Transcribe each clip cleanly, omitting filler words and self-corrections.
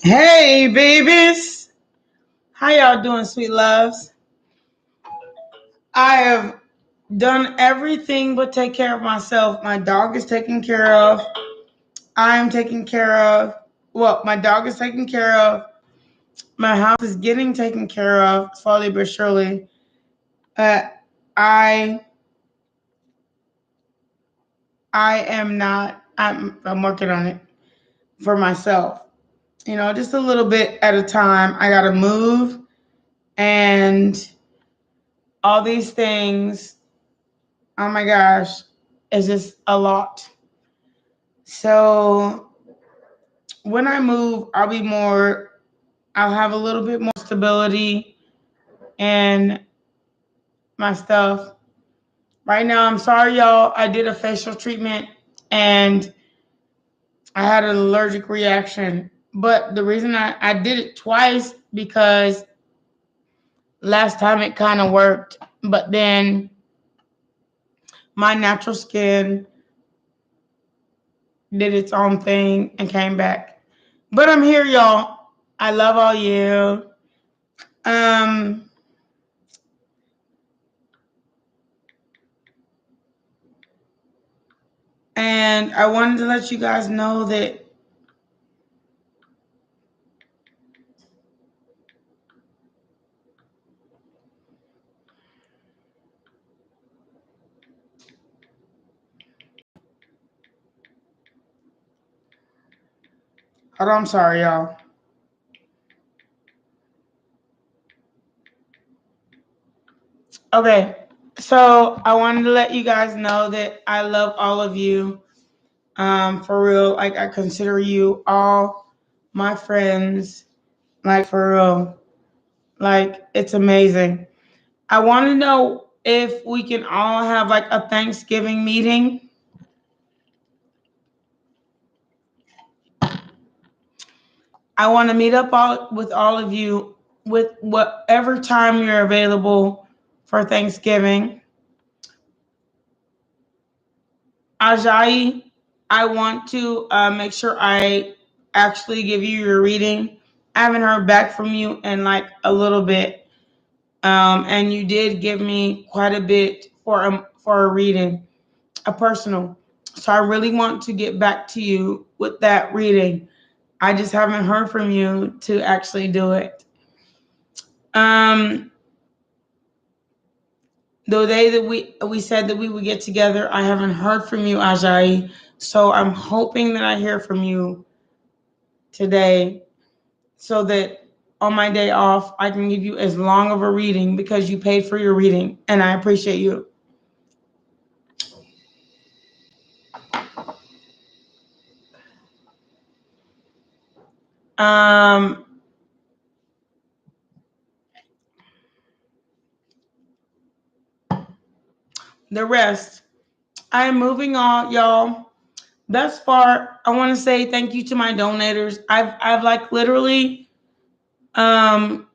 Hey, babies. How y'all doing, sweet loves? I have done everything but take care of myself. My dog is taken care of. I am taken care of. Well, my dog is taken care of. My house is getting taken care of slowly but surely. I am not. I'm working on it for myself. You know, just a little bit at a time. I gotta move and all these things. Oh my gosh, it's just a lot. So when I move, I'll have a little bit more stability in my stuff. Right now, I'm sorry, y'all. I did a facial treatment and I had an allergic reaction. But the reason I did it twice because last time it kind of worked, but then my natural skin did its own thing and came back. But I'm here, y'all. I love all you. And I wanted to let you guys know that hold on, I'm sorry, y'all. Okay, so I wanted to let you guys know that I love all of you. For real, like I consider you all my friends. Like for real, like it's amazing. I want to know if we can all have like a Thanksgiving meeting. I want to meet up with all of you with whatever time you're available for Thanksgiving. Ajay, I want to make sure I actually give you your reading. I haven't heard back from you in like a little bit, and you did give me quite a bit for a reading, a personal. So I really want to get back to you with that reading. I just haven't heard from you to actually do it. The day that we said that we would get together, I haven't heard from you, Ajay. So I'm hoping that I hear from you today so that on my day off, I can give you as long of a reading because you paid for your reading and I appreciate you. The rest, I am moving on, y'all. Thus far, I want to say thank you to my donators. I've like literally, you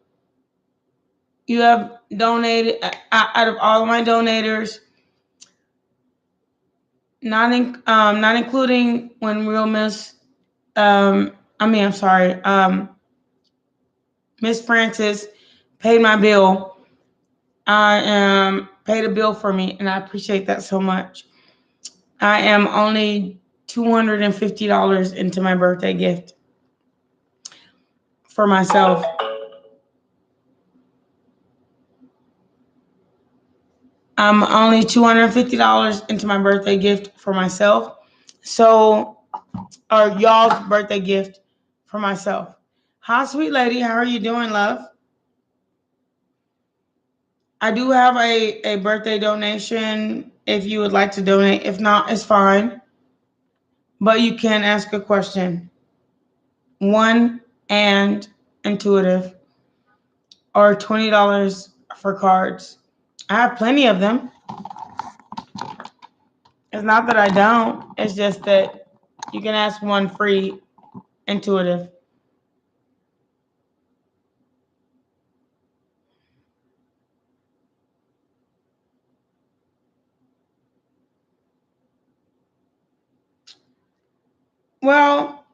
have donated out of all of my donators, not including when Real Miss, I'm sorry, Miss Francis paid my bill. I paid a bill for me, and I appreciate that so much. I am only $250 into my birthday gift for myself. I'm only $250 into my birthday gift for myself. So, or y'all's birthday gift for myself. Hi, sweet lady. How are you doing, love? I do have a birthday donation if you would like to donate. If not, it's fine. But you can ask a question. One and intuitive, or $20 for cards. I have plenty of them. It's not that I don't. It's just that you can ask one free intuitive. Well,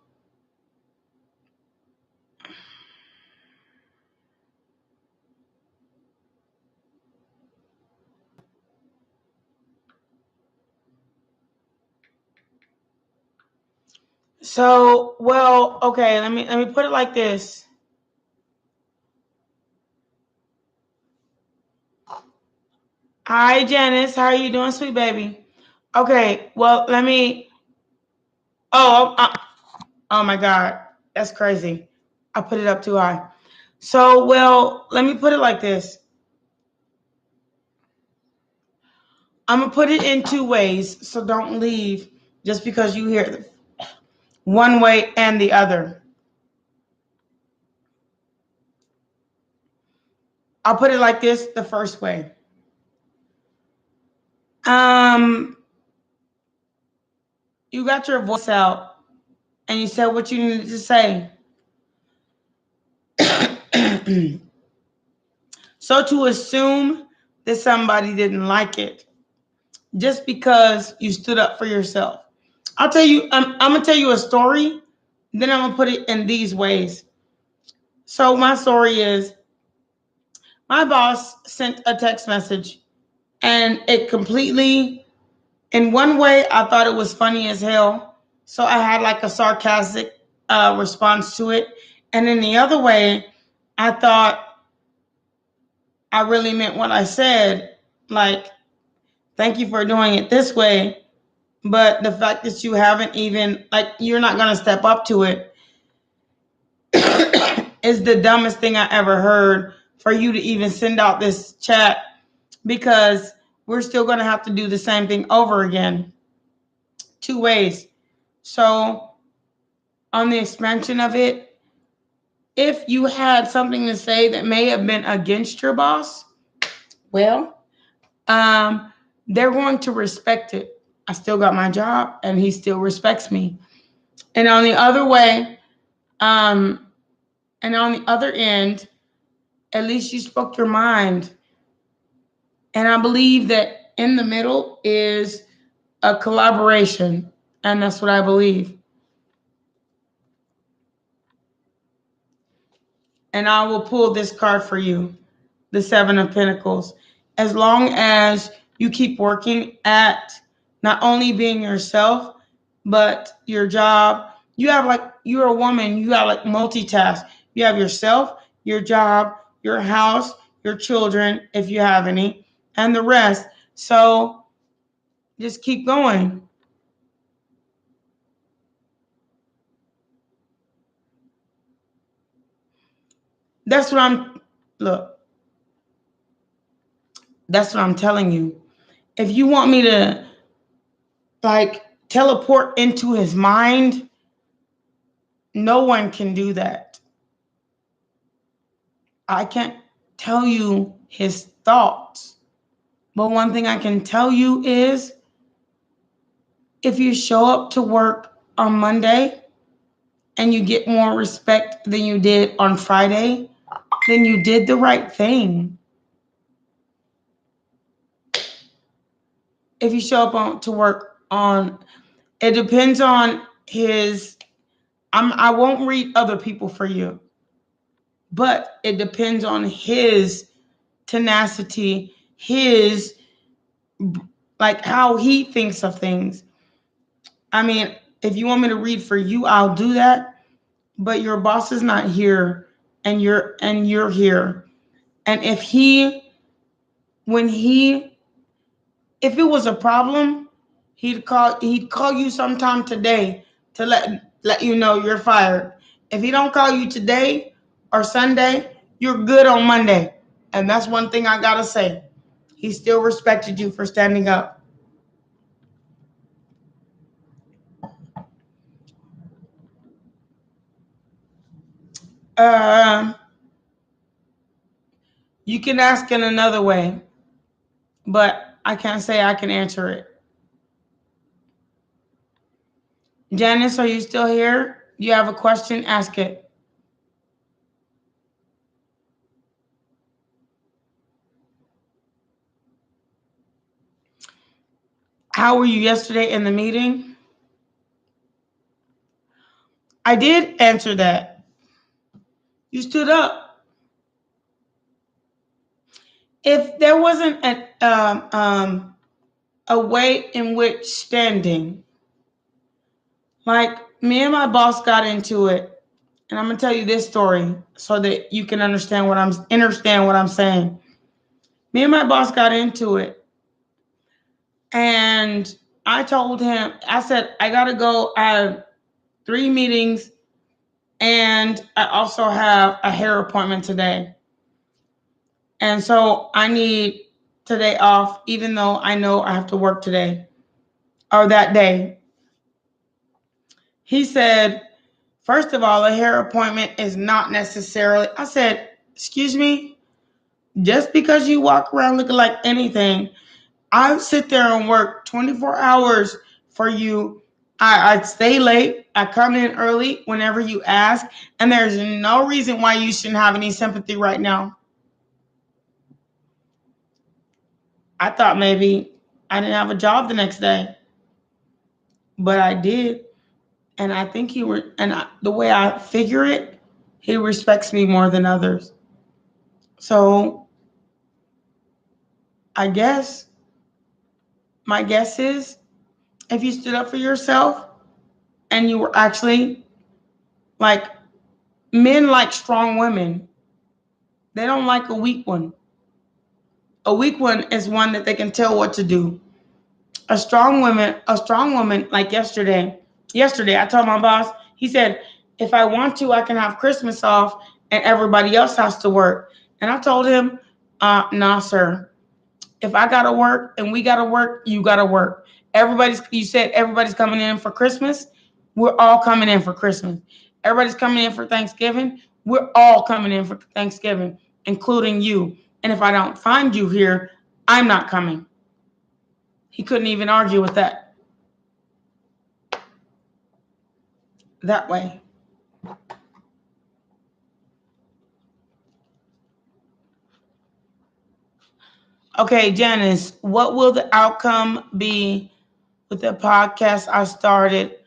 So, well, okay, let me put it like this. Hi, Janice. How are you doing, sweet baby? Okay, well, let me. Oh my God, that's crazy. I put it up too high. So, well, let me put it like this. I'm gonna put it in two ways, so don't leave just because you hear one way and the other. I'll put it like this, the first way. You got your voice out and you said what you needed to say. So to assume that somebody didn't like it just because you stood up for yourself. I'll tell you, I'm gonna tell you a story, then I'm gonna put it in these ways. So my story is my boss sent a text message and it completely, in one way, I thought it was funny as hell. So I had like a sarcastic response to it. And in the other way, I thought I really meant what I said. Like, thank you for doing it this way. But the fact that you haven't even, like, you're not going to step up to it is the dumbest thing I ever heard, for you to even send out this chat, because we're still going to have to do the same thing over again. Two ways. So on the expansion of it, if you had something to say that may have been against your boss, well, they're going to respect it. I still got my job and he still respects me. And on the other way, and on the other end, at least you spoke your mind. And I believe that in the middle is a collaboration. And that's what I believe. And I will pull this card for you, the Seven of Pentacles. As long as you keep working at not only being yourself, but your job. You have like, you're a woman, you got like multitask. You have yourself, your job, your house, your children, if you have any, and the rest. So just keep going. That's what look, that's what I'm telling you. If you want me to like teleport into his mind, no one can do that. I can't tell you his thoughts. But one thing I can tell you is, if you show up to work on Monday and you get more respect than you did on Friday, then you did the right thing. If you show up to work on, it depends on his, I won't read other people for you, but it depends on his tenacity, his, like, how he thinks of things. I mean, if you want me to read for you, I'll do that. But your boss is not here, and you're here. And if if it was a problem, he'd call you sometime today to let you know you're fired. If he don't call you today or Sunday, you're good on Monday. And that's one thing I gotta say. He still respected you for standing up. Um, you can ask in another way, but I can't say I can answer it. Janice, are you still here? You have a question? Ask it. How were you yesterday in the meeting? I did answer that. You stood up. If there wasn't a way in which standing, like Me and my boss got into it, and I'm gonna tell you this story so that you can understand what I'm saying. Me and my boss got into it, and I told him, I said, I gotta go. I have 3 meetings, and I also have a hair appointment today. And so I need today off, even though I know I have to work today or that day. He said, first of all, a hair appointment is not necessarily. I said, excuse me, just because you walk around looking like anything, I sit there and work 24 hours for you. I stay late. I come in early whenever you ask. And there's no reason why you shouldn't have any sympathy right now. I thought maybe I didn't have a job the next day, but I did. And I think the way I figure it, he respects me more than others. So I guess my guess is if you stood up for yourself and you were actually like, men like strong women. They don't like a weak one. A weak one is one that they can tell what to do. A strong woman like yesterday. Yesterday, I told my boss, he said, if I want to, I can have Christmas off and everybody else has to work. And I told him, nah, sir. If I gotta work and we gotta work, you gotta work. You said everybody's coming in for Christmas. We're all coming in for Christmas. Everybody's coming in for Thanksgiving. We're all coming in for Thanksgiving, including you. And if I don't find you here, I'm not coming. He couldn't even argue with that. That way. Okay, Janice, what will the outcome be with the podcast I started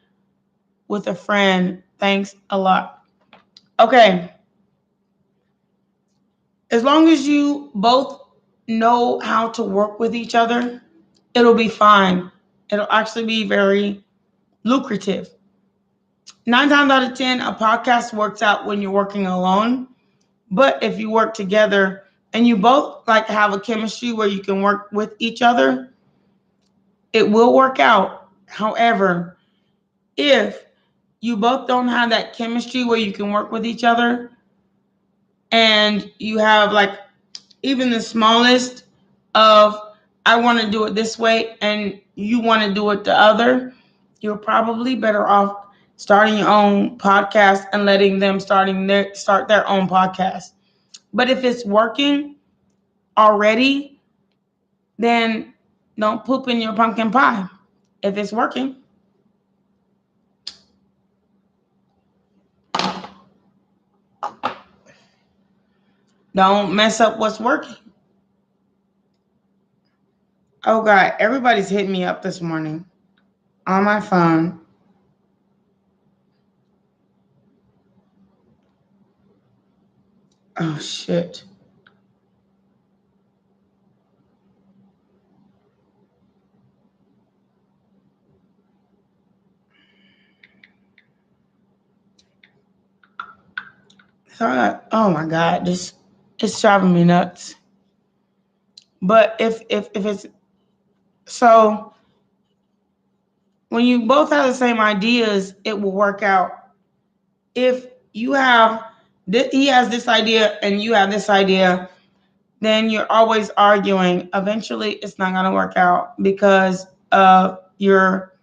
with a friend? Thanks a lot. Okay. As long as you both know how to work with each other, it'll be fine. It'll actually be very lucrative. 9 times out of 10, a podcast works out when you're working alone. But if you work together and you both like have a chemistry where you can work with each other, it will work out. However, if you both don't have that chemistry where you can work with each other and you have like even the smallest of I want to do it this way and you want to do it the other, you're probably better off starting your own podcast and letting them start their own podcast. But if it's working already, then don't poop in your pumpkin pie. If it's working. Don't mess up what's working. Oh God, everybody's hitting me up this morning on my phone. Oh shit. So oh my God, it's driving me nuts. But if it's so when you both have the same ideas, it will work out. If you have he has this idea and you have this idea, then you're always arguing. Eventually, it's not going to work out because of your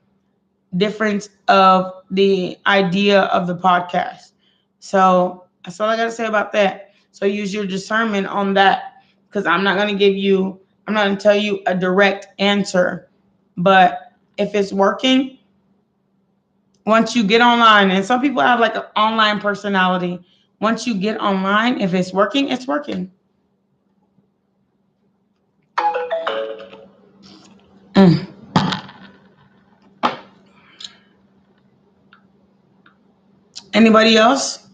difference of the idea of the podcast. So that's all I got to say about that. So use your discernment on that because I'm not going to tell you a direct answer. But if it's working, once you get online, and some people have like an online personality. Once you get online, if it's working, it's working. Anybody else?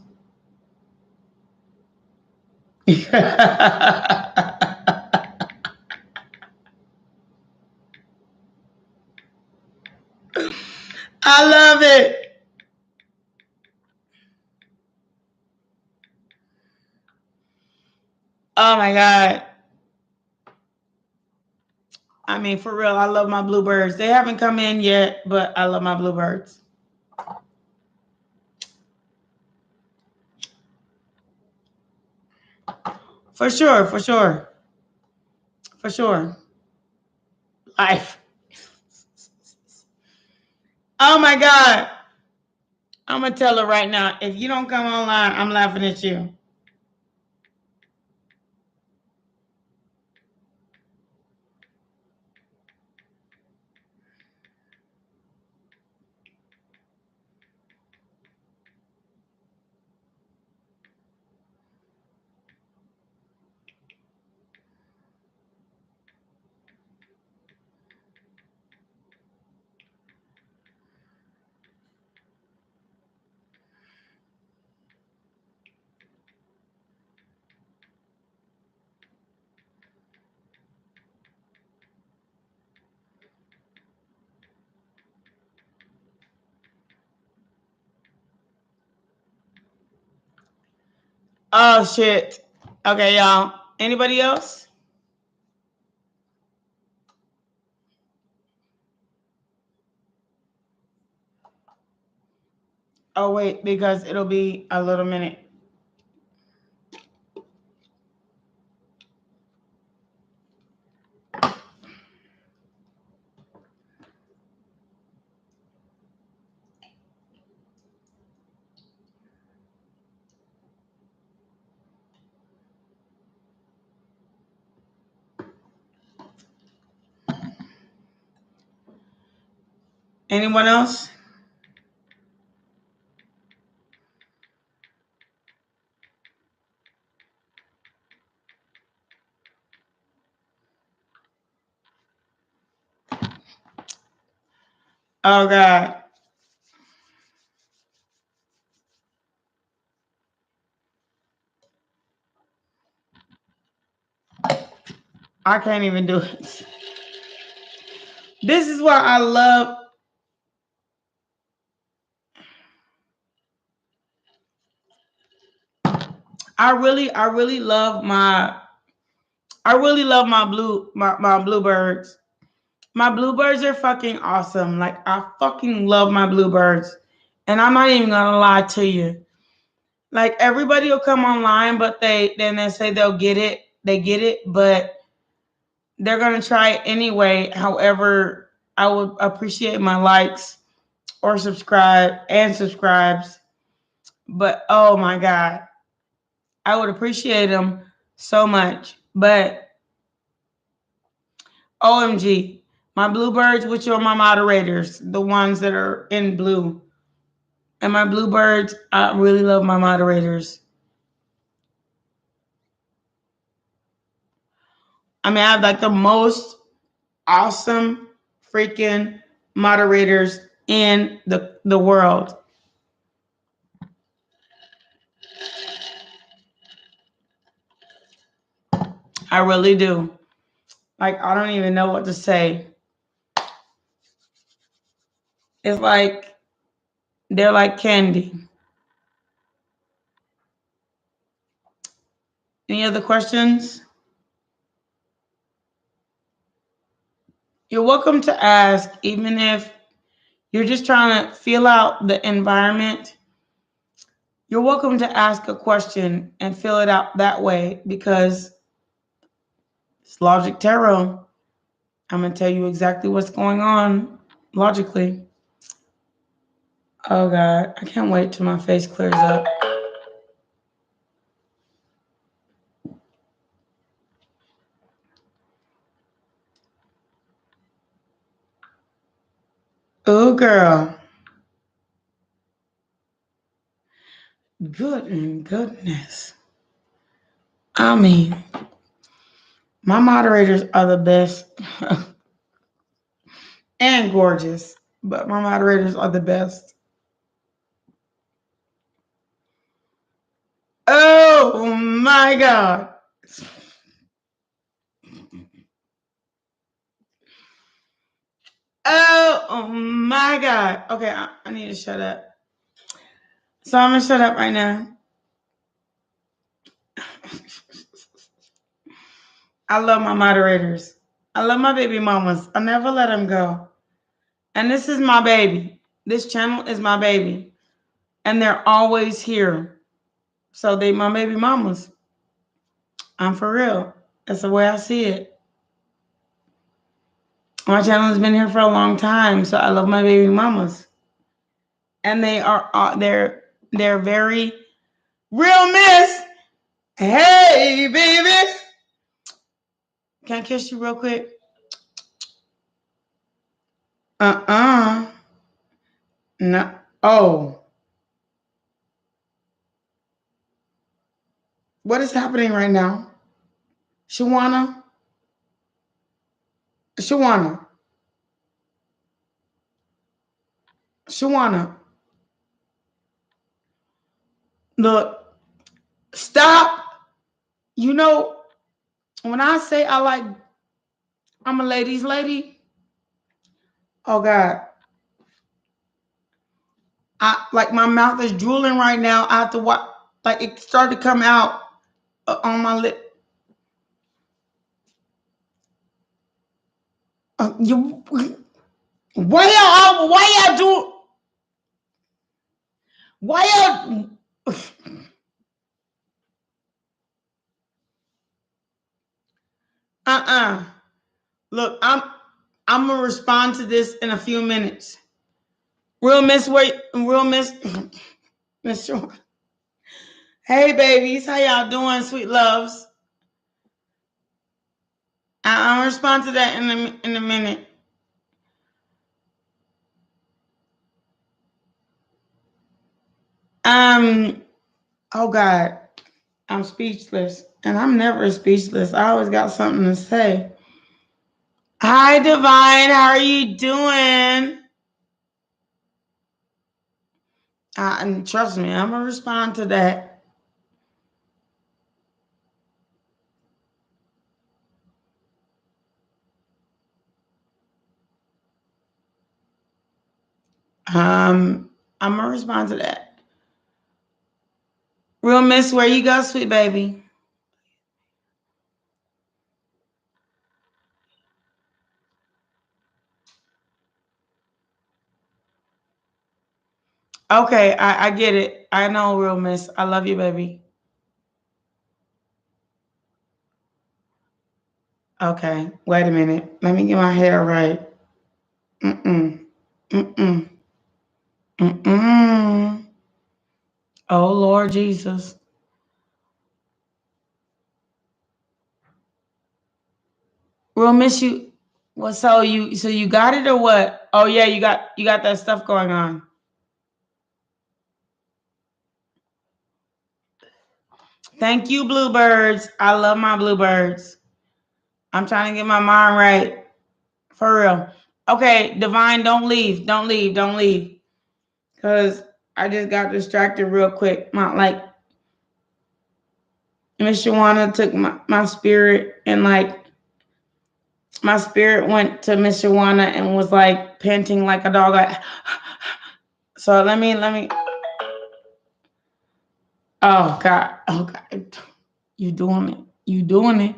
I love it. Oh my God. I mean, for real, I love my bluebirds. They haven't come in yet, but I love my bluebirds. For sure, for sure. For sure. Life. Oh my God. I'm going to tell her right now, if you don't come online, I'm laughing at you. Oh, shit. Okay, y'all. Anybody else? Oh, wait, because it'll be a little minute. Anyone else? Oh, God. I can't even do it. This is why I love. I really love my. I really love my bluebirds. My bluebirds are fucking awesome. Like, I fucking love my bluebirds. And I'm not even gonna lie to you. Like, everybody will come online, but they say they'll get it. They get it, but they're gonna try it anyway. However, I would appreciate my likes or subscribes. But oh my God, I would appreciate them so much. But OMG, my bluebirds, which are my moderators, the ones that are in blue. And my bluebirds, I really love my moderators. I mean, I have like the most awesome freaking moderators in the world. I really do. Like, I don't even know what to say. It's like they're like candy. Any other questions? You're welcome to ask, even if you're just trying to feel out the environment. You're welcome to ask a question and fill it out that way, because it's Logic Tarot. I'm going to tell you exactly what's going on logically. Oh, God. I can't wait till my face clears up. Oh, girl. Goodness. I mean, my moderators are the best and gorgeous, but my moderators are the best. Oh, my God. Oh my God. Okay, I need to shut up. So I'm going to shut up right now. I love my moderators. I love my baby mamas. I'll never let them go. And this is my baby. This channel is my baby. And they're always here. So they my baby mamas. I'm for real. That's the way I see it. My channel has been here for a long time, so I love my baby mamas. And they are they're very real, miss. Hey, baby. Can I kiss you real quick? No. Oh. What is happening right now? Shawana? Shawana. Shawana. Look, stop. You know, when I say I'm a ladies' lady, oh God. My mouth is drooling right now. I have to watch, like it started to come out on my lip. Why y'all do? Why y'all? Look, I'm gonna respond to this in a few minutes. Real miss, Miss Short. Hey babies, how y'all doing, sweet loves? I'll respond to that in a minute. Oh God, I'm speechless, and I'm never speechless. I always got something to say. Hi, Divine, how are you doing? And trust me, I'm gonna respond to that. I'm gonna respond to that. Real miss, where you go, sweet baby? Okay, I get it. I know, real miss. I love you, baby. Okay, wait a minute. Let me get my hair right. Oh Lord Jesus. Real miss, you. Well, so you got it or what? Oh yeah, you got that stuff going on. Thank you, bluebirds. I love my bluebirds. I'm trying to get my mind right. For real. Okay, Divine, don't leave. Don't leave. Don't leave. Because I just got distracted real quick. Miss Shawana took my spirit, and my spirit went to Miss Shawana and was like panting like a dog. So let me. Oh God. Oh God. You doing it. You doing it.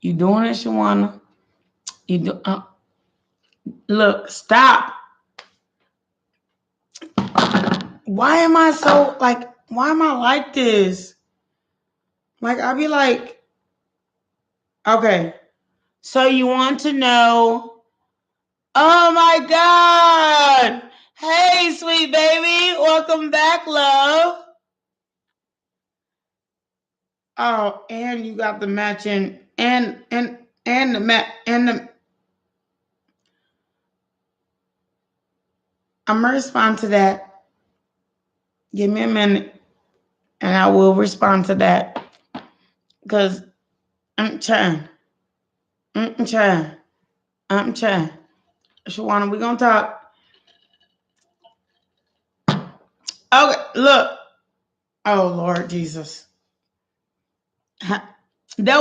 You doing it, Shawana. You do. Look, stop. Why am I so why am I like this? I'll be like, okay, so you want to know, oh my God. Hey, sweet baby. Welcome back, love. Oh, and you got the matching and the I'm gonna respond to that. Give me a minute and I will respond to that. Because I'm trying. Shawana, we gonna talk. Okay, look. Oh Lord Jesus. That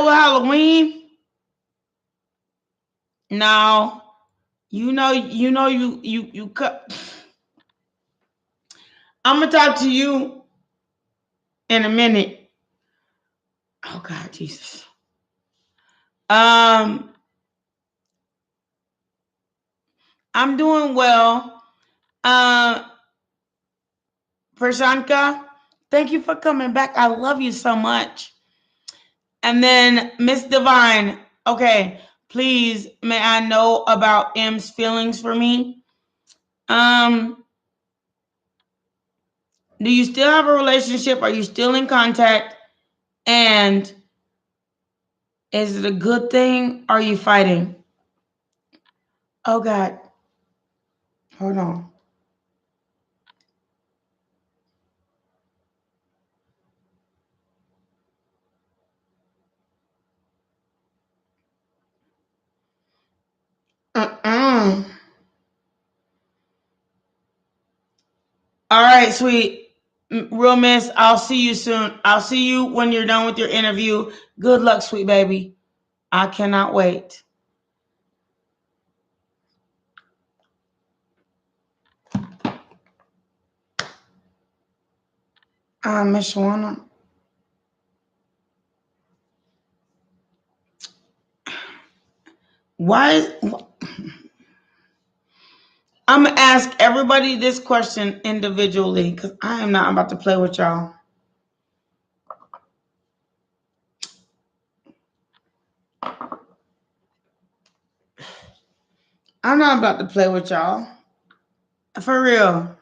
was Halloween? No. You cut. I'm gonna talk to you in a minute. Oh God, Jesus. I'm doing well. Prashanka, thank you for coming back. I love you so much. And then Miss Divine, okay, please, may I know about M's feelings for me? Do you still have a relationship? Are you still in contact? And is it a good thing? Are you fighting? Oh God. Hold on. All right, sweet. Real miss, I'll see you soon. I'll see you when you're done with your interview. Good luck, sweet baby. I cannot wait. Miss Shawana. Why? I'm going to ask everybody this question individually because I am not about to play with y'all. I'm not about to play with y'all. For real.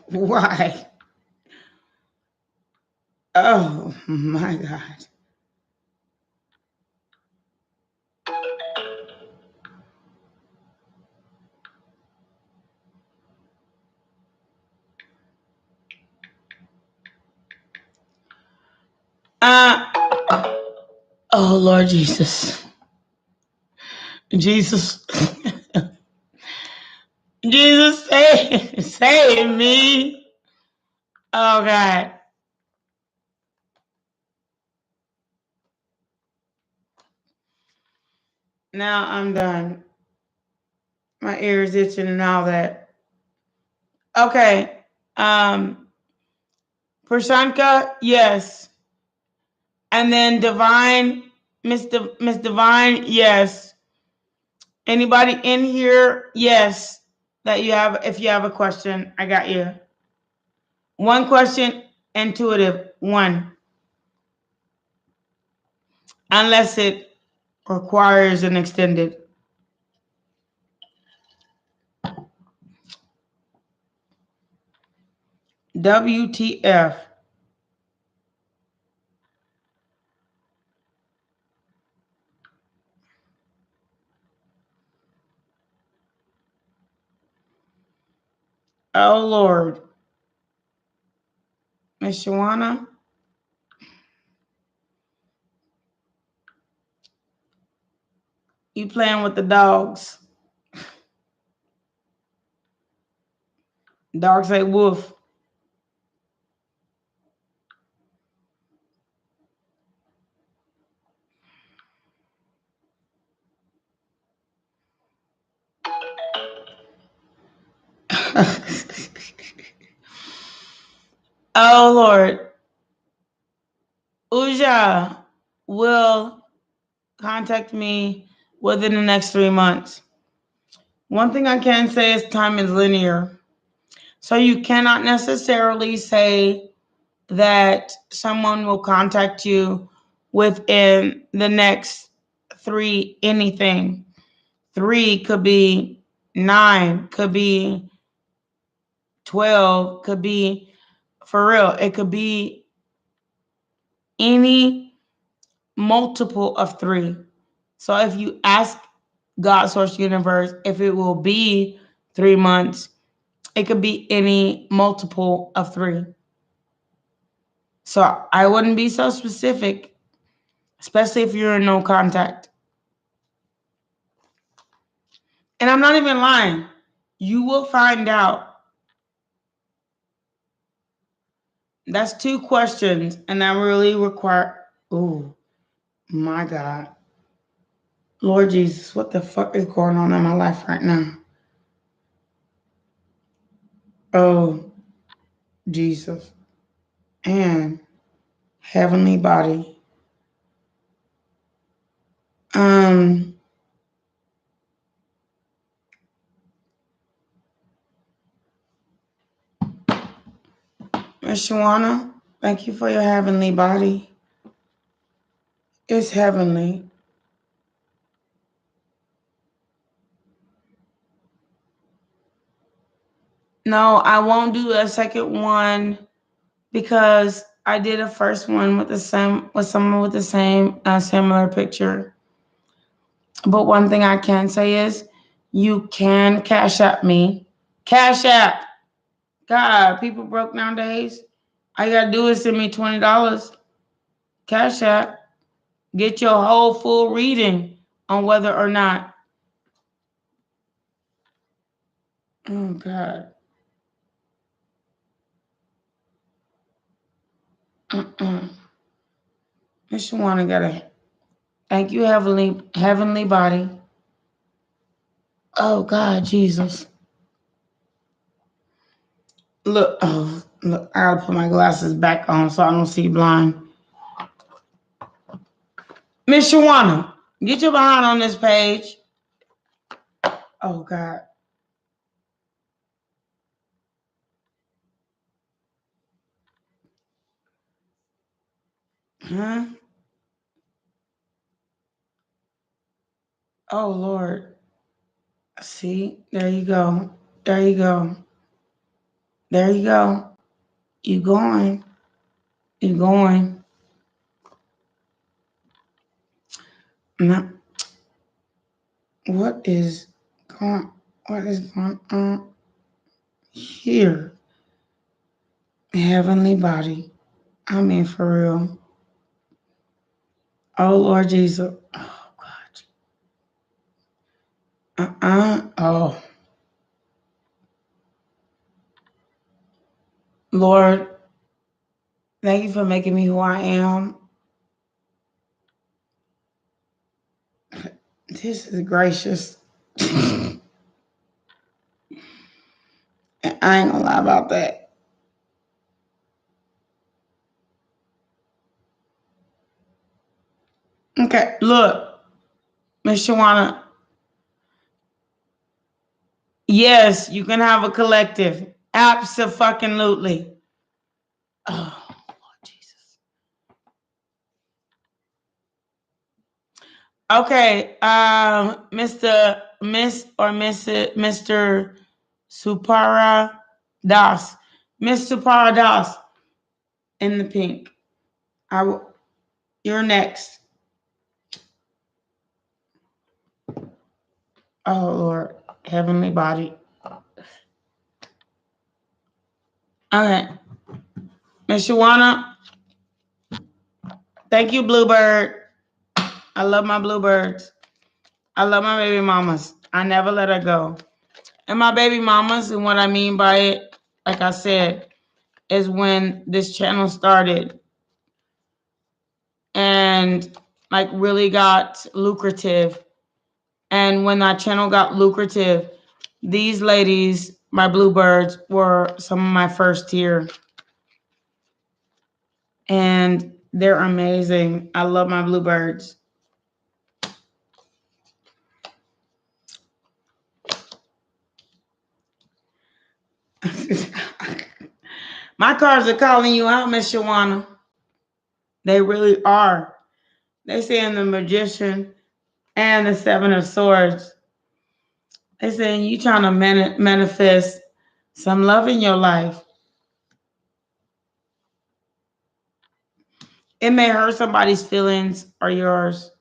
Why? Oh my God. Oh Lord Jesus. Jesus. Jesus, save me. Oh God. Now I'm done. My ears itching and all that. Okay. Prashanka, yes. And then Divine, Miss Divine, yes. Anybody in here? Yes. That you have, if you have a question, I got you. One question, intuitive, one. Unless it requires an extended. WTF. Oh Lord. Miss Shawana? You playing with the dogs. Dogs say woof. Oh Lord. Uja will contact me within the next 3 months. One thing I can say is time is linear. So you cannot necessarily say that someone will contact you within the next 3 anything. 3 could be 9, could be 12, could be, for real, it could be any multiple of 3. So if you ask God, Source, Universe, if it will be 3 months. It could be any multiple of 3. So I wouldn't be so specific, especially if you're in no contact. And I'm not even lying. You will find out. That's 2 questions, and that really require. Oh, my God. Lord Jesus, what the fuck is going on in my life right now? Oh, Jesus. And heavenly body. Miss Shawana, thank you for your heavenly body. It's heavenly. No, I won't do a second one because I did a first one with someone with the same similar picture. But one thing I can say is you can cash app me. Cash app. God, people broke nowadays. All you gotta do is send me $20. Cash app. Get your whole full reading on whether or not. Oh God. Miss Shawana got a thank you, heavenly body. Oh God, Jesus. Look, oh, look, I gotta put my glasses back on so I don't see blind. Miss Shawana, get your behind on this page. Oh God. Huh? Oh Lord. See, there you go. There you go. There you go. You going. You going. Now, what is going on here? Heavenly body. I mean, for real. Oh Lord Jesus. Oh God. Oh Lord, thank you for making me who I am. This is gracious. I ain't gonna lie about that. Okay, look, Miss Shawana. Yes, you can have a collective. Absolutely. Oh, Lord Jesus. Okay, Mr. Supara Das. Miss Supara Das in the pink. You're next. Oh Lord, heavenly body. Okay, Miss Shawana. Thank you, Bluebird. I love my bluebirds. I love my baby mamas. I never let her go. And my baby mamas, and what I mean by it, like I said, is when this channel started and like really got lucrative. And when that channel got lucrative, these ladies, my bluebirds, were some of my first tier. And they're amazing. I love my bluebirds. My cards are calling you out, Miss Shawana. They really are. They saying the Magician and the Seven of Swords. They saying you trying to manifest some love in your life. It may hurt somebody's feelings or yours.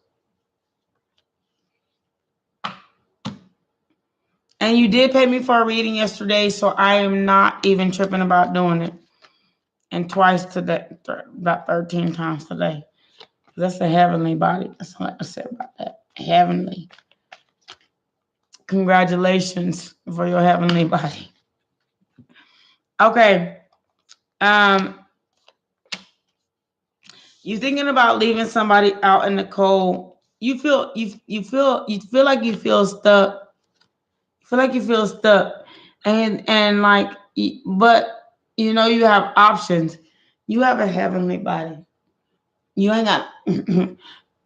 And you did pay me for a reading yesterday, so I am not even tripping about doing it. And twice today, about 13 times today. That's the heavenly body. That's all I said about that. Heavenly. Congratulations for your heavenly body. Okay. You thinking about leaving somebody out in the cold. You feel like you feel stuck. You feel like you feel stuck. And like, but you know you have options. You have a heavenly body. You ain't got and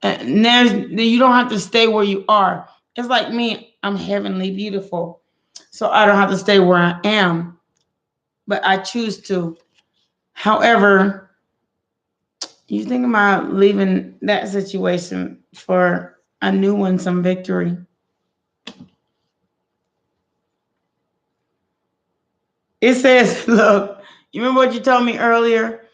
you don't have to stay where you are. It's like me, I'm heavenly beautiful. So I don't have to stay where I am. But I choose to. However, you think about leaving that situation for a new one, some victory. It says, look, you remember what you told me earlier?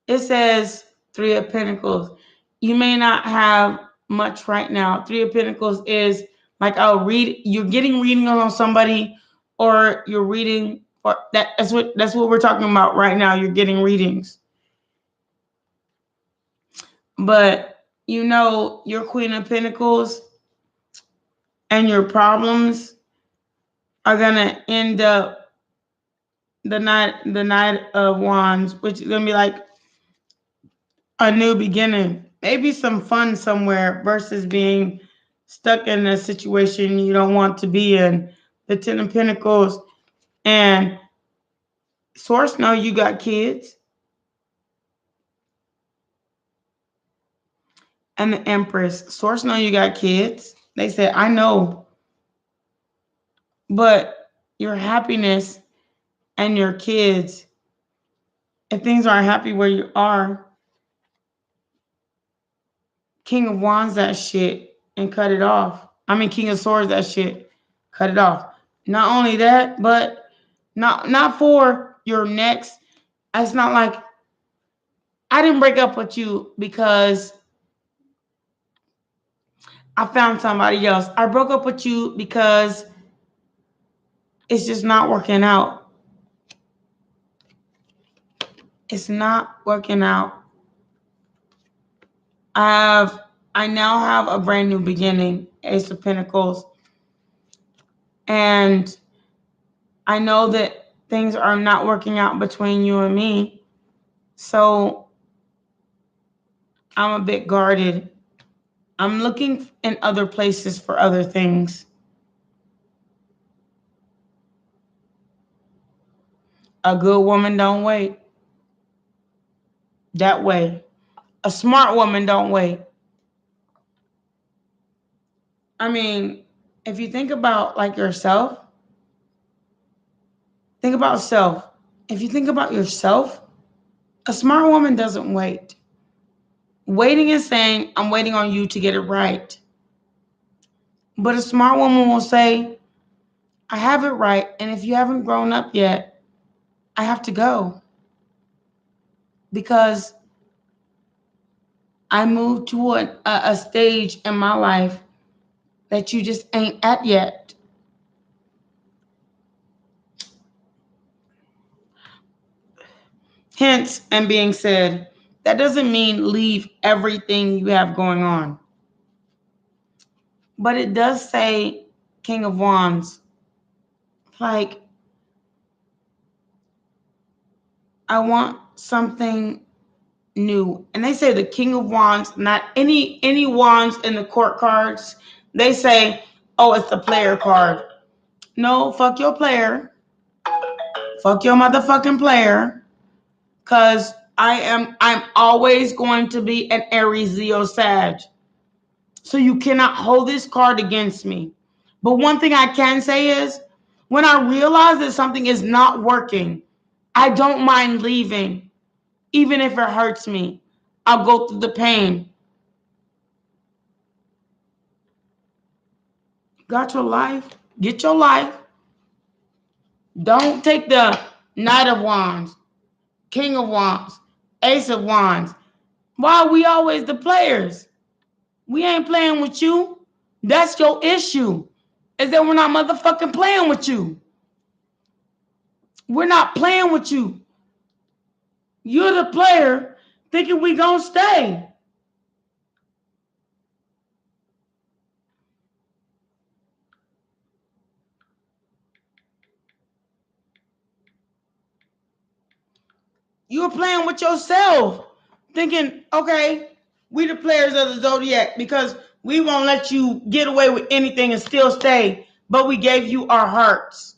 It says Three of Pentacles. You may not have much right now. Three of Pentacles is like, you're getting readings on somebody, or you're reading, or that's what we're talking about right now. You're getting readings. But you know your Queen of Pentacles and your problems are gonna end up the Knight of Wands, which is gonna be like a new beginning. Maybe some fun somewhere versus being stuck in a situation you don't want to be in. The Ten of Pentacles and Source know you got kids. And the Empress. Source know you got kids. They said, I know. But your happiness and your kids, if things aren't happy where you are, King of Wands that shit and cut it off. I mean, King of Swords that shit, cut it off. Not only that, but not for your next. It's not like I didn't break up with you because I found somebody else. I broke up with you because it's just not working out. It's not working out. I now have a brand new beginning, Ace of Pentacles. And I know that things are not working out between you and me. So I'm a bit guarded. I'm looking in other places for other things. A good woman don't wait. That way. A smart woman don't wait. I mean, if you think about like yourself, think about self. If you think about yourself, a smart woman doesn't wait. Waiting is saying, I'm waiting on you to get it right. But a smart woman will say, I have it right. And if you haven't grown up yet, I have to go. Because I moved to a stage in my life that you just ain't at yet. Hence, and being said, that doesn't mean leave everything you have going on. But it does say King of Wands. Like, I want something new. And they say the King of Wands, not any wands in the court cards. They say, oh, it's the player card. No, fuck your player. Fuck your motherfucking player. Cause I'm always going to be an Aries, Leo, Sag. So you cannot hold this card against me. But one thing I can say is, when I realize that something is not working, I don't mind leaving. Even if it hurts me, I'll go through the pain. Got your life? Get your life. Don't take the Knight of Wands, King of Wands, Ace of Wands. Why are we always the players? We ain't playing with you. That's your issue. is that we're not motherfucking playing with you. We're not playing with you. You're the player thinking we gonna stay. You're playing with yourself, thinking, okay, we the players of the zodiac because we won't let you get away with anything and still stay. But we gave you our hearts,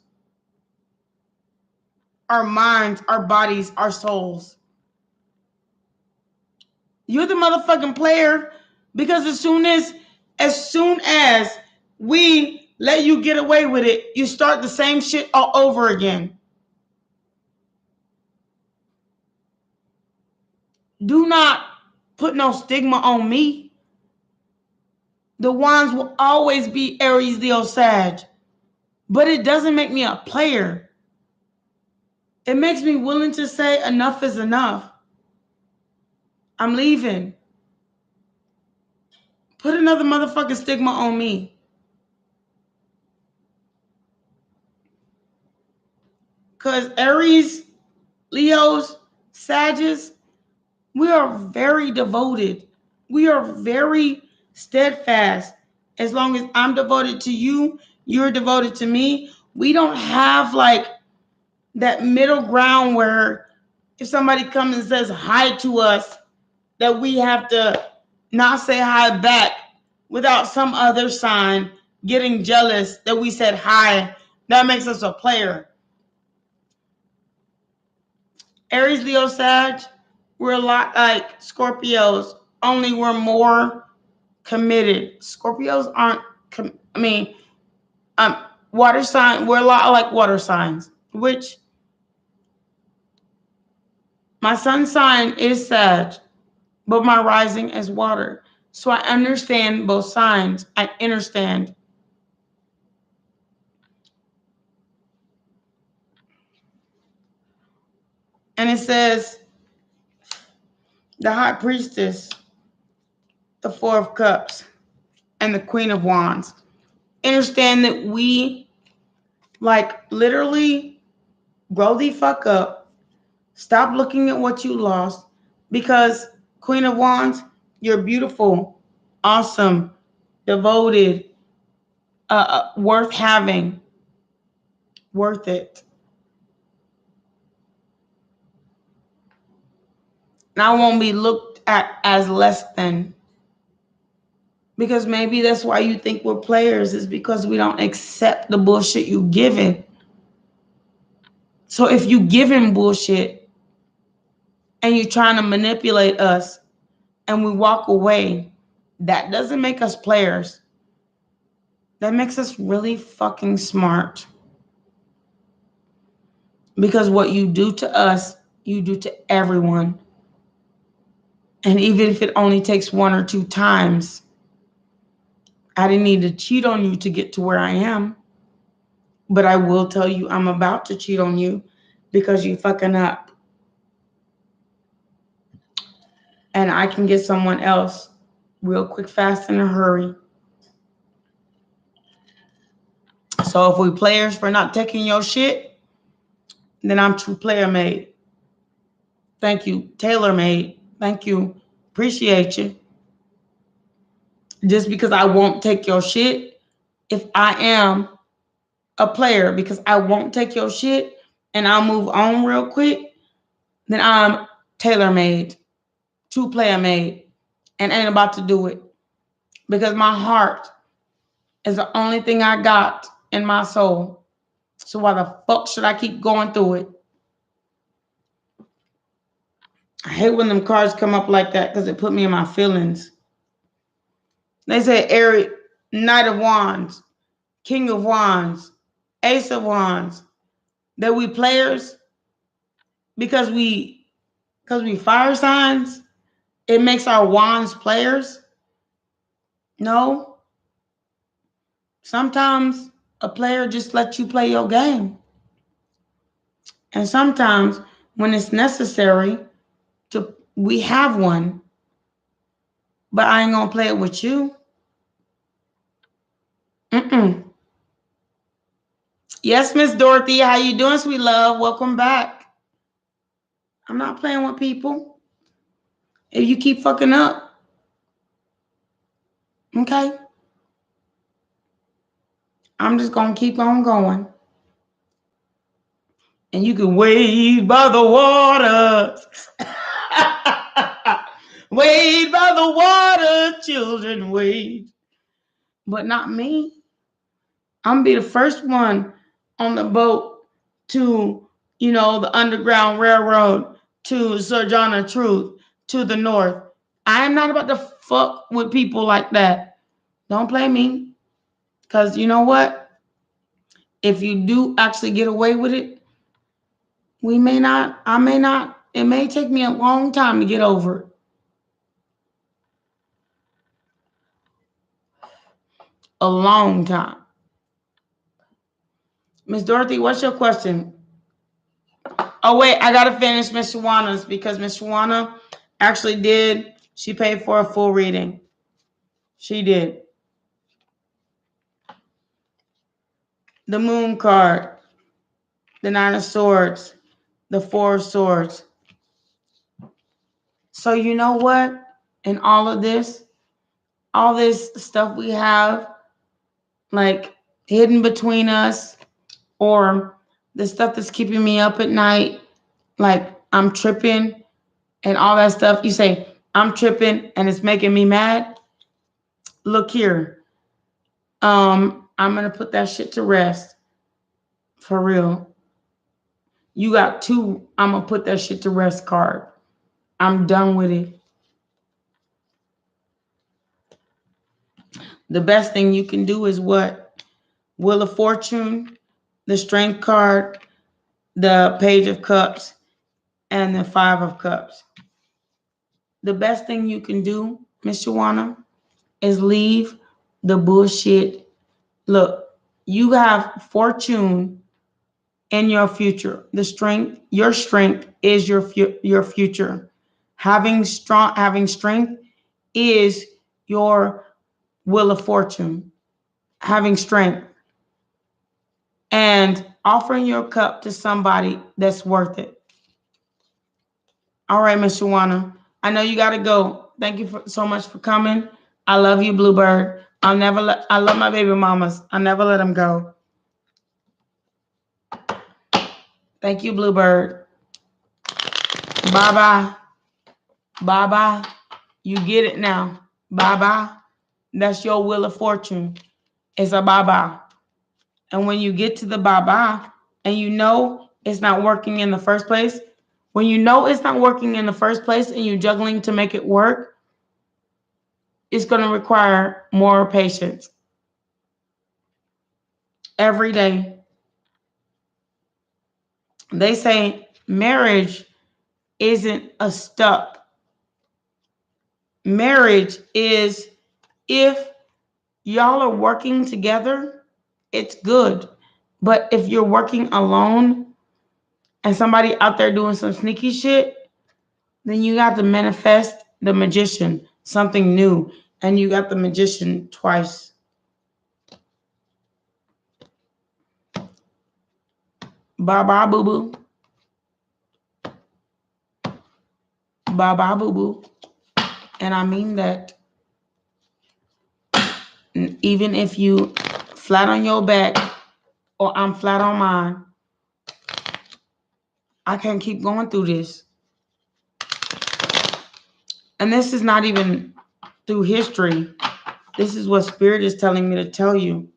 our minds, our bodies, our souls. You're the motherfucking player because as soon as we let you get away with it, you start the same shit all over again. Do not put no stigma on me. The wands will always be Aries, Leo, Sag. But it doesn't make me a player. It makes me willing to say enough is enough. I'm leaving. Put another motherfucking stigma on me. Because Aries, Leos, Sagittarius, we are very devoted. We are very steadfast. As long as I'm devoted to you, you're devoted to me. We don't have like that middle ground where if somebody comes and says hi to us, that we have to not say hi back without some other sign getting jealous that we said hi. That makes us a player. Aries, Leo, Sag, we're a lot like Scorpios, only we're more committed. Scorpios aren't, water sign, we're a lot like water signs, which my sun sign is Sag, but my rising is water. So I understand both signs. I understand. And it says, the High Priestess, the Four of Cups, and the Queen of Wands. Understand that we, like, literally grow the fuck up. Stop looking at what you lost. Because, Queen of Wands, you're beautiful, awesome, devoted, worth having, worth it. And I won't be looked at as less than. Because maybe that's why you think we're players, is because we don't accept the bullshit you giving. So if you giving bullshit and you're trying to manipulate us and we walk away, that doesn't make us players. That makes us really fucking smart. Because what you do to us, you do to everyone. And even if it only takes 1 or 2 times, I didn't need to cheat on you to get to where I am. But I will tell you I'm about to cheat on you because you fucking up. And I can get someone else real quick, fast, in a hurry. So if we players for not taking your shit, then I'm true player made. Thank you. Tailor made. Thank you. Appreciate you. Just because I won't take your shit, if I am a player because I won't take your shit and I'll move on real quick, then I'm tailor made, true player made, and ain't about to do it. Because my heart is the only thing I got in my soul. So why the fuck should I keep going through it? I hate when them cards come up like that because it put me in my feelings. They say Aries, Knight of Wands, King of Wands, Ace of Wands. That we players because we fire signs. It makes our wands players. No. Sometimes a player just lets you play your game. And sometimes when it's necessary we have one. But I ain't gonna play it with you. Yes, Miss Dorothy. How you doing, sweet love? Welcome back. I'm not playing with people. If you keep fucking up, okay? I'm just going to keep on going. And you can wade by the water. Wade by the water, children, wade. But not me. I'm going to be the first one on the boat to, the Underground Railroad, to Sojourner Truth, to the north. I'm not about to fuck with people like that. Don't play me. Because you know what? If you do actually get away with it, I may not, it may take me a long time to get over it. A long time. Miss Dorothy, what's your question? Oh, wait, I got to finish Miss Shawana's because Miss Shawana actually did. She paid for a full reading. She did. The Moon card, the Nine of Swords, the Four of Swords. So you know what? In all this stuff we have, like hidden between us, or the stuff that's keeping me up at night, like I'm tripping and all that stuff. You say, I'm tripping and it's making me mad. Look here. I'm going to put that shit to rest. For real. You got two, I'm going to put that shit to rest card. I'm done with it. The best thing you can do is what? Wheel of Fortune, the Strength card, the Page of Cups, and the Five of Cups. The best thing you can do, Miss Shawana, is leave the bullshit. Look, you have fortune in your future. Your strength is your future. Having strength is your wheel of fortune. Having strength and offering your cup to somebody that's worth it. All right, Miss Shawana. I know you got to go. Thank you so much for coming. I love you, Bluebird. I love my baby mamas. I'll never let them go. Thank you, Bluebird. Bye-bye. Bye-bye. You get it now. Bye-bye. That's your wheel of fortune. It's a bye-bye. And when you get to the bye-bye and you know it's not working in the first place, when you know it's not working in the first place and you're juggling to make it work, it's going to require more patience. Every day. They say marriage isn't a stuck. Marriage is, if y'all are working together, it's good. But if you're working alone and somebody out there doing some sneaky shit, then you got to manifest the magician, something new. And you got the magician twice. Bye-bye, boo-boo. Bye-bye, boo-boo. And I mean that. Even if you flat on your back or I'm flat on mine, I can't keep going through this. And this is not even through history. This is what Spirit is telling me to tell you.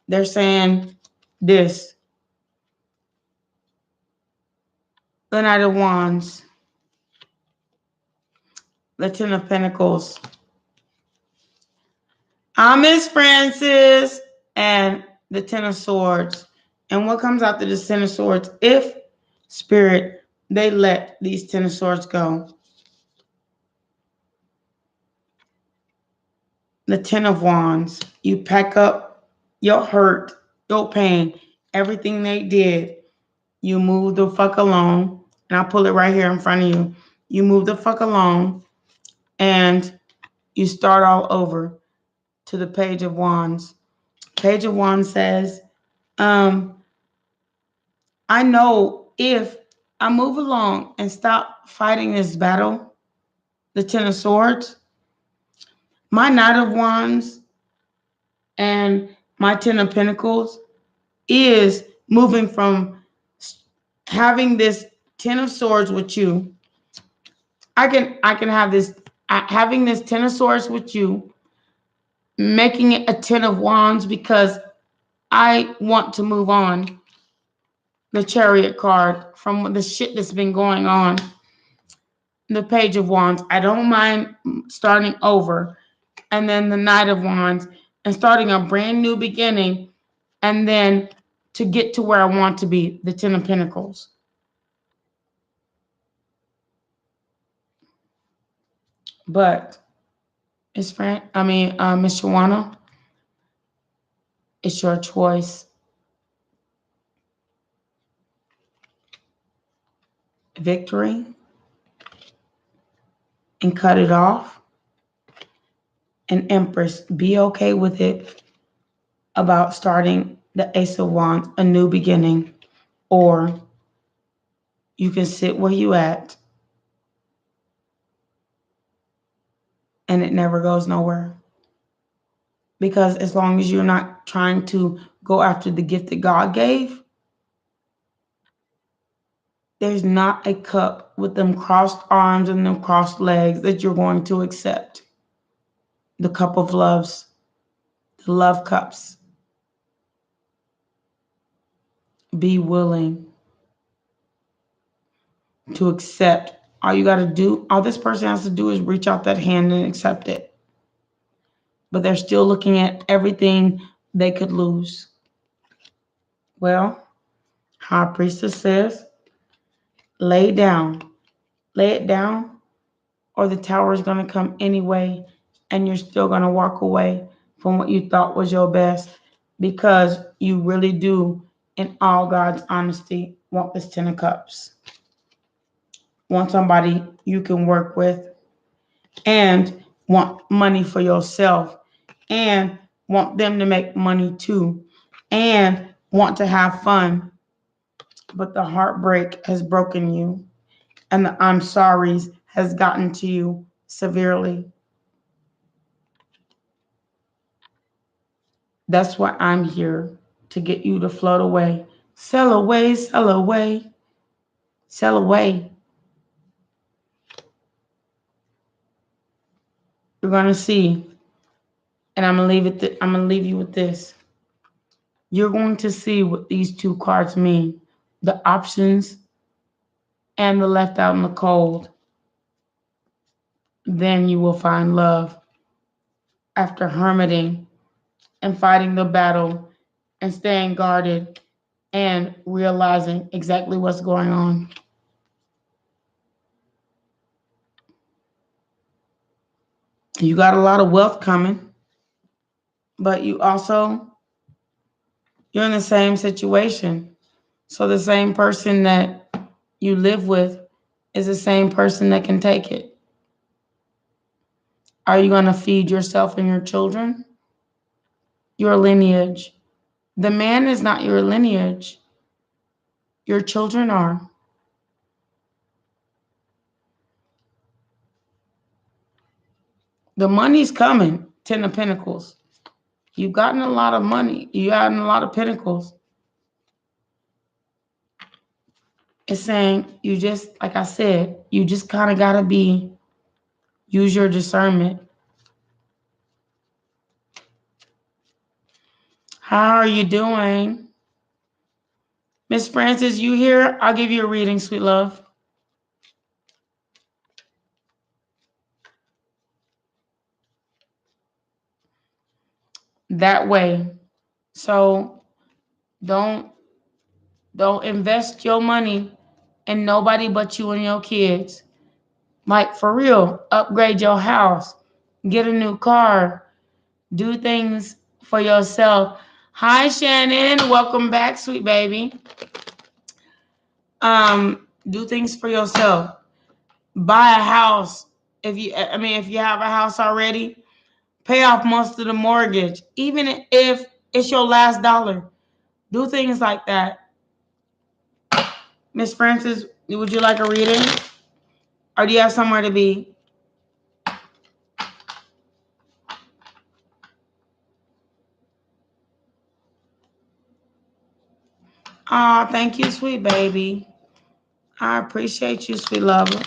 They're saying this. The Knight of Wands. The Ten of Pentacles. I'm Miss Francis. And the Ten of Swords. And what comes after the Ten of Swords? If Spirit, they let these Ten of Swords go. The Ten of Wands. You pack up your hurt, your pain, everything they did. You move the fuck along. And I'll pull it right here in front of you. You move the fuck along. And you start all over to the Page of Wands. Page of Wands says, I know if I move along and stop fighting this battle, the Ten of Swords, my Knight of Wands and my Ten of Pentacles is moving from having this Ten of Swords with you. I can have this having this Ten of Swords with you, making it a Ten of Wands because I want to move on. The Chariot card from the shit that's been going on. The Page of Wands. I don't mind starting over. And then the Knight of Wands and starting a brand new beginning. And then to get to where I want to be, the Ten of Pentacles. But Miss Miss Shawana, it's your choice. Victory and cut it off. And Empress, be okay with it about starting the Ace of Wands, a new beginning. Or you can sit where you at and it never goes nowhere. Because as long as you're not trying to go after the gift that God gave, there's not a cup with them crossed arms and them crossed legs that you're going to accept. The cup of loves, the love cups. Be willing to accept. All you got to do, all this person has to do is reach out that hand and accept it. But they're still looking at everything they could lose. Well, High Priestess says, lay down. Lay it down, or the tower is going to come anyway, and you're still going to walk away from what you thought was your best because you really do, in all God's honesty, want this Ten of Cups. Want somebody you can work with, and want money for yourself, and want them to make money too, and want to have fun. But the heartbreak has broken you, and the I'm sorry's has gotten to you severely. That's why I'm here, to get you to float away. Sail away, sail away, sail away. You're gonna see, and I'm gonna leave you with this. You're going to see what these two cards mean: the options and the left out in the cold. Then you will find love after hermiting and fighting the battle and staying guarded and realizing exactly what's going on. You got a lot of wealth coming, but you're in the same situation. So the same person that you live with is the same person that can take it. Are you going to feed yourself and your children? Your lineage. The man is not your lineage. Your children are. The money's coming. Ten of Pentacles. You've gotten a lot of money. You've gotten a lot of pentacles. It's saying you just, like I said, you just kind of got to use your discernment. How are you doing? Miss Francis, you here? I'll give you a reading, sweet love. That way. So don't invest your money in nobody but you and your kids. Like, for real, upgrade your house, get a new car, do things for yourself. Hi, Shannon. Welcome back, sweet baby. Do things for yourself. Buy a house. If you have a house already, pay off most of the mortgage. Even if it's your last dollar, do things like that. Miss Francis, would you like a reading? Or do you have somewhere to be? Oh, thank you, sweet baby. I appreciate you, sweet lover.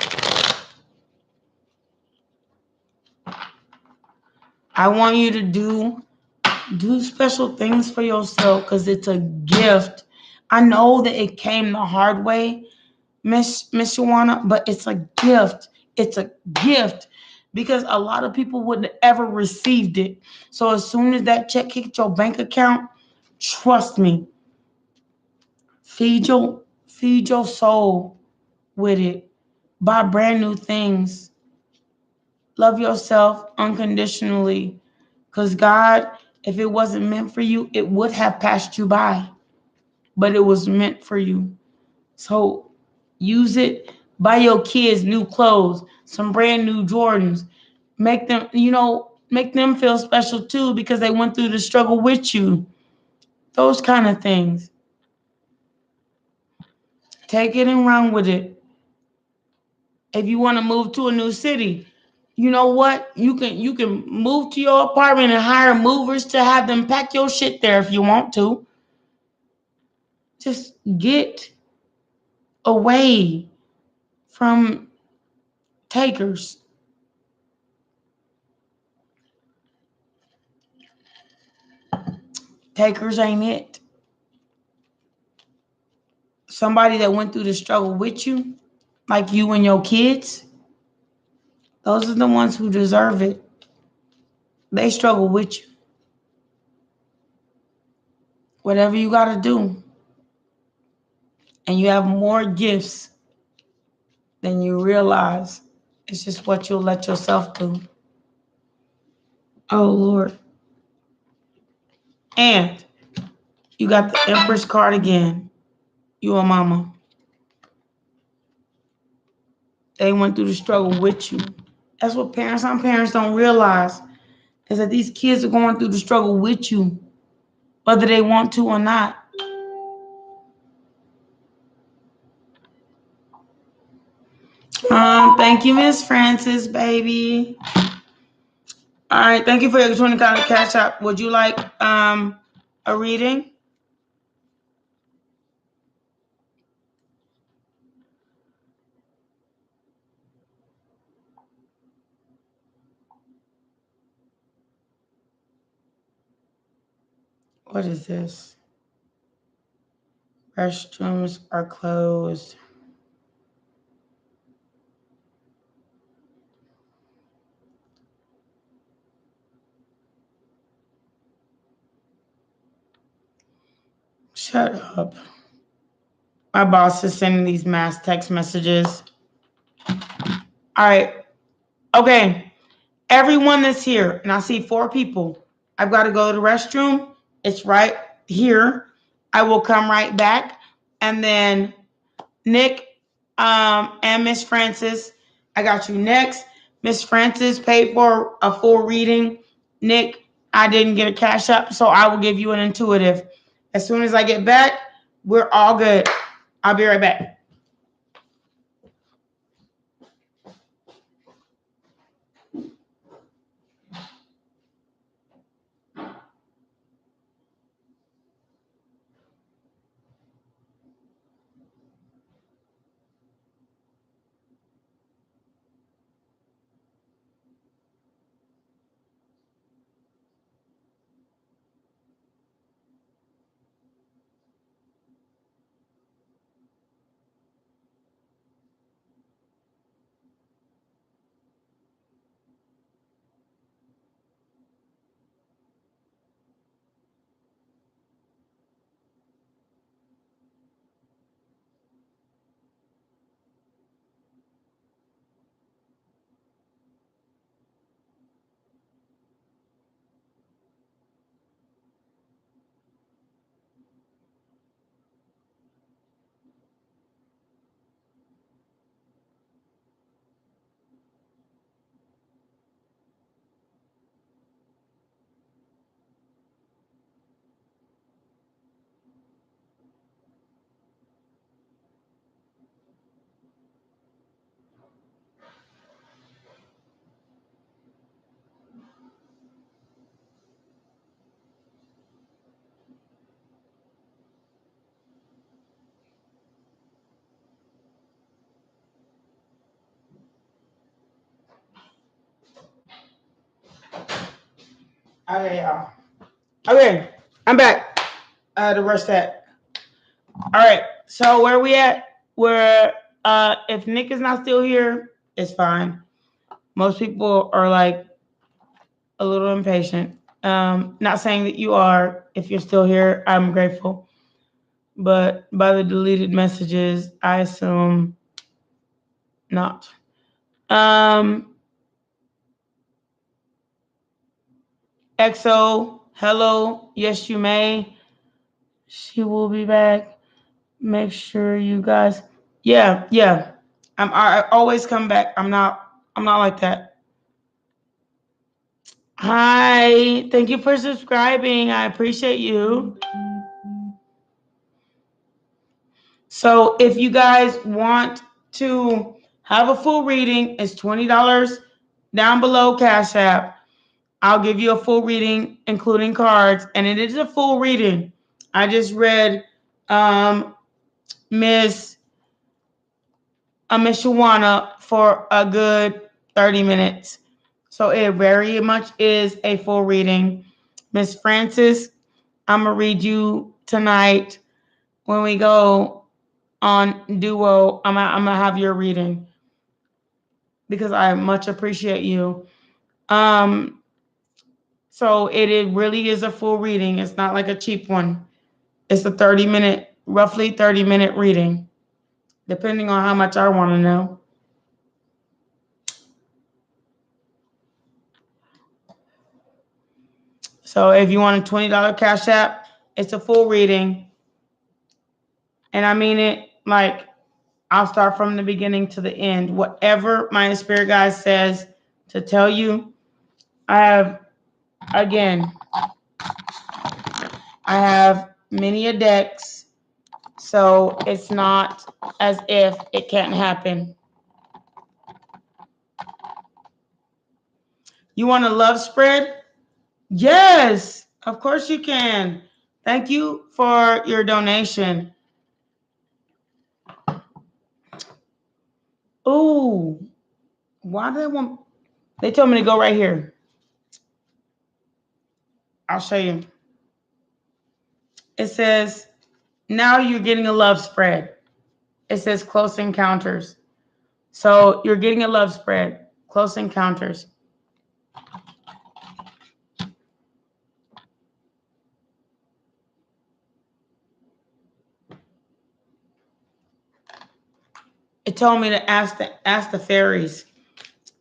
I want you to do special things for yourself because it's a gift. I know that it came the hard way, Miss Joanna, but it's a gift. It's a gift because a lot of people wouldn't ever received it. So as soon as that check hit your bank account, trust me, feed your soul with it. Buy brand new things. Love yourself unconditionally. Because God, if it wasn't meant for you, it would have passed you by. But it was meant for you. So use it. Buy your kids new clothes, some brand new Jordans. Make them, make them feel special too because they went through the struggle with you. Those kind of things. Take it and run with it. If you want to move to a new city, you know what? You can move to your apartment and hire movers to have them pack your shit there if you want to. Just get away from takers. Takers ain't it. Somebody that went through the struggle with you, like you and your kids, those are the ones who deserve it. They struggle with you. Whatever you got to do. And you have more gifts than you realize. It's just what you'll let yourself do. Oh, Lord. And you got the Empress card again. You and mama. They went through the struggle with you. That's what some parents don't realize is that these kids are going through the struggle with you, whether they want to or not. Thank you, Miss Francis, baby. All right, thank you for your $20 cash app. Would you like a reading? What is this? Restrooms are closed. Shut up. My boss is sending these mass text messages. All right. Okay. Everyone that's here, and I see 4 people. I've got to go to the restroom. It's right here. I will come right back. And then Nick and Miss Francis, I got you next. Miss Francis paid for a full reading. Nick, I didn't get a cash up, so I will give you an intuitive. As soon as I get back, we're all good. I'll be right back. Okay, y'all. Okay, I'm back. I had to rush that. All right, so where we at? Where if Nick is not still here, it's fine. Most people are like a little impatient. Not saying that you are. If you're still here, I'm grateful. But by the deleted messages, I assume not. EXO, hello, yes you may. She will be back. Make sure you guys. Yeah. I always come back. I'm not like that. Hi, thank you for subscribing. I appreciate you. So if you guys want to have a full reading, it's $20 down below Cash App. I'll give you a full reading, including cards, and it is a full reading. I just read Miss Shawana for a good 30 minutes. So it very much is a full reading. Miss Francis, I'm going to read you tonight when we go on Duo. I'm going to have your reading because I much appreciate you. So it really is a full reading. It's not like a cheap one. It's a roughly 30-minute reading, depending on how much I want to know. So if you want a $20 Cash App, it's a full reading. And I mean it like I'll start from the beginning to the end. Whatever my spirit guide says to tell you, I have many a decks, so it's not as if it can't happen. You want a love spread? Yes, of course you can. Thank you for your donation. Ooh, why do they want? They told me to go right here. I'll show you. It says, now you're getting a love spread. It says close encounters. So you're getting a love spread, close encounters. It told me to ask the fairies.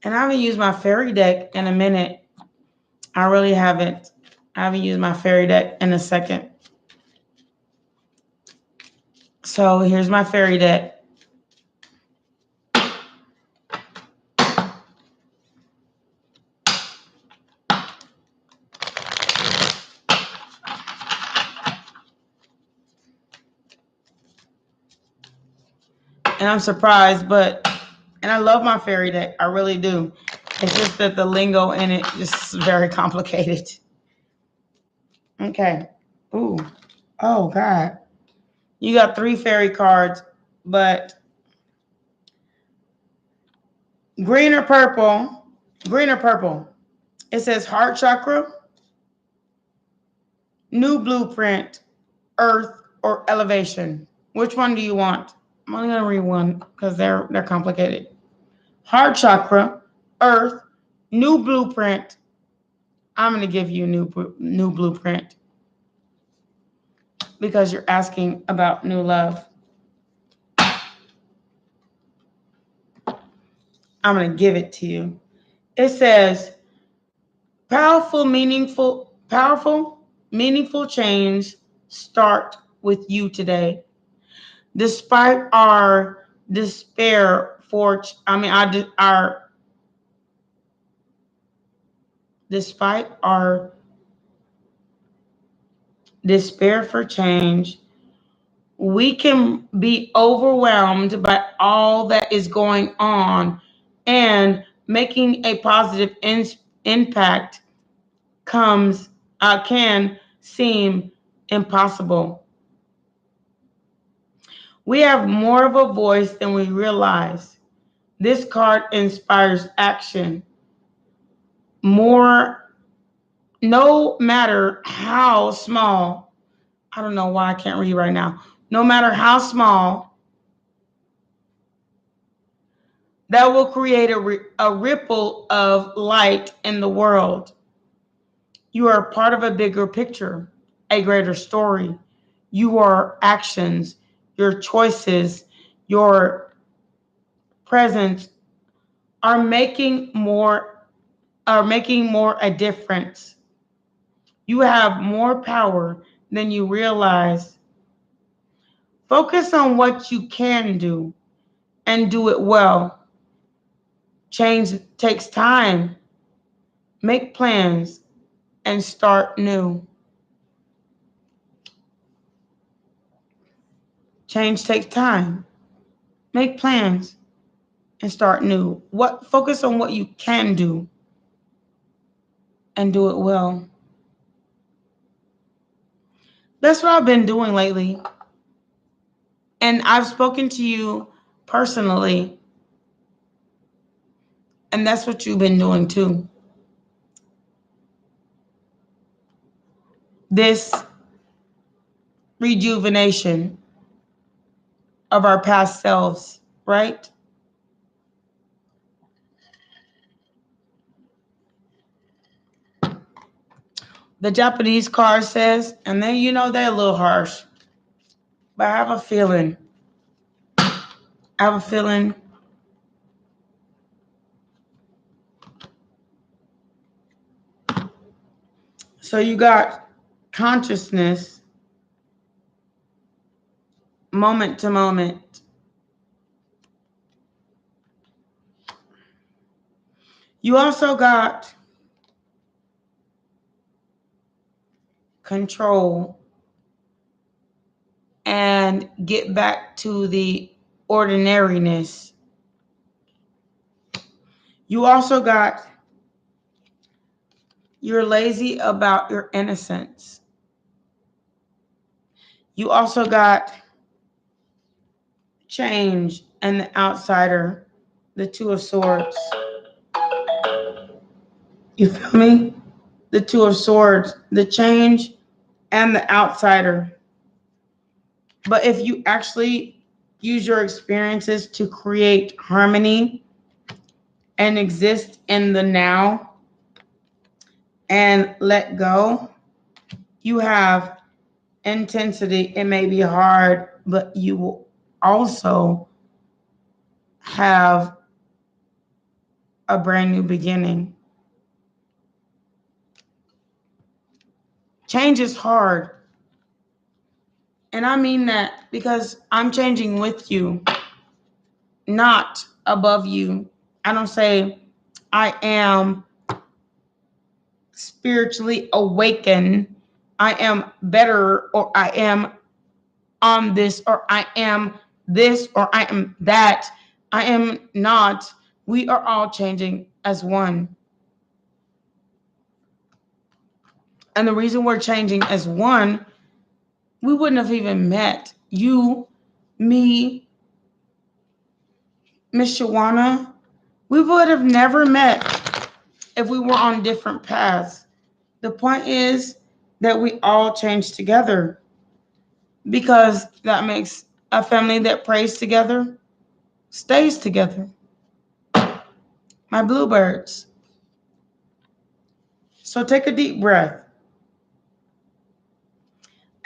And I haven't used my fairy deck in a minute. I really haven't. I haven't used my fairy deck in a second. So here's my fairy deck. And I'm surprised, and I love my fairy deck. I really do. It's just that the lingo in it is very complicated. Okay. Ooh. Oh, God. You got 3 fairy cards, but green or purple. Green or purple. It says heart chakra, new blueprint, earth, or elevation. Which one do you want? I'm only going to read one because they're complicated. Heart chakra, earth, new blueprint. I'm going to give you a new blueprint because you're asking about new love. I'm going to give it to you. It says powerful, meaningful change start with you today. Despite our despair for, despite our despair for change, we can be overwhelmed by all that is going on, and making a positive impact can seem impossible. We have more of a voice than we realize. This card inspires action. More no matter how small, I don't know why I can't read right now. No matter how small, that will create a ripple of light in the world. You are part of a bigger picture, a greater story. Your actions, your choices, your presence are making more a difference. You have more power than you realize. Focus on what you can do and do it well. Change takes time. Make plans and start new. Change takes time. Make plans and start new. Focus on what you can do and do it well. That's what I've been doing lately. And I've spoken to you personally, and that's what you've been doing too. This rejuvenation of our past selves, right? The Japanese card says, and then they're a little harsh, but I have a feeling. So you got consciousness, moment to moment. You also got control and get back to the ordinariness. You also got you're lazy about your innocence. You also got change and the outsider, the Two of Swords. You feel me? The Two of Swords, the change and the outsider. But if you actually use your experiences to create harmony and exist in the now and let go, you have intensity. It may be hard, but you will also have a brand new beginning. Change is hard. And I mean that because I'm changing with you, not above you. I don't say I am spiritually awakened. I am better, or I am on this, or I am this, or I am that. I am not. We are all changing as one. And the reason we're changing as one, we wouldn't have even met. You, me, Miss Shawana, we would have never met if we were on different paths. The point is that we all change together because that makes a family that prays together, stays together. My bluebirds. So take a deep breath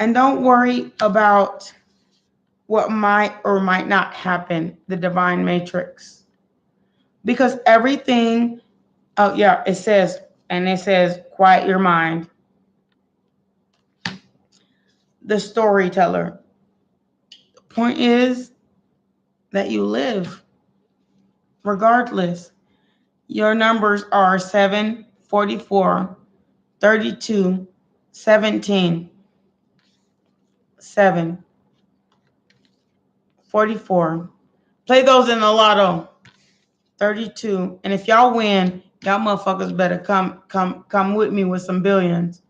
and don't worry about what might or might not happen, the divine matrix. Because everything, oh yeah, it says quiet your mind. The storyteller. The point is that you live regardless. Your numbers are 7, 44, 32, 17, 7, 44. Play those in the lotto. 32. And if y'all win, y'all motherfuckers better come with me with some billions.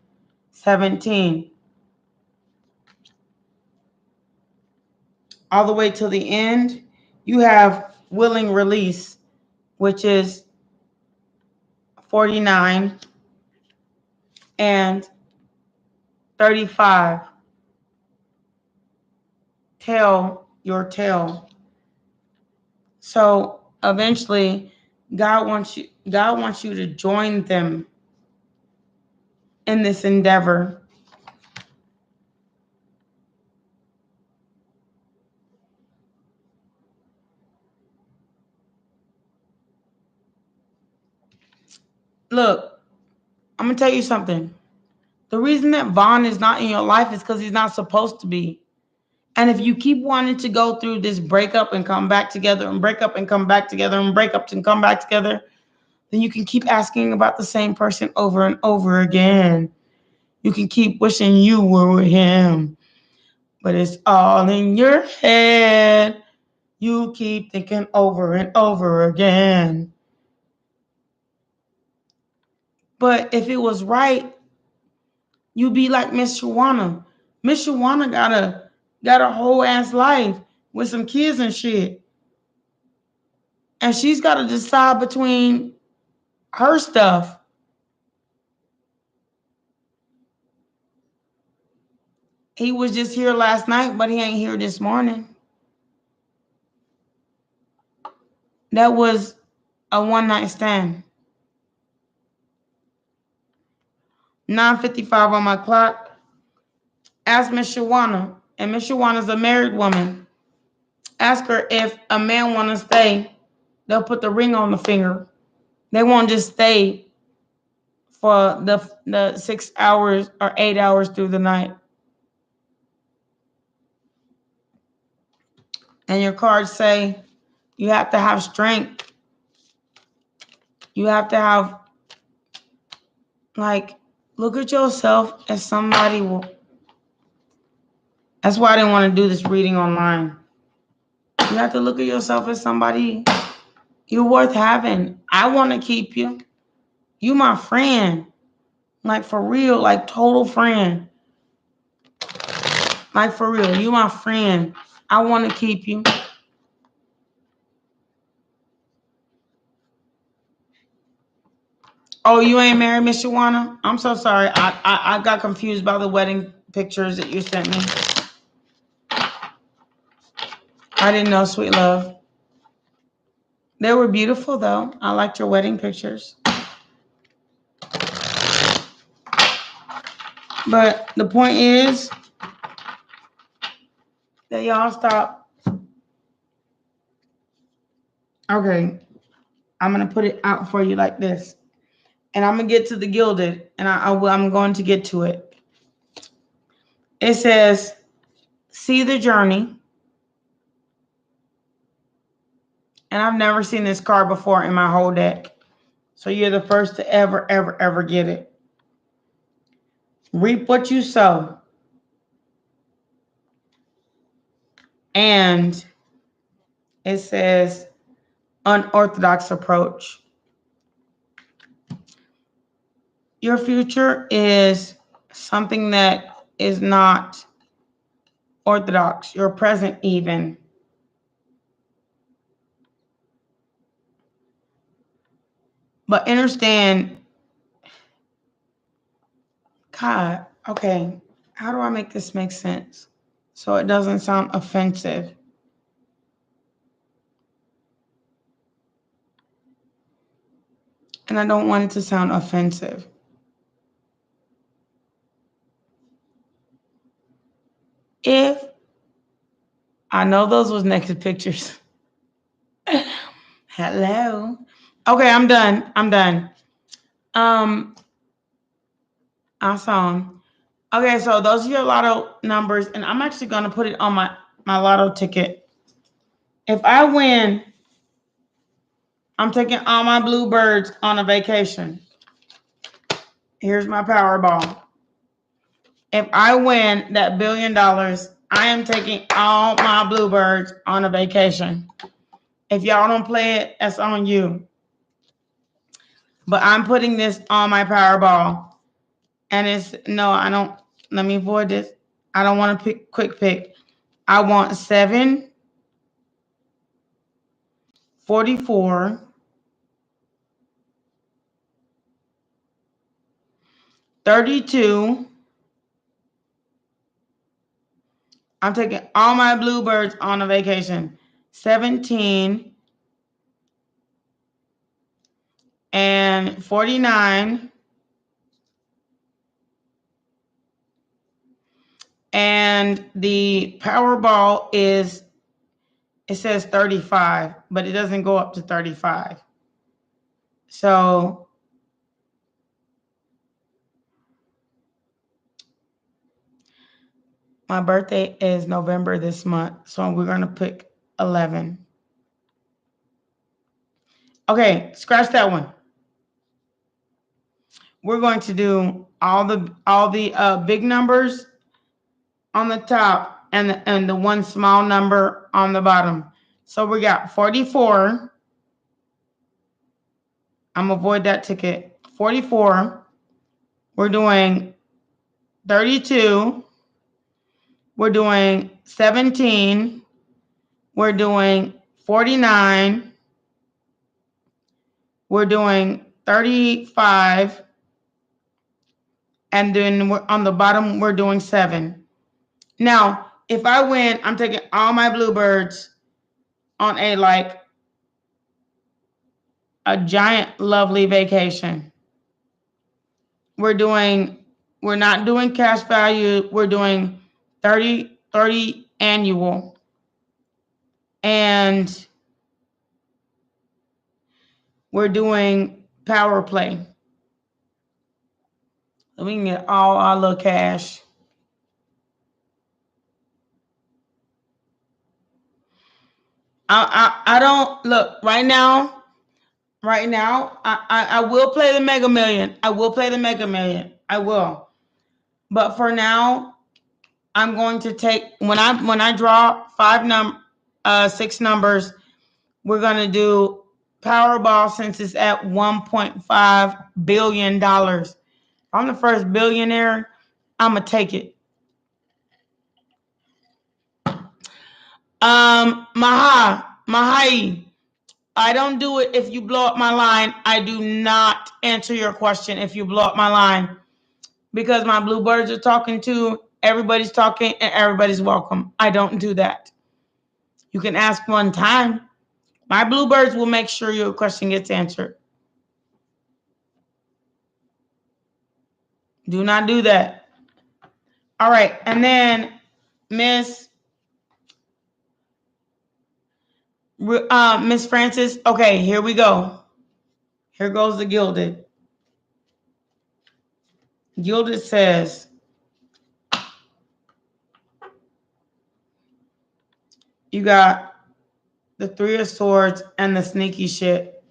17. All the way till the end, you have willing release, which is 49 And 35. Tell your tale. So eventually, God wants you to join them in this endeavor. Look, I'm gonna tell you something. The reason that Vaughn is not in your life is because he's not supposed to be. And if you keep wanting to go through this breakup and come back together and break up and come back together and break up and come back together, then you can keep asking about the same person over and over again. You can keep wishing you were with him, but it's all in your head. You keep thinking over and over again. But if it was right, you'd be like Miss Shawana. Miss Shawana got a whole ass life with some kids and shit. And she's got to decide between her stuff. He was just here last night, but he ain't here this morning. That was a one-night stand. 9:55 on my clock. Ask Miss Shawana. And Miss Shawana's a married woman. Ask her if a man want to stay. They'll put the ring on the finger. They won't just stay for the 6 hours or 8 hours through the night. And your cards say you have to have strength. You have to have, like, look at yourself as somebody will. That's why I didn't want to do this reading online. You have to look at yourself as somebody you're worth having. I want to keep you. You my friend. Like, for real, like, total friend. Like, for real, you my friend. I want to keep you. Oh, you ain't married, Miss Shawana? I'm so sorry. I got confused by the wedding pictures that you sent me. I didn't know, sweet love. They were beautiful, though. I liked your wedding pictures. But the point is that y'all stop. Okay, I'm going to put it out for you like this. And I'm going to get to the gilded, and I'm going to get to it. It says, see the journey. And I've never seen this card before in my whole deck. So you're the first to ever get it. Reap what you sow. And it says, unorthodox approach. Your future is something that is not orthodox. Your present even. But understand, God, okay, how do I make this make sense so it doesn't sound offensive? And I don't want it to sound offensive. If I know those was naked pictures. Hello. Okay, I'm done. I saw them. Okay, so those are your lotto numbers, and I'm actually gonna put it on my lotto ticket. If I win, I'm taking all my bluebirds on a vacation. Here's my Powerball. If I win that $1 billion, I am taking all my bluebirds on a vacation. If y'all don't play it, that's on you. But I'm putting this on my Powerball. And it's, no, I don't, let me avoid this. I don't want to pick, quick pick. I want 7, 44, 32. I'm taking all my bluebirds on a vacation. 17 and 49 and the Powerball is, it says 35, but it doesn't go up to 35. So my birthday is November this month, so we're going to pick 11. Okay, scratch that one. We're going to do all the big numbers on the top and the one small number on the bottom. So we got 44. I'm gonna avoid that ticket. 44. We're doing 32. We're doing 17. We're doing 49. We're doing 35. And then we're on the bottom, we're doing 7. Now, if I win, I'm taking all my bluebirds on a giant, lovely vacation. We're not doing cash value. We're doing 30 annual. And we're doing power play. So we can get all our little cash. I don't look right now. Right now, I will play the Mega Million. I will play the Mega Million. I will. But for now, I'm going to take when I draw 6 numbers, we're gonna do Powerball since it's at $1.5 billion. I'm the first billionaire. I'm gonna take it. Mahai. I don't do it if you blow up my line. I do not answer your question if you blow up my line because my bluebirds are talking to, everybody's talking, and everybody's welcome. I don't do that. You can ask one time. My bluebirds will make sure your question gets answered. Do not do that. All right, and then Miss Francis. Okay, here we go. Here goes the gilded. Gilded says, you got the 3 of Swords and the sneaky shit.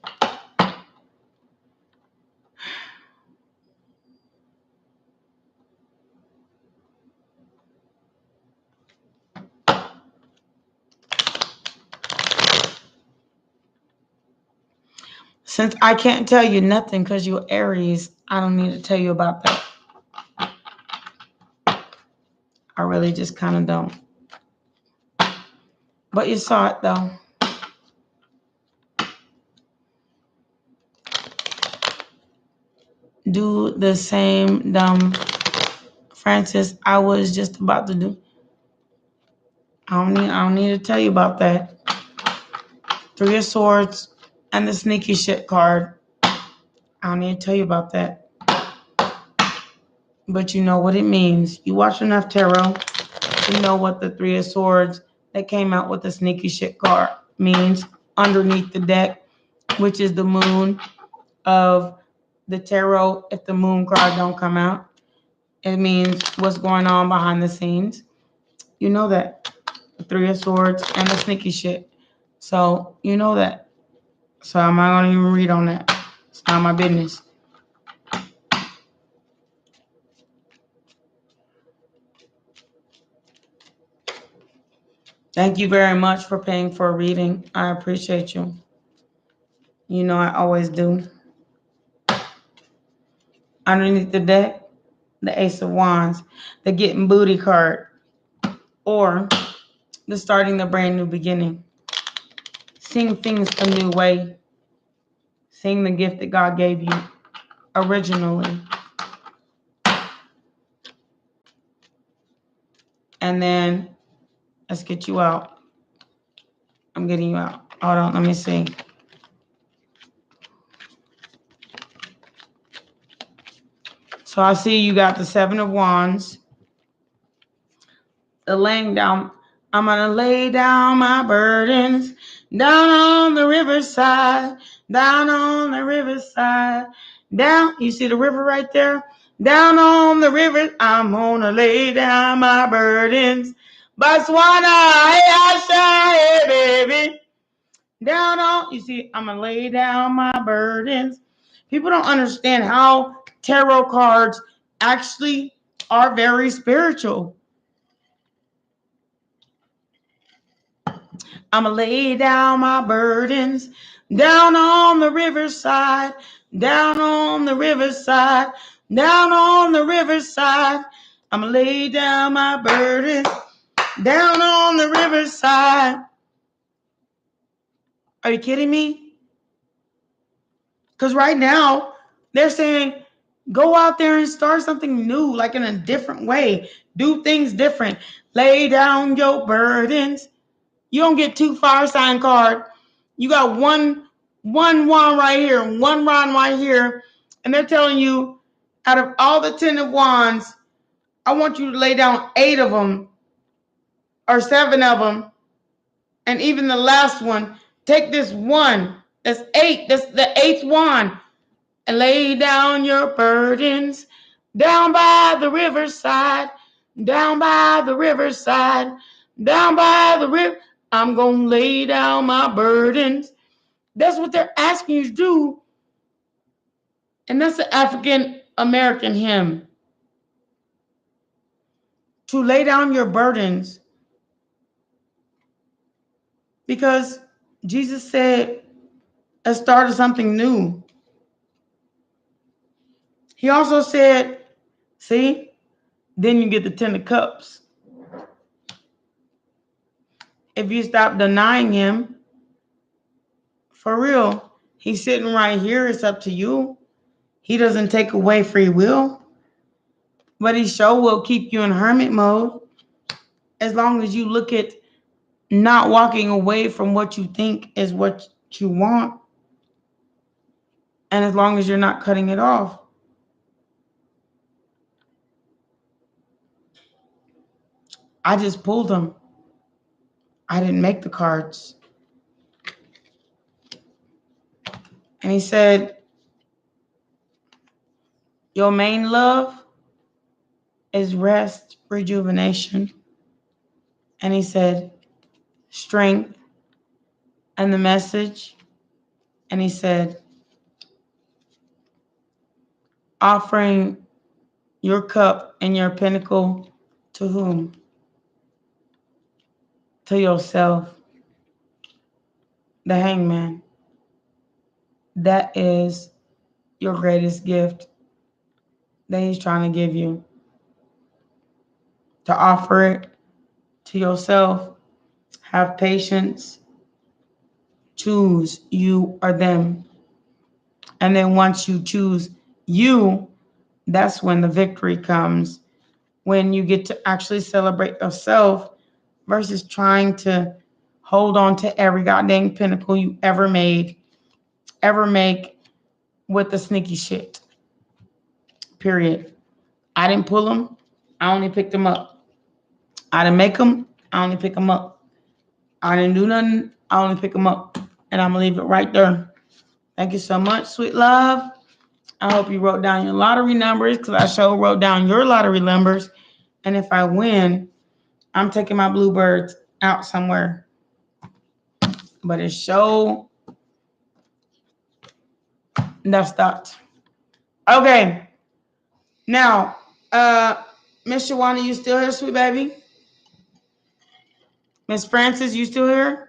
Since I can't tell you nothing because you're Aries, I don't need to tell you about that. I really just kind of don't. But you saw it though. Do the same, dumb Francis. I was just about to do. I don't need to tell you about that. 3 of Swords and the sneaky shit card. I don't need to tell you about that. But you know what it means. You watch enough tarot, you know what the 3 of Swords that came out with the sneaky shit card means underneath the deck, which is the moon of the tarot. If the moon card don't come out, it means what's going on behind the scenes. You know that. The 3 of Swords and the sneaky shit. So you know that. So I'm not going to even read on that. It's not my business. Thank you very much for paying for a reading. I appreciate you. You know I always do. Underneath the deck, the Ace of Wands, the getting booty card, or the starting the brand new beginning. Seeing things a new way. Seeing the gift that God gave you originally. And then let's get you out. I'm getting you out. Hold on, let me see. So I see you got the 7 of Wands. The laying down. I'm going to lay down my burdens down on the riverside, down on the riverside, down. You see the river right there? Down on the river, I'm going to lay down my burdens. Botswana, hey, baby. Down on, you see, I'm going to lay down my burdens. People don't understand how tarot cards actually are very spiritual. I'm going to lay down my burdens down on the riverside, down on the riverside, down on the riverside. I'm going to lay down my burdens down on the riverside. Are you kidding me? Because right now, they're saying, go out there and start something new, like in a different way. Do things different. Lay down your burdens. You don't get 2 fire sign cards. You got one wand right here, one wand right here. And they're telling you, out of all the 10 of wands, I want you to lay down 8 of them or 7 of them. And even the last one, take this one. That's 8. That's the 8th wand. And lay down your burdens down by the riverside, down by the riverside, down by the river. I'm going to lay down my burdens. That's what they're asking you to do. And that's the African American hymn. To lay down your burdens. Because Jesus said, let's start something new. He also said, see, then you get the 10 of cups. If you stop denying him, for real, he's sitting right here. It's up to you. He doesn't take away free will, but he sure will keep you in hermit mode as long as you look at not walking away from what you think is what you want, and as long as you're not cutting it off. I just pulled them. I didn't make the cards. And he said, your main love is rest, rejuvenation. And he said, strength, and the message. And he said, offering your cup and your pinnacle to whom? To yourself. The hangman. That is your greatest gift that he's trying to give you. To offer it to yourself. Have patience. Choose you or them. And then once you choose you, that's when the victory comes. When you get to actually celebrate yourself versus trying to hold on to every goddamn pinnacle you ever make with the sneaky shit. Period. I didn't pull them. I only picked them up. I didn't make them. I only pick them up. I didn't do nothing. I only pick them up. And I'm going to leave it right there. Thank you so much, sweet love. I hope you wrote down your lottery numbers because I sure wrote down your lottery numbers. And if I win, I'm taking my bluebirds out somewhere. But it's sure enough thoughts. Okay. Now, Miss Shawana, you still here, sweet baby? Miss Francis, you still here?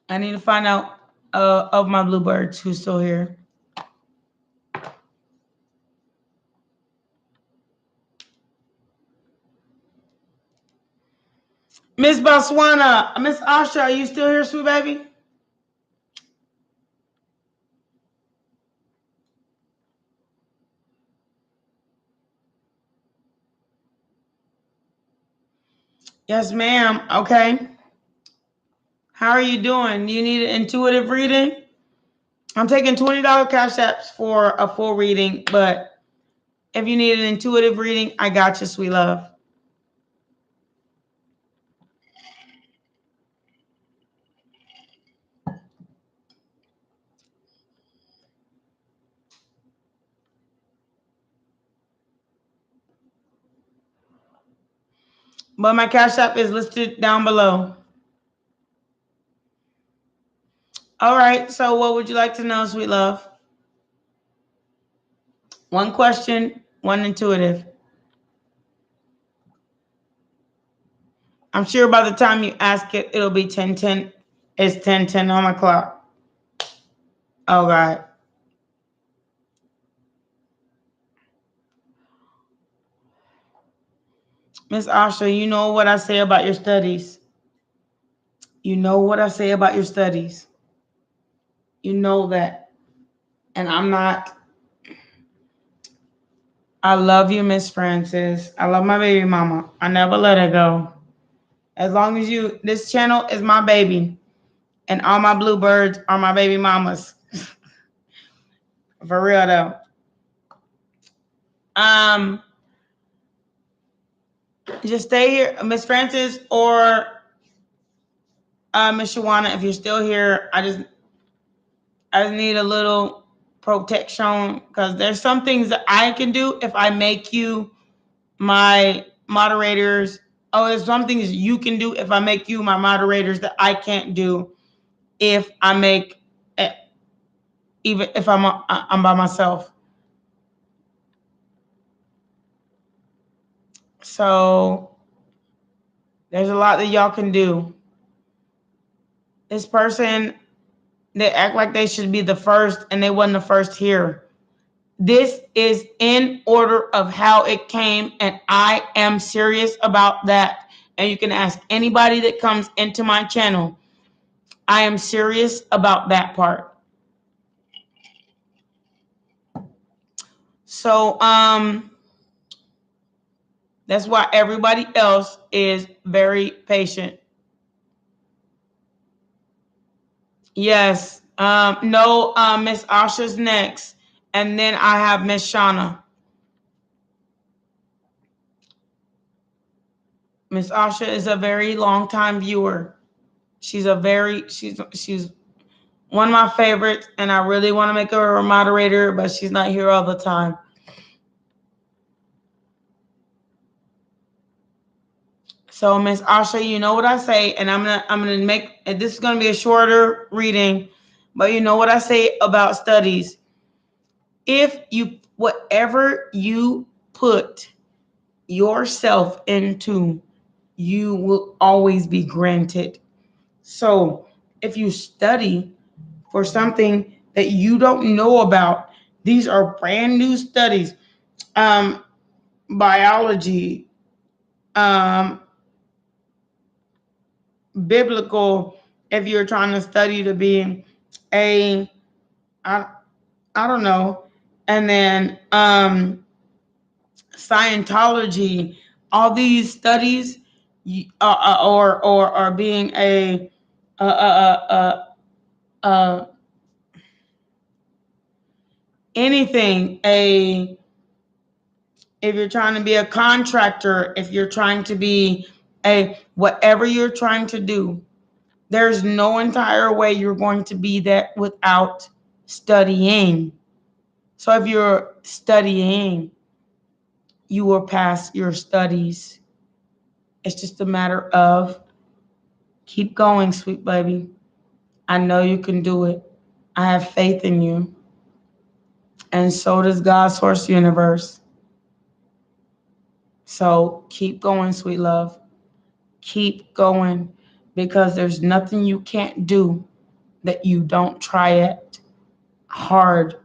I need to find out of my bluebirds who's still here. Miss Botswana, Miss Asha, are you still here, sweet baby? Yes, ma'am. Okay. How are you doing? Do you need an intuitive reading? I'm taking $20 cash apps for a full reading, but if you need an intuitive reading, I got you, sweet love. But my cash app is listed down below. All right. So what would you like to know, sweet love? One question, one intuitive. I'm sure by the time you ask it, it'll be 10:10. It's 10:10 on my clock. All right. Miss Asha, you know what I say about your studies. You know what I say about your studies. You know that. And I'm not. I love you, Miss Francis. I love my baby mama. I never let her go. As long as this channel is my baby. And all my bluebirds are my baby mamas. For real though. Just stay here, Miss Francis or Miss Shawana. If you're still here, I just need a little protection because there's some things that I can do if I make you my moderators. Oh, there's some things you can do if I make you my moderators that I can't do if I make even if I'm by myself. So there's a lot that y'all can do. This person, they act like they should be the first and they wasn't the first here. This is in order of how it came, and I am serious about that. And you can ask anybody that comes into my channel. I am serious about that part. So that's why everybody else is very patient. Yes. No, Miss Asha's next. And then I have Miss Shauna. Miss Asha is a very long time viewer. She's one of my favorites, and I really want to make her a moderator, but she's not here all the time. So Miss Asha, you know what I say, and I'm gonna make this is gonna be a shorter reading, but you know what I say about studies. If you whatever you put yourself into, you will always be granted. So if you study for something that you don't know about, these are brand new studies. Biology, biblical, if you're trying to study to be I don't know, and then Scientology, all these studies or being anything, if you're trying to be a contractor, if you're trying to be whatever you're trying to do, there's no entire way you're going to be that without studying. So if you're studying, you will pass your studies. It's just a matter of keep going, sweet baby. I know you can do it. I have faith in you. And so does God's source universe. So keep going, sweet love. Keep going, because there's nothing you can't do that you don't try it hard,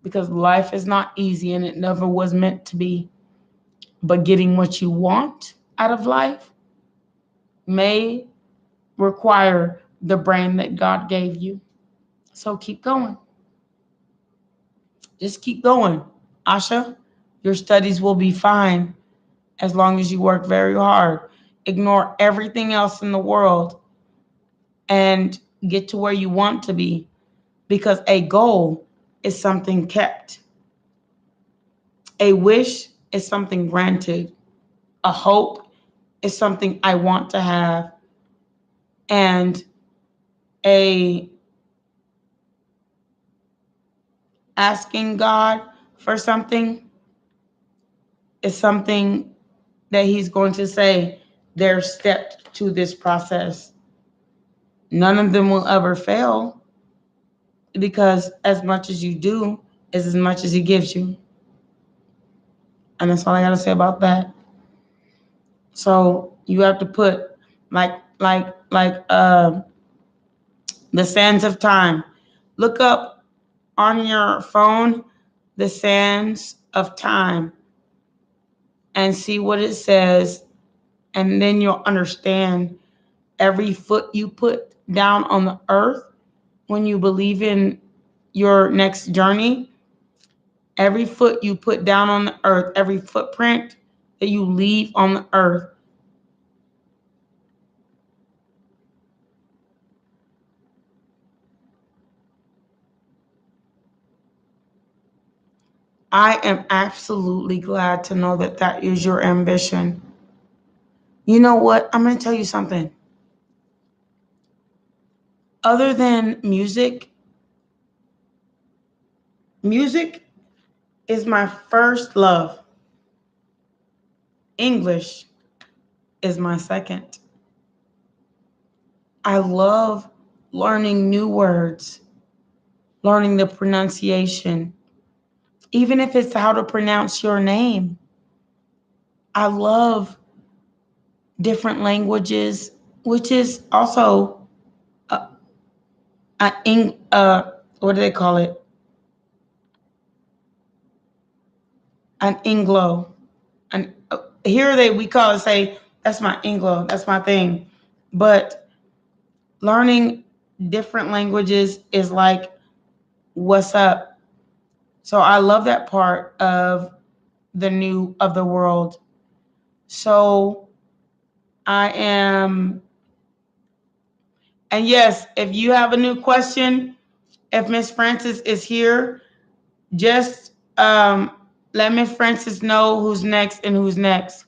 because life is not easy and it never was meant to be. But getting what you want out of life may require the brain that God gave you. So keep going. Just keep going. Asha, your studies will be fine as long as you work very hard. ignore everything else in the world and get to where you want to be, because a goal is something kept. A wish is something granted. A hope is something I want to have. And a asking God for something is something that he's going to say, there's steps to this process. None of them will ever fail, because as much as you do is as much as he gives you. And that's all I got to say about that. So you have to put like the sands of time. Look up on your phone the sands of time and see what it says, and then you'll understand every foot you put down on the earth when you believe in your next journey. Every foot you put down on the earth, every footprint that you leave on the earth, I am absolutely glad to know that that is your ambition. You know what? I'm going to tell you something. Other than music, music is my first love. English is my second. I love learning new words, learning the pronunciation, even if it's how to pronounce your name. I love different languages, which is also what do they call it? An Anglo. And here we call it, say, that's my Anglo, that's my thing. But learning different languages is like, what's up? So I love that part of the world. So I am, and yes, if you have a new question, if Miss Francis is here, just let Miss Francis know who's next and who's next.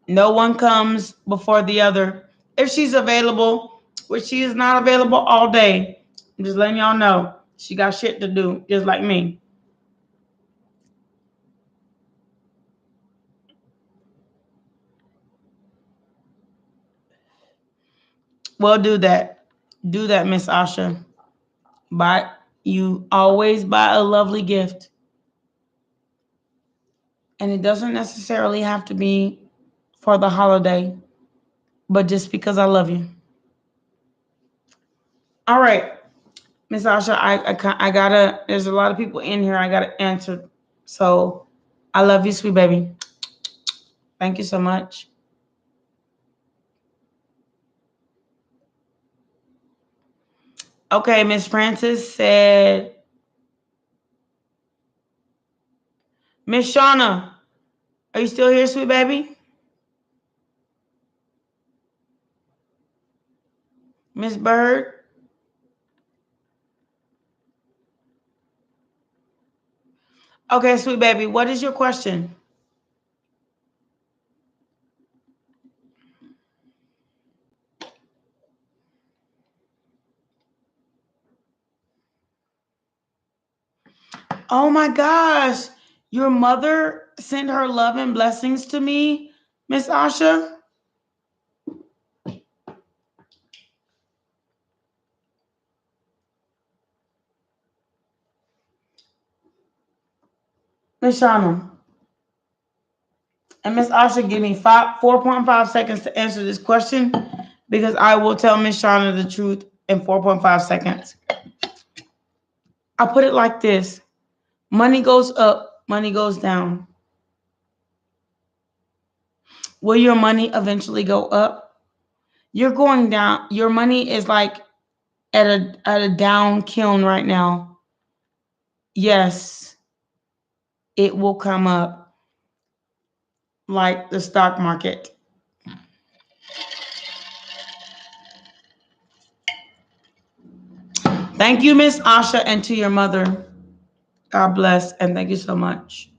No one comes before the other. If she's available, which she is not available all day, I'm just letting y'all know. She got shit to do, just like me. Well, do that. Do that, Miss Asha. You always buy a lovely gift. And it doesn't necessarily have to be for the holiday, but just because I love you. All right, Miss Asha, I gotta, there's a lot of people in here I gotta answer. So I love you, sweet baby. Thank you so much. Okay, Miss Francis said, Miss Shauna, are you still here, sweet baby? Miss Bird? Okay, sweet baby, what is your question? Oh my gosh, your mother sent her love and blessings to me, Miss Asha? Miss Shauna. And Miss Asha, give me 4.5 seconds to answer this question, because I will tell Miss Shauna the truth in 4.5 seconds. I'll put it like this. Money goes up, money goes down. Will your money eventually go up? You're going down. Your money is like at a down kiln right now. Yes, it will come up. like the stock market. Thank you, Miss Asha, and to your mother. God bless, and thank you so much.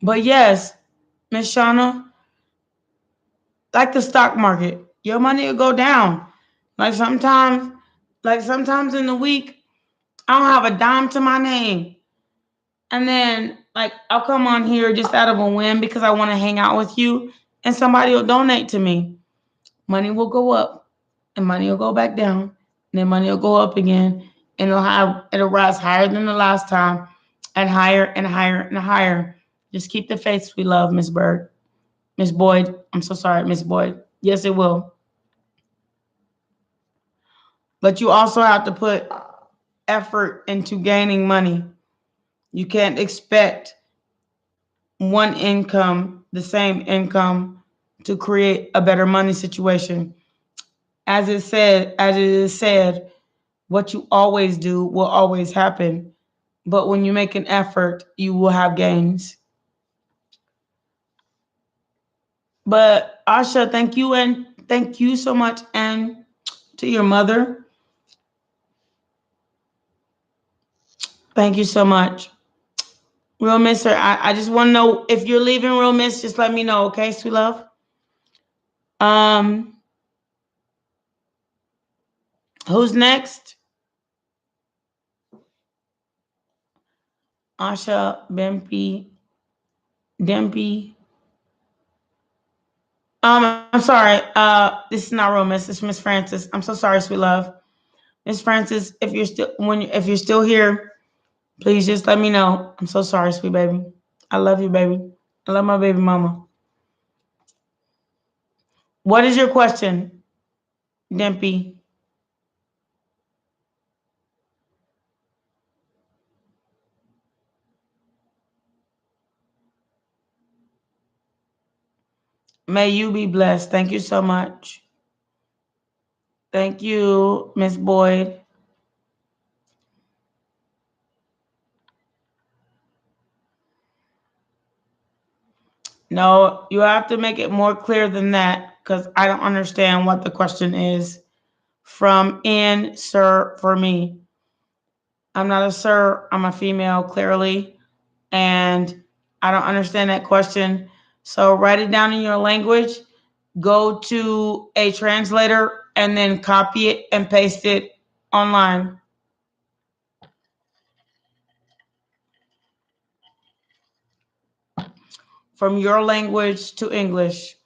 But yes, Miss Shauna, like the stock market, your money will go down. Like sometimes, in the week, I don't have a dime to my name. And then like I'll come on here just out of a whim because I want to hang out with you, and somebody will donate to me. Money will go up and money will go back down. And then money will go up again, and it'll rise higher than the last time, and higher and higher and higher. Just keep the faith, sweet love, Miss Bird. Miss Boyd. I'm so sorry, Miss Boyd. Yes, it will. But you also have to put effort into gaining money. You can't expect one income, the same income, to create a better money situation. As it is said, what you always do will always happen. But when you make an effort, you will have gains. But Asha, thank you, and thank you so much, and to your mother, thank you so much. Real Miss, sir, I just want to know if you're leaving, Real Miss, just let me know, okay, sweet love? Um, who's next? Asha, Bempi, Dempy. I'm sorry. This is not Real Miss. It's Miss Francis. I'm so sorry, sweet love. Miss Francis, if you're still here, please just let me know. I'm so sorry, sweet baby. I love you, baby. I love my baby mama. What is your question, Dempy? May you be blessed. Thank you so much. Thank you, Miss Boyd. No, you have to make it more clear than that because I don't understand what the question is. From in, sir, for me. I'm not a sir, I'm a female, clearly. And I don't understand that question. So write it down in your language, go to a translator, and then copy it and paste it online. From your language to English.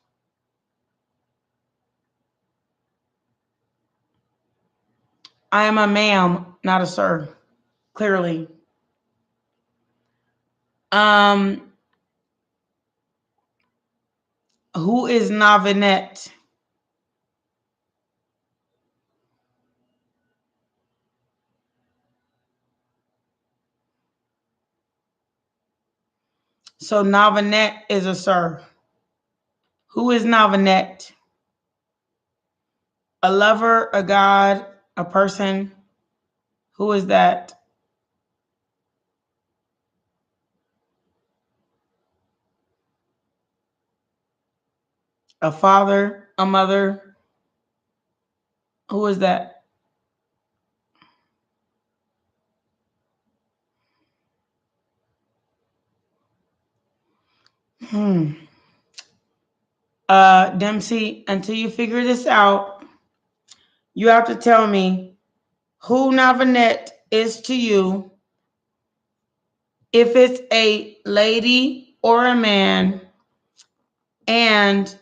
I am a ma'am, not a sir, clearly. Um, who is Navinette? So Navinette is a sir. Who is Navinette? A lover, a god, a person? Who is that? A father, a mother? Who is that? Hmm. Dempsey, until you figure this out, you have to tell me who Navinette is to you, if it's a lady or a man, and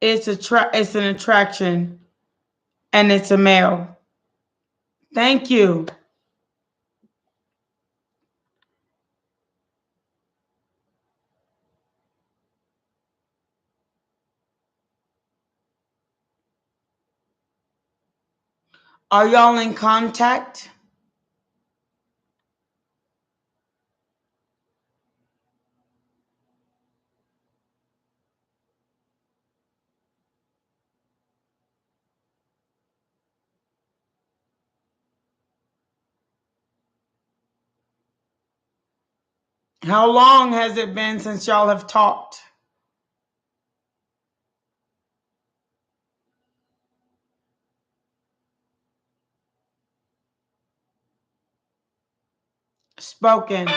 it's an attraction, and it's a male. Thank you. Are y'all in contact? How long has it been since y'all have talked? Spoken.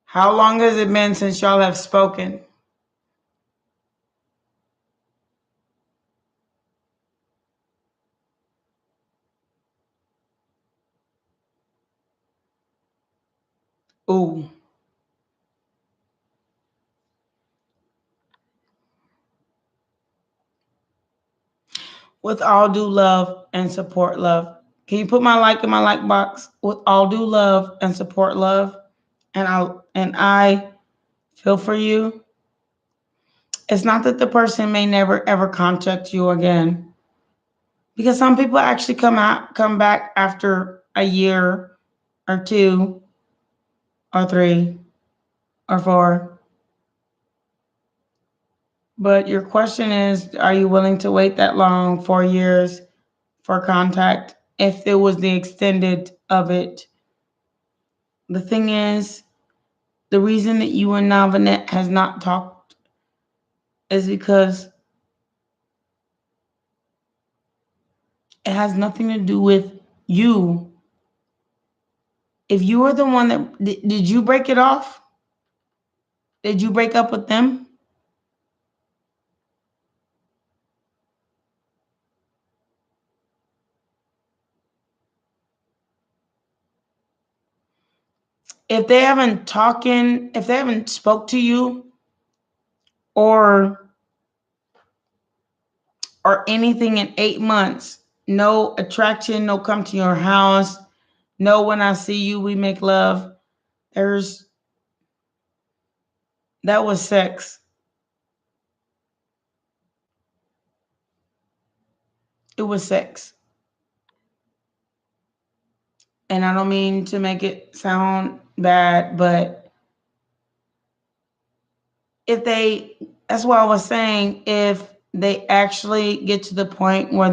How long has it been since y'all have spoken? Ooh. With all due love and support, love. Can you put my like in my like box? With all due love and support, love. And I feel for you. It's not that the person may never ever contact you again. Because some people actually come back after a year or 2 or 3 or 4. But your question is, are you willing to wait that long, 4 years, for contact? If it was the extended of it. The thing is, the reason that you and Navanette has not talked is because it has nothing to do with you. If you were the one that did you break it off? Did you break up with them? If they haven't spoke to you or anything in 8 months, no attraction, no come to your house, no when I see you we make love. That was sex. It was sex. And I don't mean to make it sound bad, but that's what I was saying, if they actually get to the point where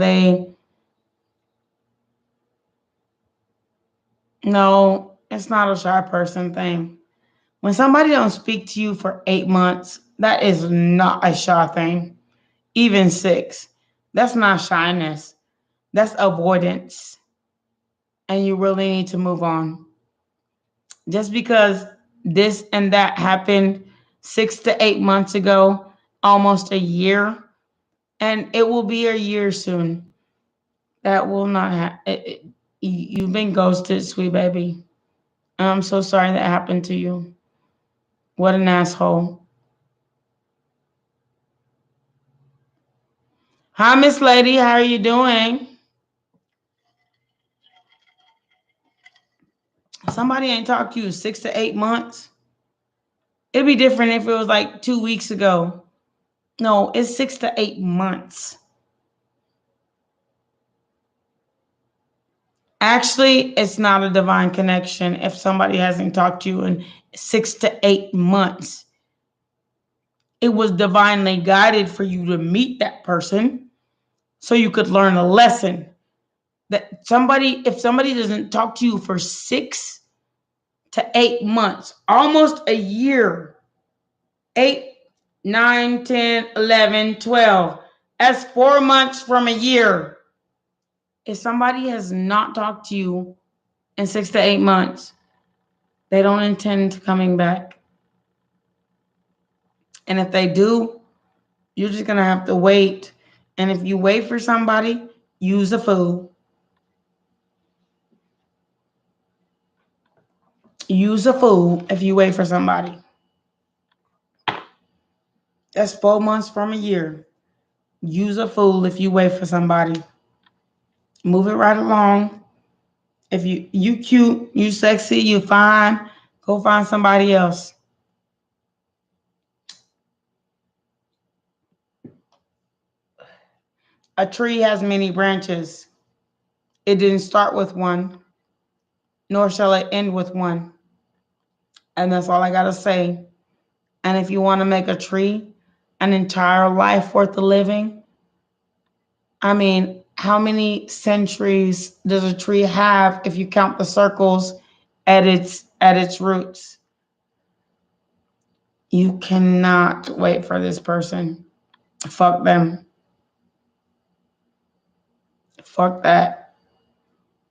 no, it's not a shy person thing. When somebody don't speak to you for 8 months, that is not a shy thing. Even 6. That's not shyness. That's avoidance. And you really need to move on. Just because this and that happened 6 to 8 months ago, almost a year, and it will be a year soon. That will not happen. You've been ghosted, sweet baby. I'm so sorry that happened to you. What an asshole. Hi, Miss Lady. How are you doing? Somebody ain't talked to you 6 to 8 months. It'd be different if it was like 2 weeks ago. No, it's 6 to 8 months. Actually, it's not a divine connection if somebody hasn't talked to you in 6 to 8 months. It was divinely guided for you to meet that person so you could learn a lesson. That if somebody doesn't talk to you for 6 to 8 months, almost a year, 8, 9, 10, 11, 12, that's 4 months from a year. If somebody has not talked to you in 6 to 8 months, they don't intend coming back. And if they do, you're just going to have to wait. And if you wait for somebody, use a fool. Use a fool if you wait for somebody. That's 4 months from a year. Use a fool if you wait for somebody. Move it right along. If you cute, you sexy, you fine, go find somebody else. A tree has many branches. It didn't start with one, nor shall it end with one. And that's all I got to say. And if you want to make a tree an entire life worth of living, I mean, how many centuries does a tree have if you count the circles at its roots? You cannot wait for this person. Fuck them. Fuck that.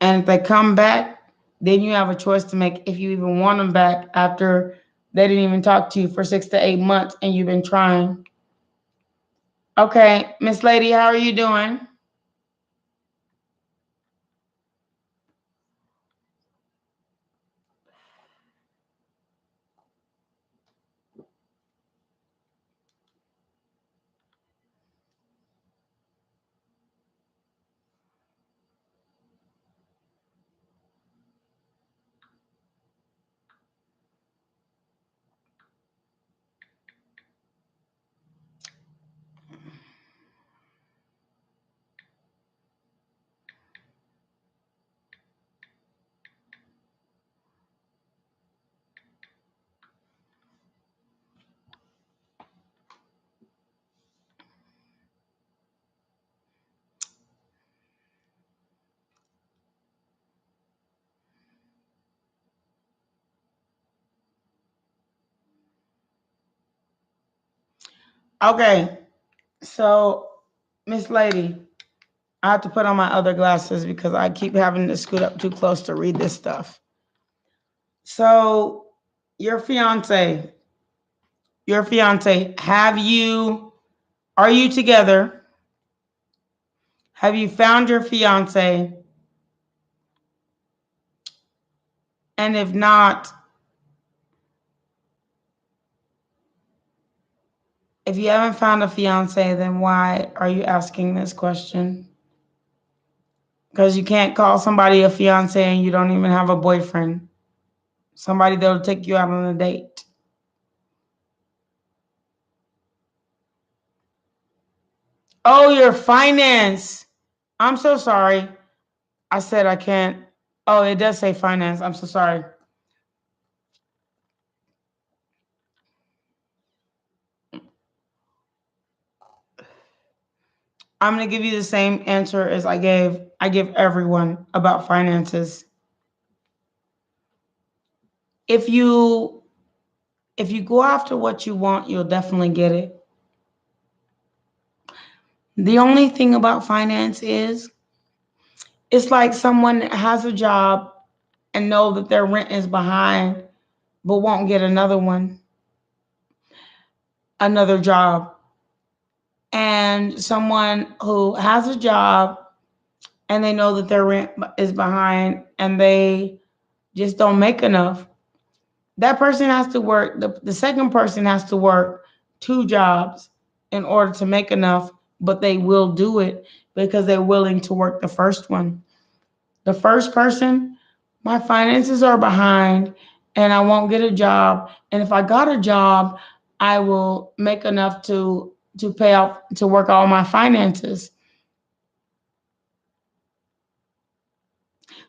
And if they come back, then you have a choice to make if you even want them back after they didn't even talk to you for 6 to 8 months and you've been trying. Okay, Miss Lady, how are you doing? Okay, so Miss Lady, I have to put on my other glasses because I keep having to scoot up too close to read this stuff. So, your fiance, are you together? Have you found your fiance? And if not, if you haven't found a fiance, then why are you asking this question? Because you can't call somebody a fiance and you don't even have a boyfriend. Somebody that'll take you out on a date. Oh, your finance. I'm so sorry. I said I can't. Oh, it does say finance. I'm so sorry. I'm going to give you the same answer as I give everyone about finances. If you go after what you want, you'll definitely get it. The only thing about finance is it's like someone that has a job and know that their rent is behind but won't get another job. And someone who has a job and they know that their rent is behind and they just don't make enough. That person has to work, the second person has to work 2 jobs in order to make enough, but they will do it because they're willing to work the first one. The first person, my finances are behind and I won't get a job. And if I got a job, I will make enough to pay off, to work all my finances.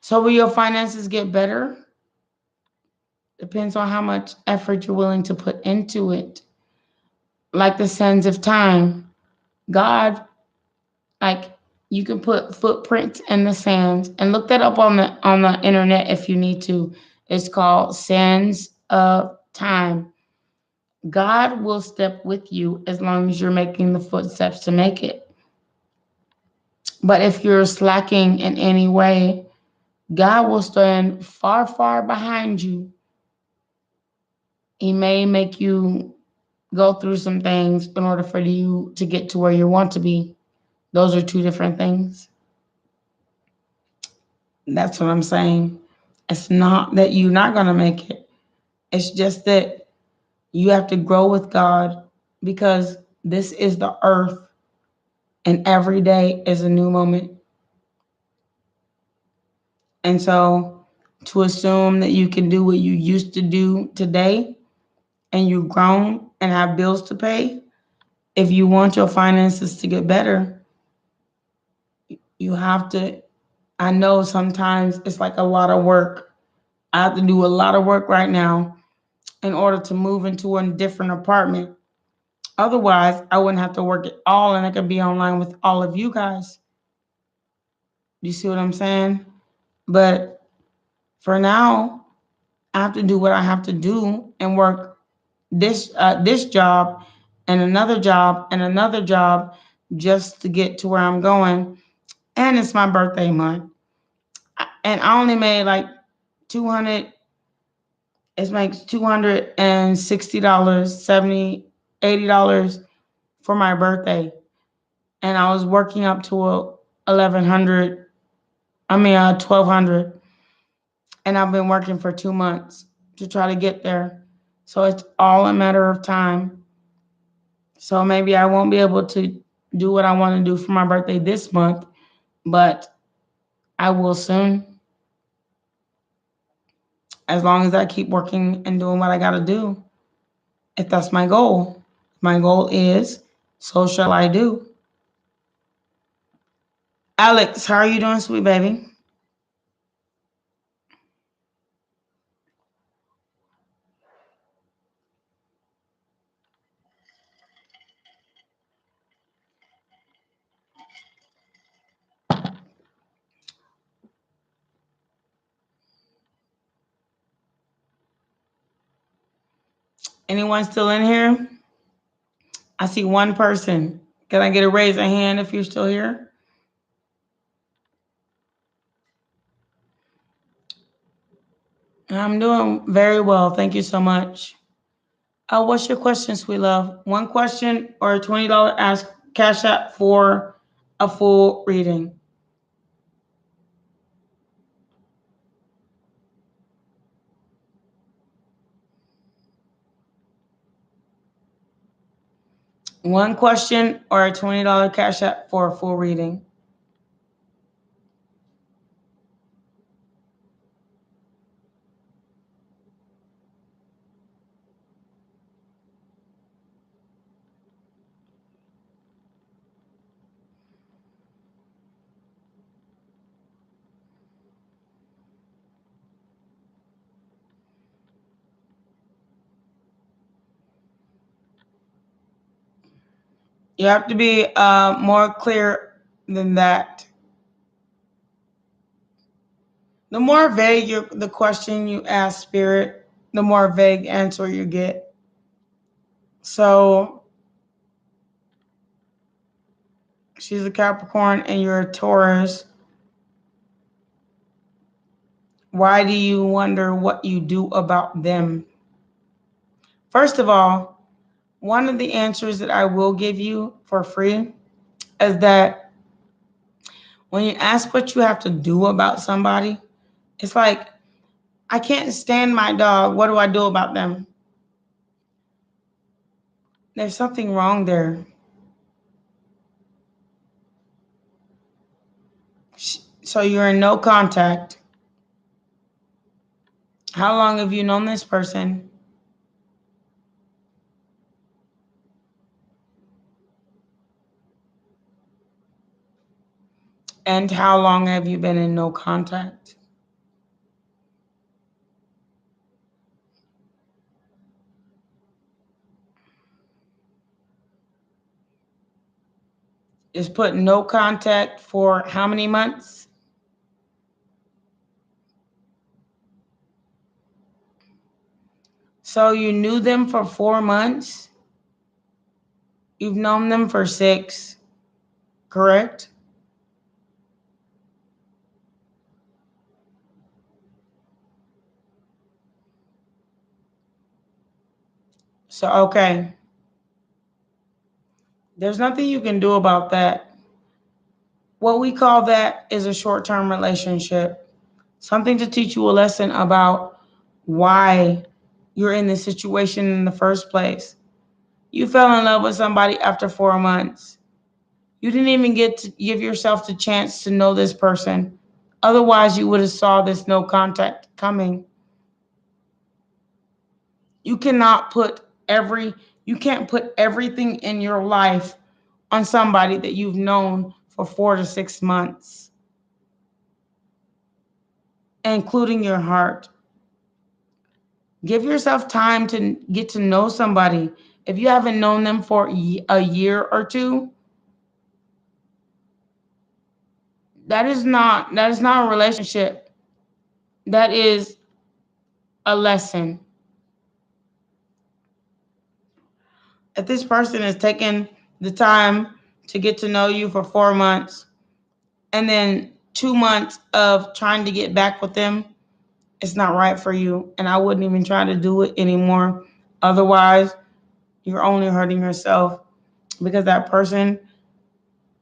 So will your finances get better? Depends on how much effort you're willing to put into it. Like the sands of time. God, like you can put footprints in the sands and look that up on the internet if you need to. It's called Sands of Time. God will step with you as long as you're making the footsteps to make it. But if you're slacking in any way, God will stand far, far behind you. He may make you go through some things in order for you to get to where you want to be. Those are 2 different things. That's what I'm saying. It's not that you're not going to make it. It's just that you have to grow with God because this is the earth and every day is a new moment. And so to assume that you can do what you used to do today and you've grown and have bills to pay, if you want your finances to get better, you have to. I know sometimes it's like a lot of work. I have to do a lot of work right now in order to move into a different apartment. Otherwise, I wouldn't have to work at all and I could be online with all of you guys. You see what I'm saying? But for now, I have to do what I have to do and work this job and another job and another job just to get to where I'm going. And it's my birthday month. And I only made like 200, it makes $260, 70, $80 for my birthday. And I was working up to 1100, 1200. And I've been working for 2 months to try to get there. So it's all a matter of time. So maybe I won't be able to do what I want to do for my birthday this month, but I will soon, as long as I keep working and doing what I got to do. If that's my goal. My goal is, so shall I do. Alex, how are you doing, sweet baby? Anyone still in here? I see one person. Can I get a raise of hand if you're still here? I'm doing very well. Thank you so much. What's your question, sweet love? One question or a $20 ask cash app for a full reading. One question or a $20 cash app for a full reading. You have to be more clear than that. The more vague the question you ask spirit, the more vague answer you get. So she's a Capricorn and you're a Taurus. Why do you wonder what you do about them? First of all, one of the answers that I will give you for free is that when you ask what you have to do about somebody, it's like, I can't stand my dog. What do I do about them? There's something wrong there. So you're in no contact. How long have you known this person? And how long have you been in no contact? Just put no contact for how many months? So you knew them for 4 months. You've known them for 6, correct? So, okay. There's nothing you can do about that. What we call that is a short-term relationship. Something to teach you a lesson about why you're in this situation in the first place. You fell in love with somebody after 4 months. You didn't even get to give yourself the chance to know this person. Otherwise, you would have saw this no contact coming. You cannot put you can't put everything in your life on somebody that you've known for 4 to 6 months, including your heart. Give yourself time to get to know somebody. If you haven't known them for a year or two, that is not a relationship. That is a lesson. If this person is taking the time to get to know you for 4 months and then 2 months of trying to get back with them, it's not right for you. And I wouldn't even try to do it anymore. Otherwise, you're only hurting yourself, because that person,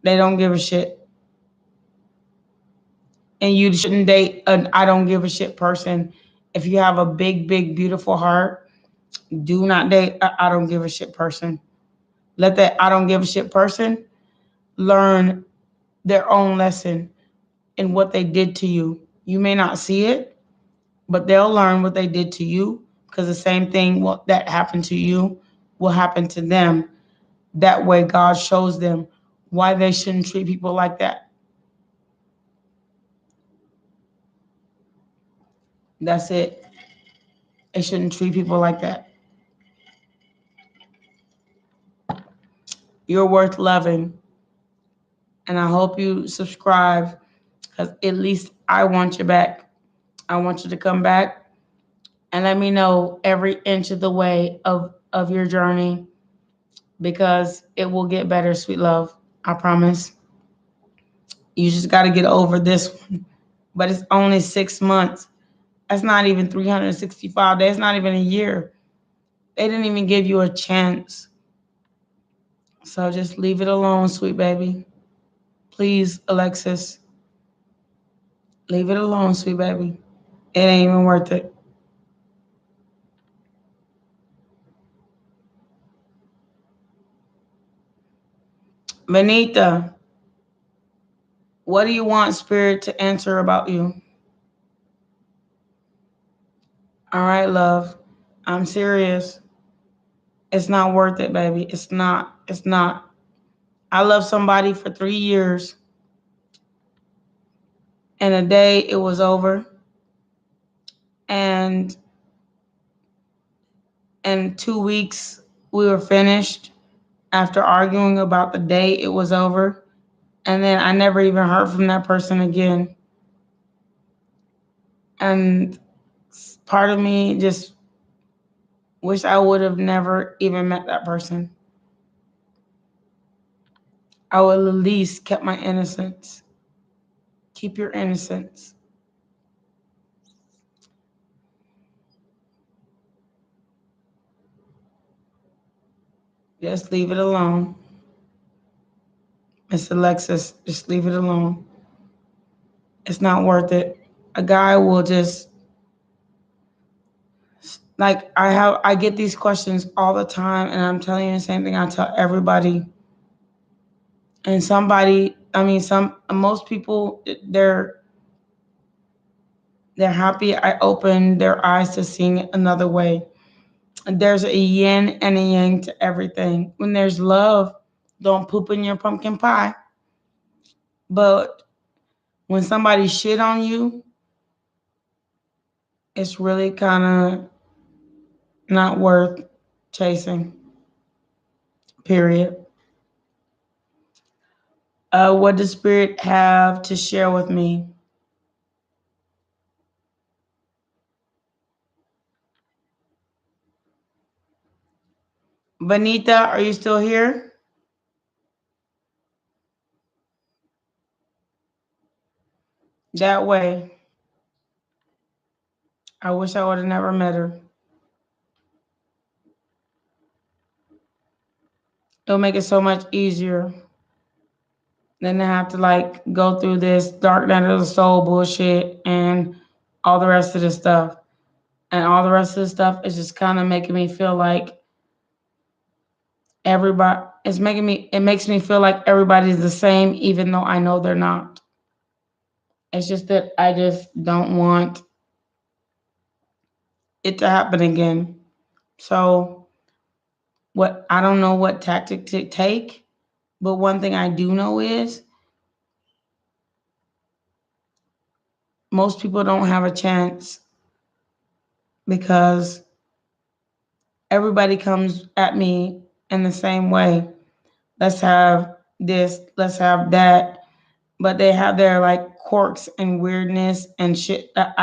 they don't give a shit. And you shouldn't date an I don't give a shit person. If you have a big, big, beautiful heart, do not date an I don't give a shit person. Let that I don't give a shit person learn their own lesson in what they did to you. You may not see it, but they'll learn what they did to you, because the same thing that happened to you will happen to them. That way, God shows them why they shouldn't treat people like that. That's it. They shouldn't treat people like that. You're worth loving. And I hope you subscribe, because at least I want you back. I want you to come back and let me know every inch of the way of your journey, because it will get better, sweet love. I promise. You just got to get over this one. But it's only 6 months. That's not even 365 days. It's not even a year. They didn't even give you a chance. So just leave it alone, sweet baby. Please, Alexis. Leave it alone, sweet baby. It ain't even worth it. Benita, what do you want Spirit to answer about you? All right, love. I'm serious. It's not worth it, baby. It's not. It's not. I loved somebody for 3 years, and a day it was over. And in 2 weeks, we were finished after arguing about the day it was over. And then I never even heard from that person again. And part of me just wish I would have never even met that person. I would at least kept my innocence. Keep your innocence. Just leave it alone. Miss Alexis, just leave it alone. It's not worth it. A guy will just, like, I get these questions all the time, and I'm telling you the same thing I tell everybody. And most people, they're happy I opened their eyes to seeing another way. And there's a yin and a yang to everything. When there's love, don't poop in your pumpkin pie. But when somebody shit on you, it's really kind of not worth chasing. Period. What does Spirit have to share with me? Benita, are you still here? That way. I wish I would have never met her. It'll make it so much easier than to have to like go through this dark night of the soul bullshit and all the rest of this stuff. And all the rest of the stuff is just kind of making me feel like it makes me feel like everybody's the same, even though I know they're not. It's just that I just don't want it to happen again. So I don't know what tactic to take, but one thing I do know is most people don't have a chance, because everybody comes at me in the same way. Let's have this, let's have that. But they have their like quirks and weirdness and shit that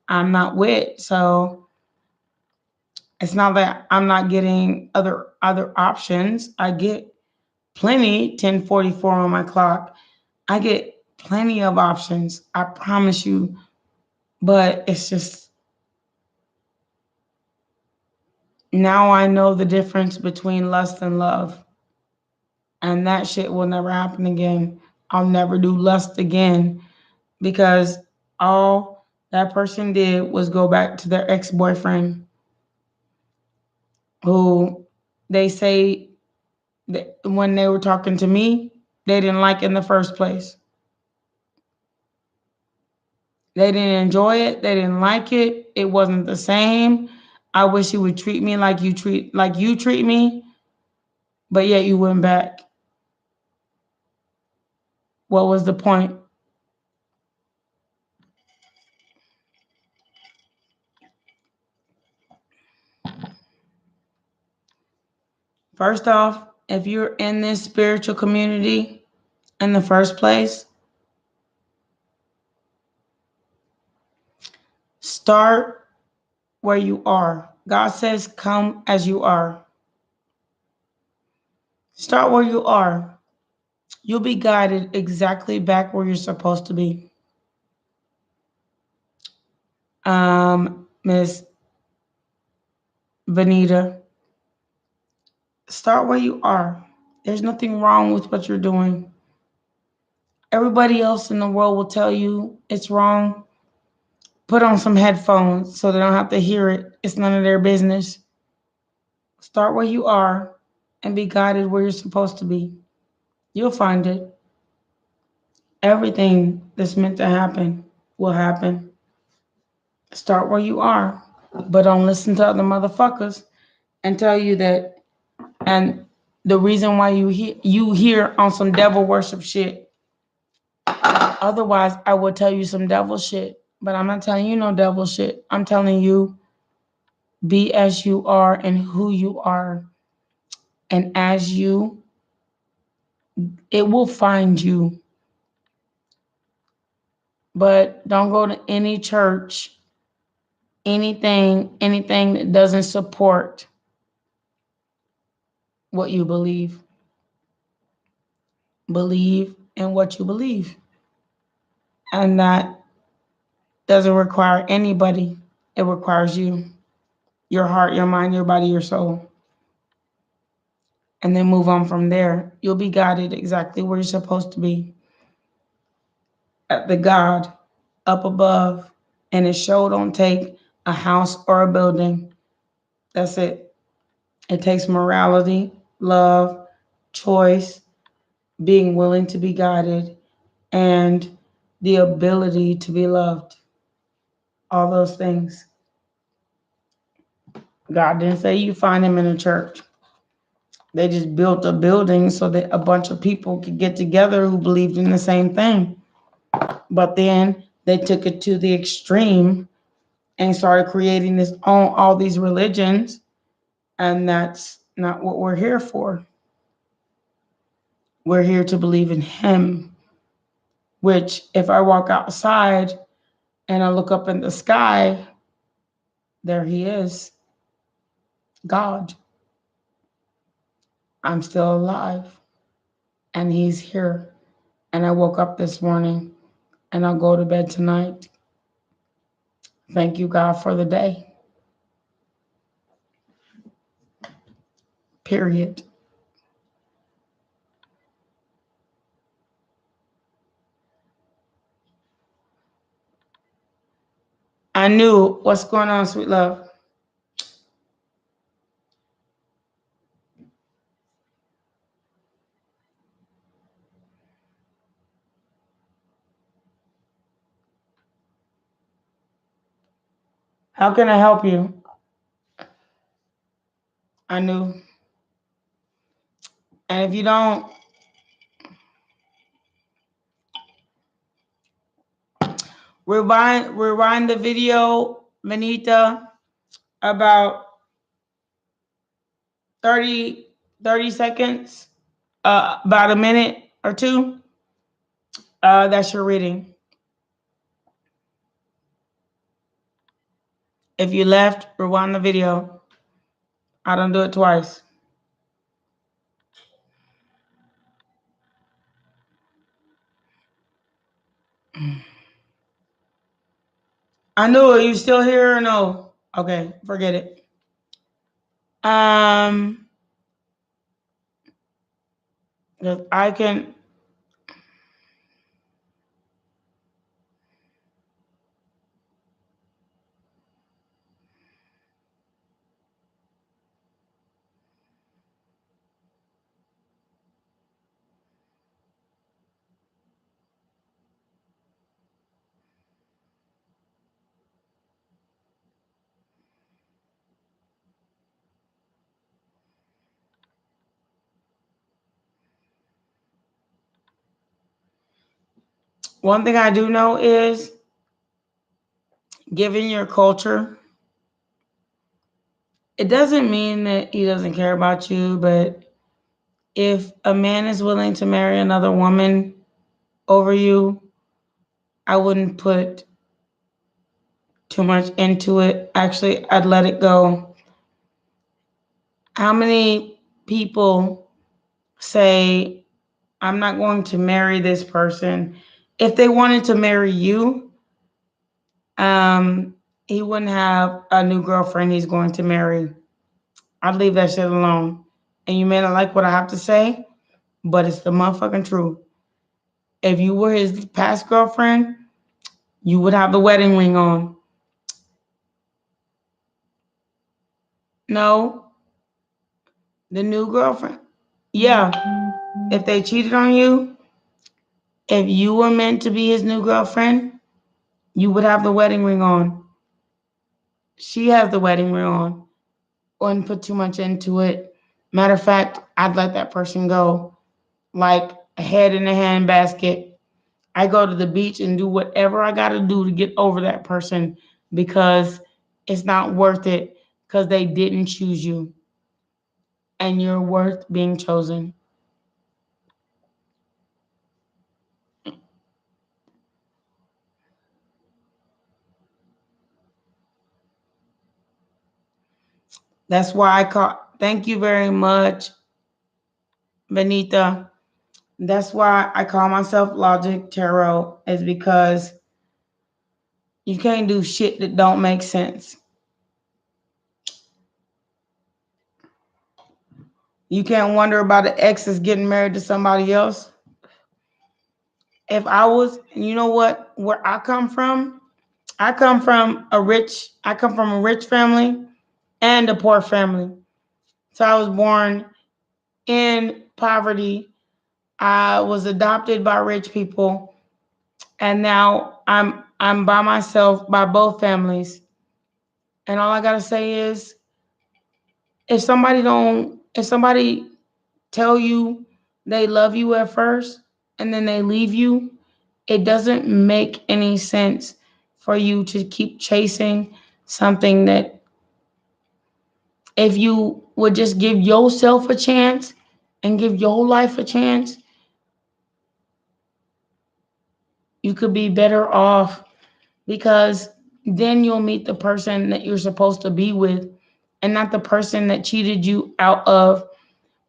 I'm not with. So It's not that I'm not getting other options. I get plenty. 10:44 on my clock. I get plenty of options. I promise you. But it's just now I know the difference between lust and love. And that shit will never happen again. I'll never do lust again because all that person did was go back to their ex-boyfriend who they say that when they were talking to me, they didn't like in the first place. They didn't enjoy it. They didn't like it. It wasn't the same. I wish you would treat me like you treat me, but yet you went back. What was the point? First off, if you're in this spiritual community in the first place, start where you are. God says, come as you are. Start where you are. You'll be guided exactly back where you're supposed to be. Miss Vanita, start where you are. There's nothing wrong with what you're doing. Everybody else in the world will tell you it's wrong. Put on some headphones so they don't have to hear it. It's none of their business. Start where you are and be guided where you're supposed to be. You'll find it. Everything that's meant to happen will happen. Start where you are, but don't listen to other motherfuckers and tell you that. And the reason why you hear on some devil worship shit. Otherwise, I would tell you some devil shit, but I'm not telling you no devil shit. I'm telling you, be as you are and who you are, and as you, it will find you. But don't go to any church, anything that doesn't support what you believe. Believe in what you believe. And that doesn't require anybody. It requires you, your heart, your mind, your body, your soul. And then move on from there. You'll be guided exactly where you're supposed to be. At the God up above. And it sure don't take a house or a building. That's it. It takes morality, love, choice, being willing to be guided, and the ability to be loved. All those things. God didn't say you find him in a church. They just built a building so that a bunch of people could get together who believed in the same thing. But then they took it to the extreme and started creating all these religions, and that's not what we're here for. We're here to believe in him, which if I walk outside and I look up in the sky, there he is, God. I'm still alive and he's here. And I woke up this morning and I'll go to bed tonight. Thank you, God, for the day. Period. I knew what's going on, sweet love. How can I help you? I knew. And if you don't, rewind the video, Manita, about 30 seconds, about a minute or two. That's your reading. If you left, rewind the video. I don't do it twice. I knew it. You still here or no? Okay, forget it. I can. One thing I do know is, given your culture, it doesn't mean that he doesn't care about you, but if a man is willing to marry another woman over you, I wouldn't put too much into it. Actually, I'd let it go. How many people say, I'm not going to marry this person? If they wanted to marry you, he wouldn't have a new girlfriend he's going to marry. I'd leave that shit alone. And you may not like what I have to say, but it's the motherfucking truth. If you were his past girlfriend, you would have the wedding ring on. No, the new girlfriend. Yeah, if they cheated on you, if you were meant to be his new girlfriend, you would have the wedding ring on. She has the wedding ring on. Wouldn't put too much into it. Matter of fact, I'd let that person go like a head in a handbasket. I go to the beach and do whatever I got to do to get over that person because it's not worth it because they didn't choose you and you're worth being chosen. That's why I call, thank you very much, Benita. That's why I call myself Logic Tarot, is because you can't do shit that don't make sense. You can't wonder about an ex that's getting married to somebody else. If I was, you know what, where I come from a rich family and a poor family. So I was born in poverty. I was adopted by rich people, and now I'm by myself by both families. And all I gotta say is, if somebody tell you they love you at first and then they leave you, it doesn't make any sense for you to keep chasing something that, if you would just give yourself a chance and give your life a chance, you could be better off, because then you'll meet the person that you're supposed to be with and not the person that cheated you out of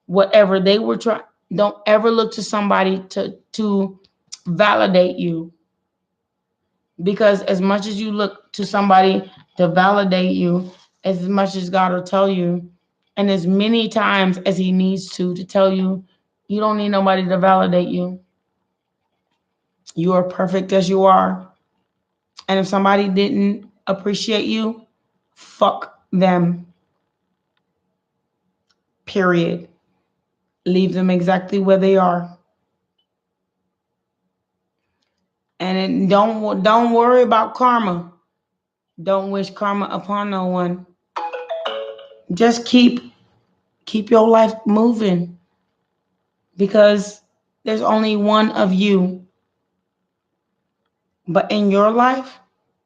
whatever they were trying. Don't ever look to somebody to validate you, because as much as you look to somebody to validate you, as much as God will tell you, and as many times as he needs to tell you, you don't need nobody to validate you. You are perfect as you are. And if somebody didn't appreciate you, fuck them. Period. Leave them exactly where they are. And don't worry about karma. Don't wish karma upon no one. Just keep your life moving, because there's only one of you. But in your life,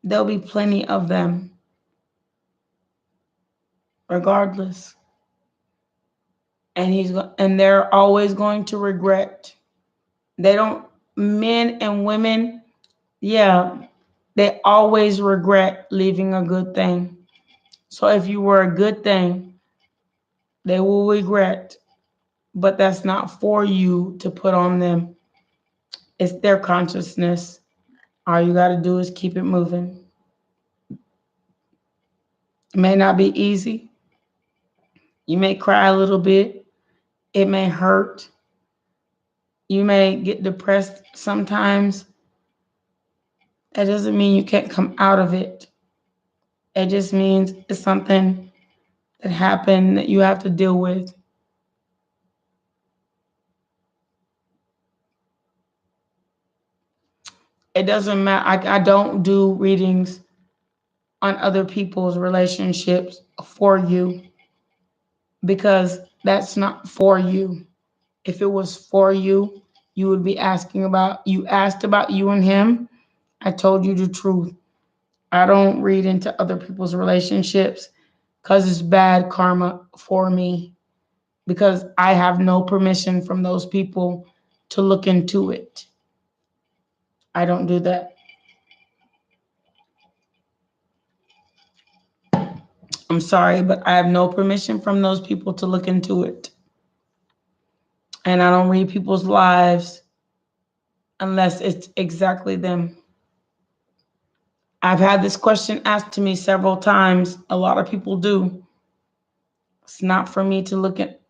there'll be plenty of them, regardless. And they're always going to regret. They don't, men and women, yeah, they always regret leaving a good thing. So if you were a good thing, They will regret, but that's not for you to put on them. It's their consciousness. All you got to do is keep it moving. It may not be easy. You may cry a little bit. It may hurt. You may get depressed sometimes. That doesn't mean you can't come out of it. It just means it's something that happened that you have to deal with. It doesn't matter. I don't do readings on other people's relationships for you because that's not for you. If it was for you, you would be you asked about you and him. I told you the truth. I don't read into other people's relationships because it's bad karma for me because I have no permission from those people to look into it. I don't do that. I'm sorry, but I have no permission from those people to look into it. And I don't read people's lives unless it's exactly them. I've had this question asked to me several times. A lot of people do. It's not for me to look at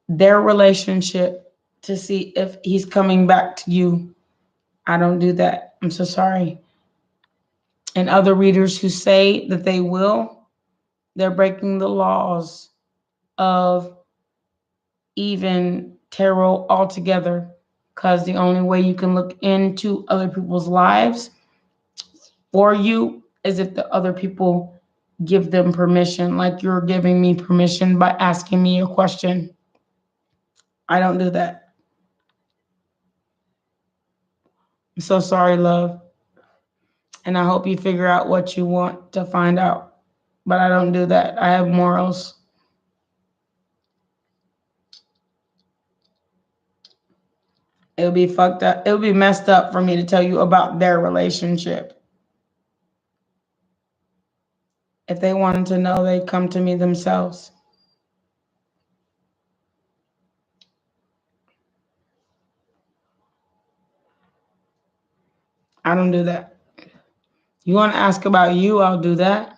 their relationship to see if he's coming back to you. I don't do that. I'm so sorry. And other readers who say that they will, they're breaking the laws of even tarot altogether, because the only way you can look into other people's lives for you is if the other people give them permission, like you're giving me permission by asking me a question. I don't do that. I'm so sorry, love. And I hope you figure out what you want to find out. But I don't do that. I have morals. It would be fucked up. It would be messed up for me to tell you about their relationship. If they wanted to know, they'd come to me themselves. I don't do that. You want to ask about you, I'll do that.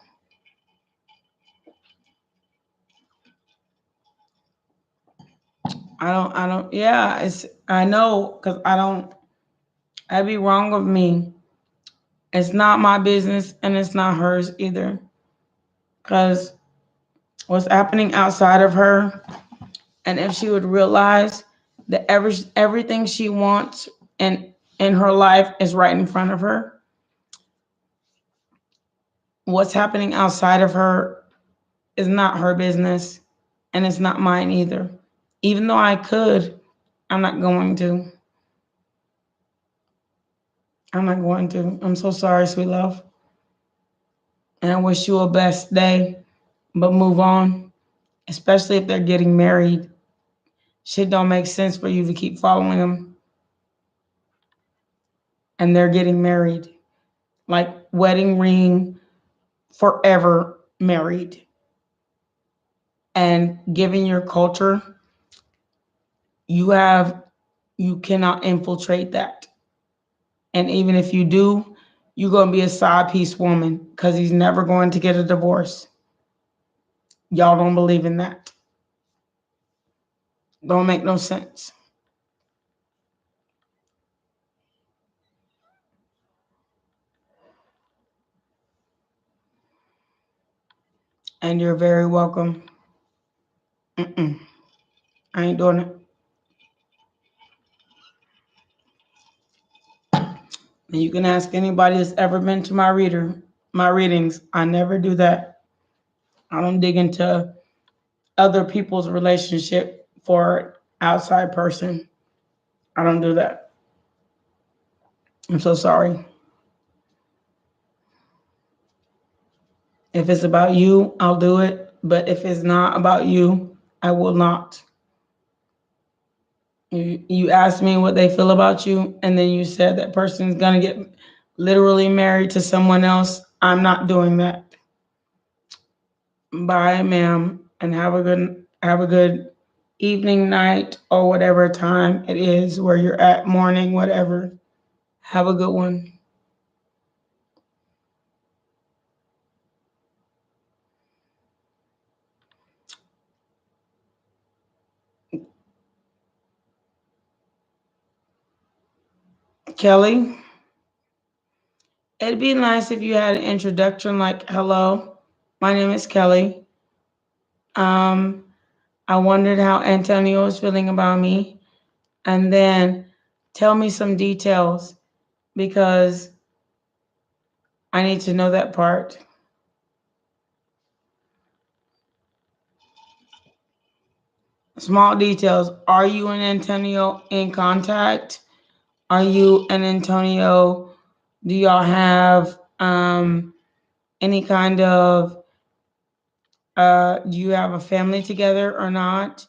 Yeah, I know, because that'd be wrong of me. It's not my business and it's not hers either. Because what's happening outside of her, and if she would realize that everything she wants in her life is right in front of her, what's happening outside of her is not her business and it's not mine either. Even though I could, I'm not going to. I'm not going to. I'm so sorry, sweet love. And I wish you a best day, but move on, especially if they're getting married. Shit don't make sense for you to keep following them. And they're getting married. Like wedding ring, forever married. And given your culture, you cannot infiltrate that. And even if you do, you're going to be a side piece woman because he's never going to get a divorce. Y'all don't believe in that. Don't make no sense. And you're very welcome. I ain't doing it. And you can ask anybody that's ever been to my readings. I never do that. I don't dig into other people's relationship for outside person. I don't do that. I'm so sorry. If it's about you, I'll do it. But if it's not about you, I will not. You asked me what they feel about you, and then you said that person's gonna get literally married to someone else. I'm not doing that. Bye, ma'am, and have a Have a good evening, night, or whatever time it is where you're at, morning, whatever. Have a good one. Kelly, it'd be nice if you had an introduction like, hello, my name is Kelly. Um, I wondered how Antonio was feeling about me. And then tell me some details because I need to know that part. Small details. Are you and Antonio in contact? Are you and Antonio, do y'all have any kind of, do you have a family together or not?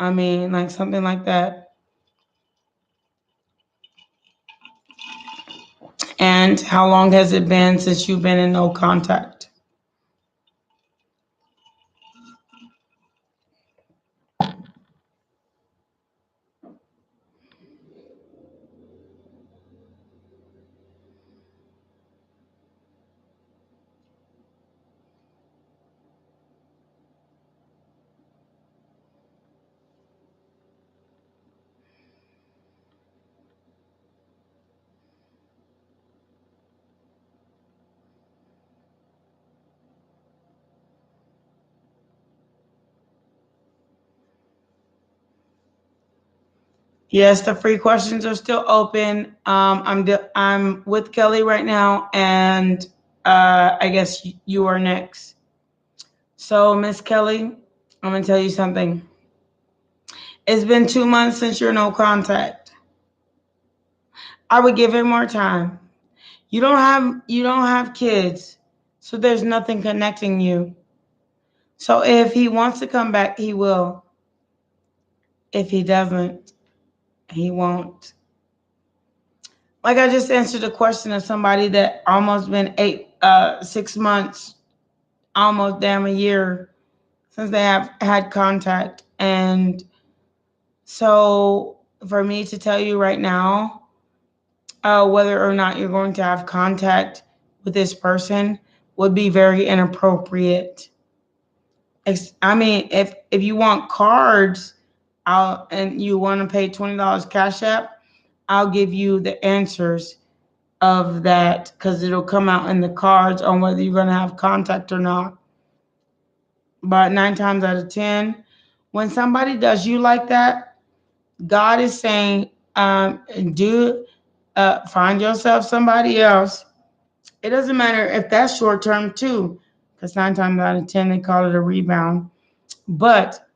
I mean, like something like that. And how long has it been since you've been in no contact? Yes, the free questions are still open. I'm with Kelly right now, and I guess you are next. So, Miss Kelly, I'm gonna tell you something. It's been 2 months since you're no contact. I would give it more time. You don't have kids, so there's nothing connecting you. So if he wants to come back, he will. If he doesn't, he won't. Like I just answered a question of somebody that almost been 6 months, almost damn a year since they have had contact. And so for me to tell you right now, whether or not you're going to have contact with this person would be very inappropriate. I mean, if you want cards, and you want to pay $20 Cash App, I'll give you the answers of that because it'll come out in the cards on whether you're going to have contact or not. But 9 times out of 10, when somebody does you like that, God is saying, do find yourself somebody else. It doesn't matter if that's short term too, because 9 times out of 10 they call it a rebound. But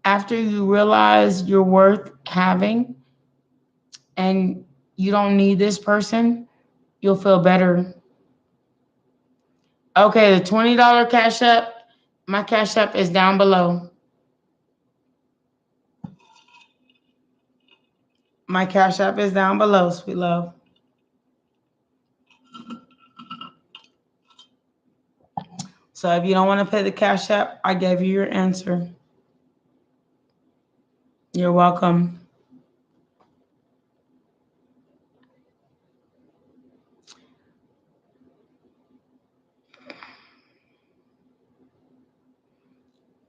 after you realize you're worth having and you don't need this person, you'll feel better. Okay, the $20 Cash App, my Cash App is down below. My Cash App is down below, sweet love. So if you don't want to pay the Cash App, I gave you your answer. You're welcome.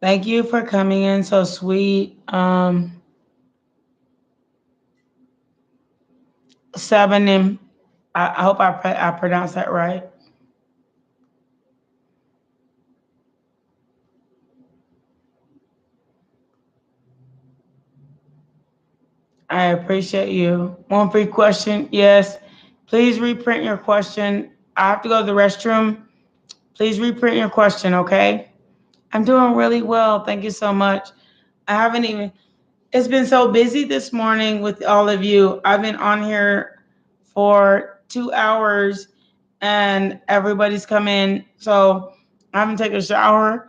Thank you for coming in so sweet. Sabanim, I hope I pronounced that right. I appreciate you. One free question, yes. Please reprint your question. I have to go to the restroom. Please reprint your question, okay? I'm doing really well. Thank you so much. I haven't even, it's been so busy this morning with all of you. I've been on here for 2 hours and everybody's come in. So I haven't taken a shower.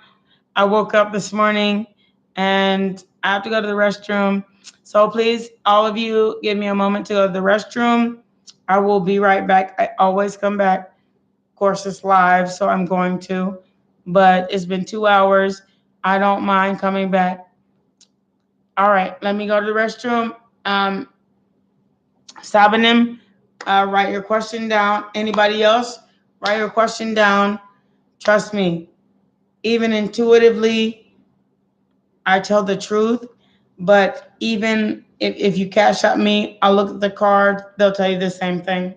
I woke up this morning and I have to go to the restroom. So please, all of you, give me a moment to go to the restroom. I will be right back. I always come back. Of course, it's live, so I'm going to. But it's been 2 hours. I don't mind coming back. All right, let me go to the restroom. Sabanim, write your question down. Anybody else? Write your question down. Trust me, even intuitively, I tell the truth. But even if you cash out me, I'll look at the card. They'll tell you the same thing.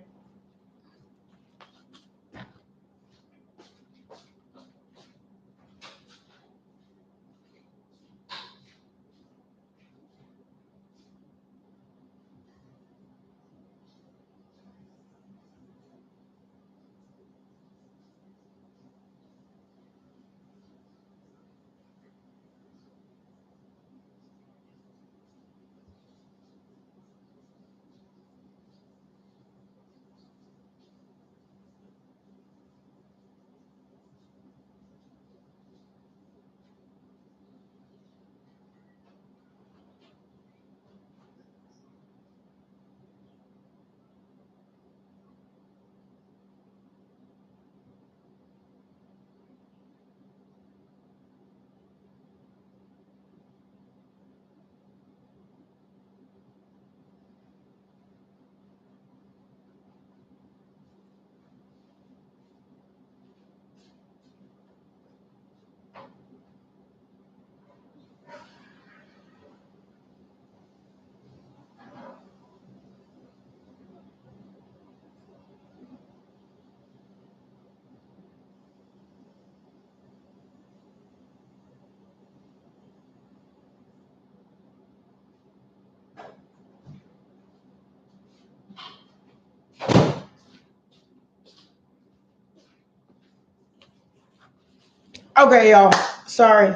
Okay, y'all. Sorry.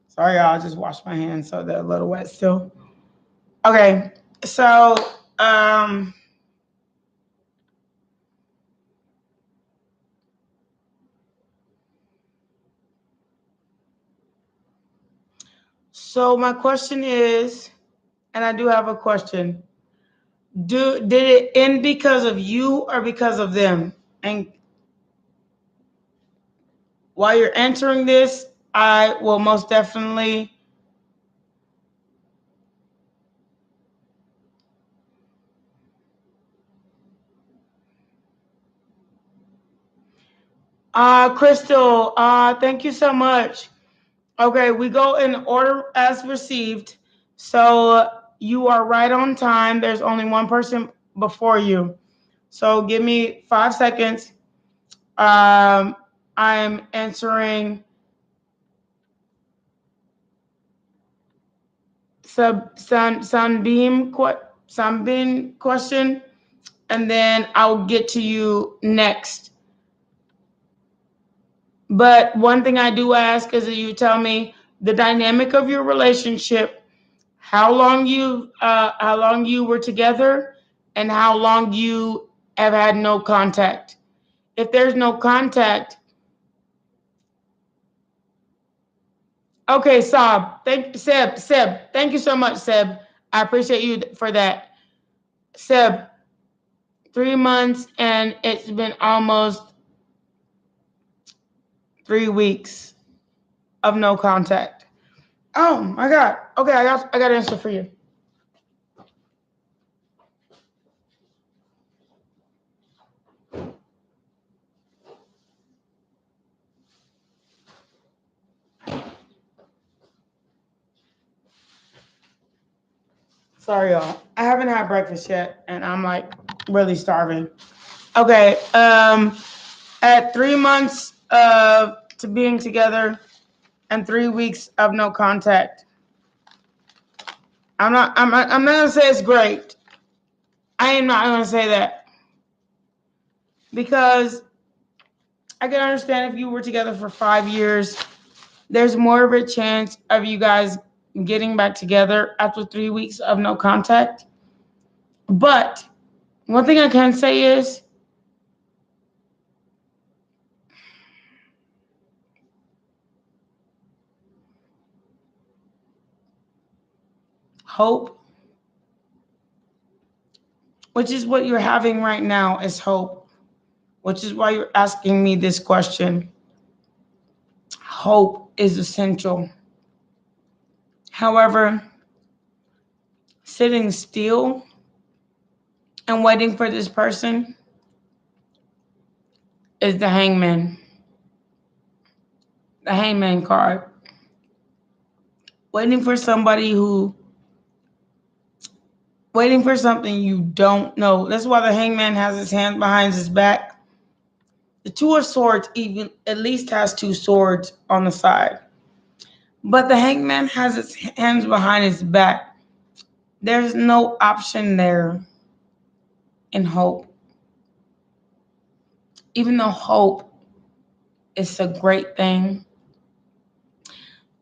Sorry, y'all. I just washed my hands, so they're a little wet still. Okay, so so my question is, and I do have a question. Did it end because of you or because of them? And while you're answering this, I will most definitely Crystal, thank you so much. Okay, we go in order as received. So you are right on time. There's only one person before you. So give me 5 seconds. I'm answering Sunbeam question, and then I'll get to you next. But one thing I do ask is that you tell me the dynamic of your relationship, how long you were together, and how long you have had no contact. If there's no contact, okay, Seb, thank you so much, Seb. I appreciate you for that. Seb, 3 months, and it's been almost 3 weeks of no contact. Oh my God. Okay, I got an answer for you. Sorry, y'all. I haven't had breakfast yet, and I'm like really starving. Okay. At 3 months of to being together and 3 weeks of no contact, I'm not gonna say it's great. I am not gonna say that, because I can understand if you were together for 5 years, there's more of a chance of you guys getting back together after 3 weeks of no contact. But one thing I can say is hope, which is what you're having right now, is hope. which is why you're asking me this question. Hope is essential. However, sitting still and waiting for this person is the hangman. The hangman card. Waiting for somebody waiting for something you don't know. That's why the hangman has his hands behind his back. The Two of Swords even at least has two swords on the side. But the hangman has his hands behind his back. There's no option there in hope. Even though hope is a great thing,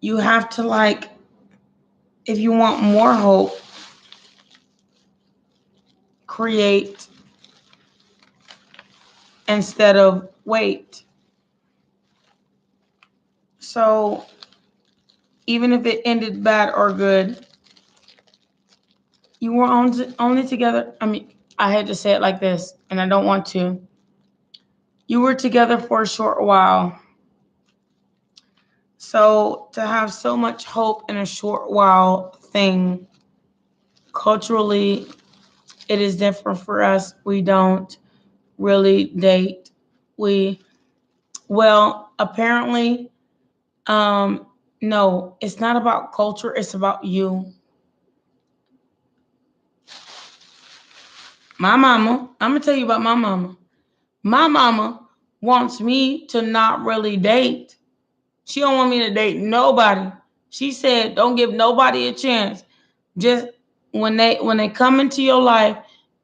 you have to if you want more hope, create instead of wait. So even if it ended bad or good, you were only together. I had to say it like this, and I don't want to. You were together for a short while. So to have so much hope in a short while thing, culturally, it is different for us. We don't really date. Apparently, no, it's not about culture. It's about you. My mama, I'm going to tell you about my mama. My mama wants me to not really date. She don't want me to date nobody. She said, don't give nobody a chance. Just when they come into your life,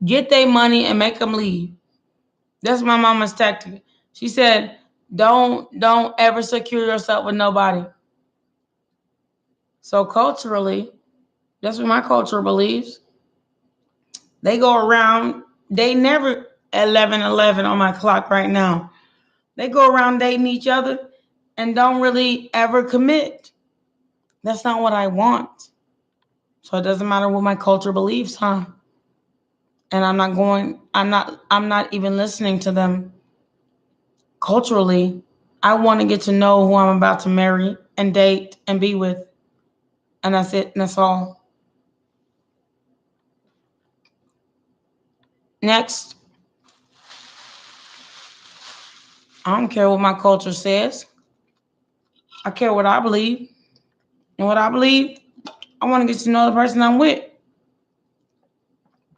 get their money and make them leave. That's my mama's tactic. She said, don't ever secure yourself with nobody. So culturally, that's what my culture believes. They go around, they never 11:11 on my clock right now. They go around dating each other and don't really ever commit. That's not what I want. So it doesn't matter what my culture believes, huh? And I'm not even listening to them. Culturally, I want to get to know who I'm about to marry and date and be with. And that's it, and that's all. Next, I don't care what my culture says. I care what I believe. And what I believe, I want to get to know the person I'm with.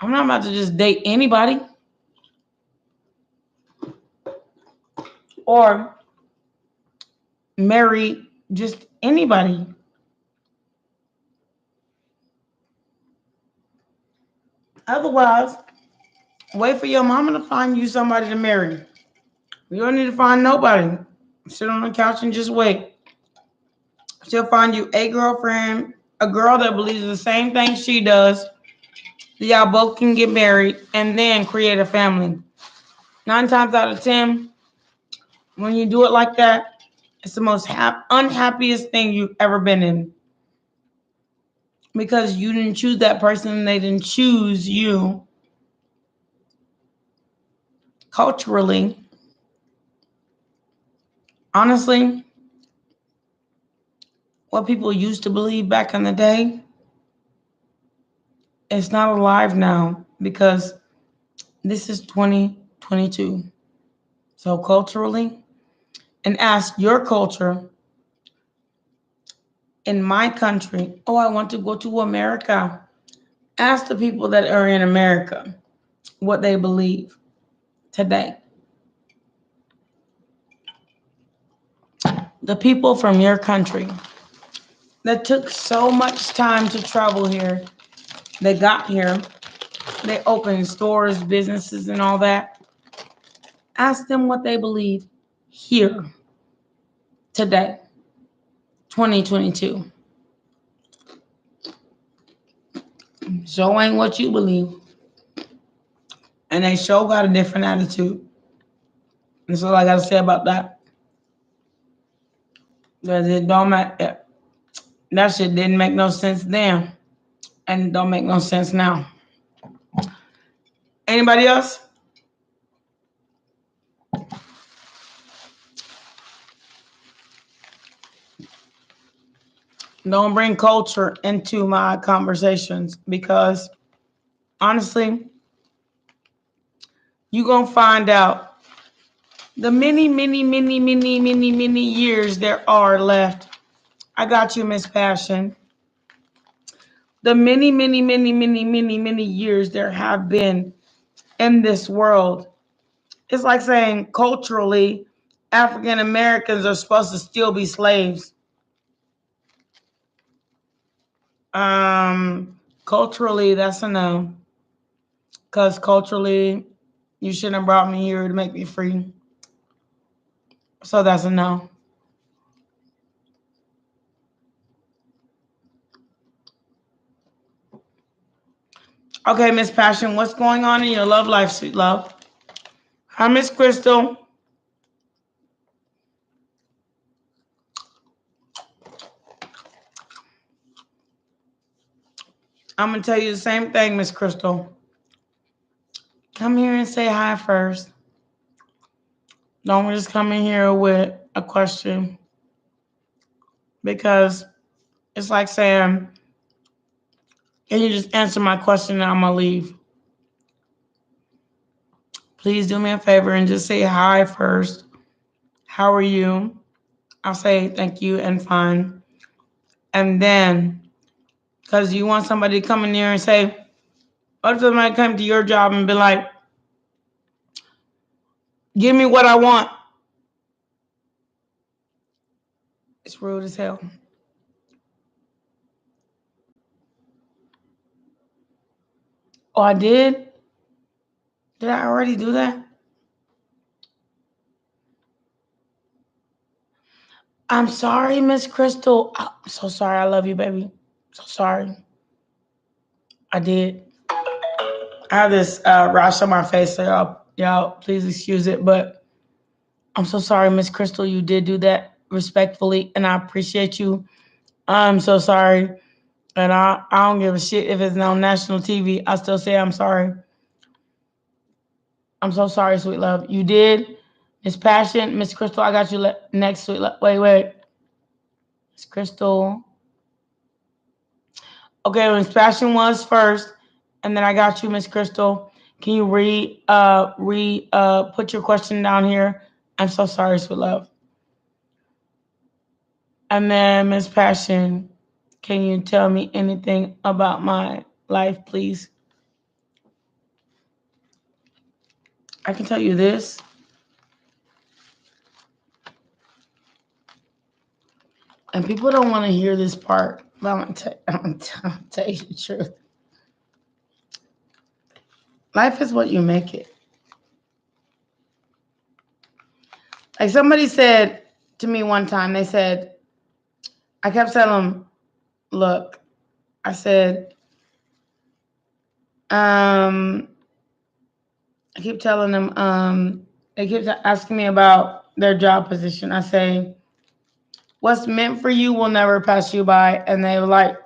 I'm not about to just date anybody. Or marry just anybody. Otherwise, wait for your mama to find you somebody to marry. You don't need to find nobody. Sit on the couch and just wait. She'll find you a girlfriend, a girl that believes the same thing she does. Y'all both can get married and then create a family. 9 times out of 10, when you do it like that, it's the most unhappiest thing you've ever been in. Because you didn't choose that person and they didn't choose you. Culturally, honestly, what people used to believe back in the day, it's not alive now because this is 2022. So culturally, and ask your culture in my country, oh, I want to go to America. Ask the people that are in America what they believe today. The people from your country that took so much time to travel here, they got here, they opened stores, businesses, and all that. Ask them what they believe here today, 2022. Show ain't what you believe. And they sure got a different attitude. That's all I got to say about that. Because it don't matter. That shit didn't make no sense then. And it don't make no sense now. Anybody else? Don't bring culture into my conversations because honestly, you're going to find out the many years there are left. I got you, Miss Passion. The many years there have been in this world. It's like saying culturally, African Americans are supposed to still be slaves. Culturally, that's a no. Because culturally, you shouldn't have brought me here to make me free. So that's a no. Okay, Miss Passion, what's going on in your love life, sweet love? Hi, Miss Crystal. I'm going to tell you the same thing, Miss Crystal. Come here and say hi first. Don't just come in here with a question. Because it's like saying, can you just answer my question and I'm going to leave? Please do me a favor and just say hi first. How are you? I'll say thank you and fine. And then, because you want somebody to come in here and say, what if somebody come to your job and be like, give me what I want? It's rude as hell. Oh, I did? Did I already do that? I'm sorry, Miss Crystal. I'm so sorry. I love you, baby. So sorry. I did. I have this rash on my face, so y'all please excuse it. But I'm so sorry, Miss Crystal. You did do that respectfully, and I appreciate you. I'm so sorry. And I don't give a shit if it's on national TV. I still say I'm sorry. I'm so sorry, sweet love. You did. Miss Passion, Miss Crystal, I got you next, sweet love. Wait. Miss Crystal. Okay, Miss Passion was first, and then I got you, Miss Crystal. Can you put your question down here? I'm so sorry, sweet love. And then Miss Passion, can you tell me anything about my life, please? I can tell you this. And people don't want to hear this part, but I'm going to tell you the truth. Life is what you make it. Like somebody said to me one time, they said, I kept telling them, look, I said, I keep telling them, they keep asking me about their job position. I say, what's meant for you will never pass you by. And they were like,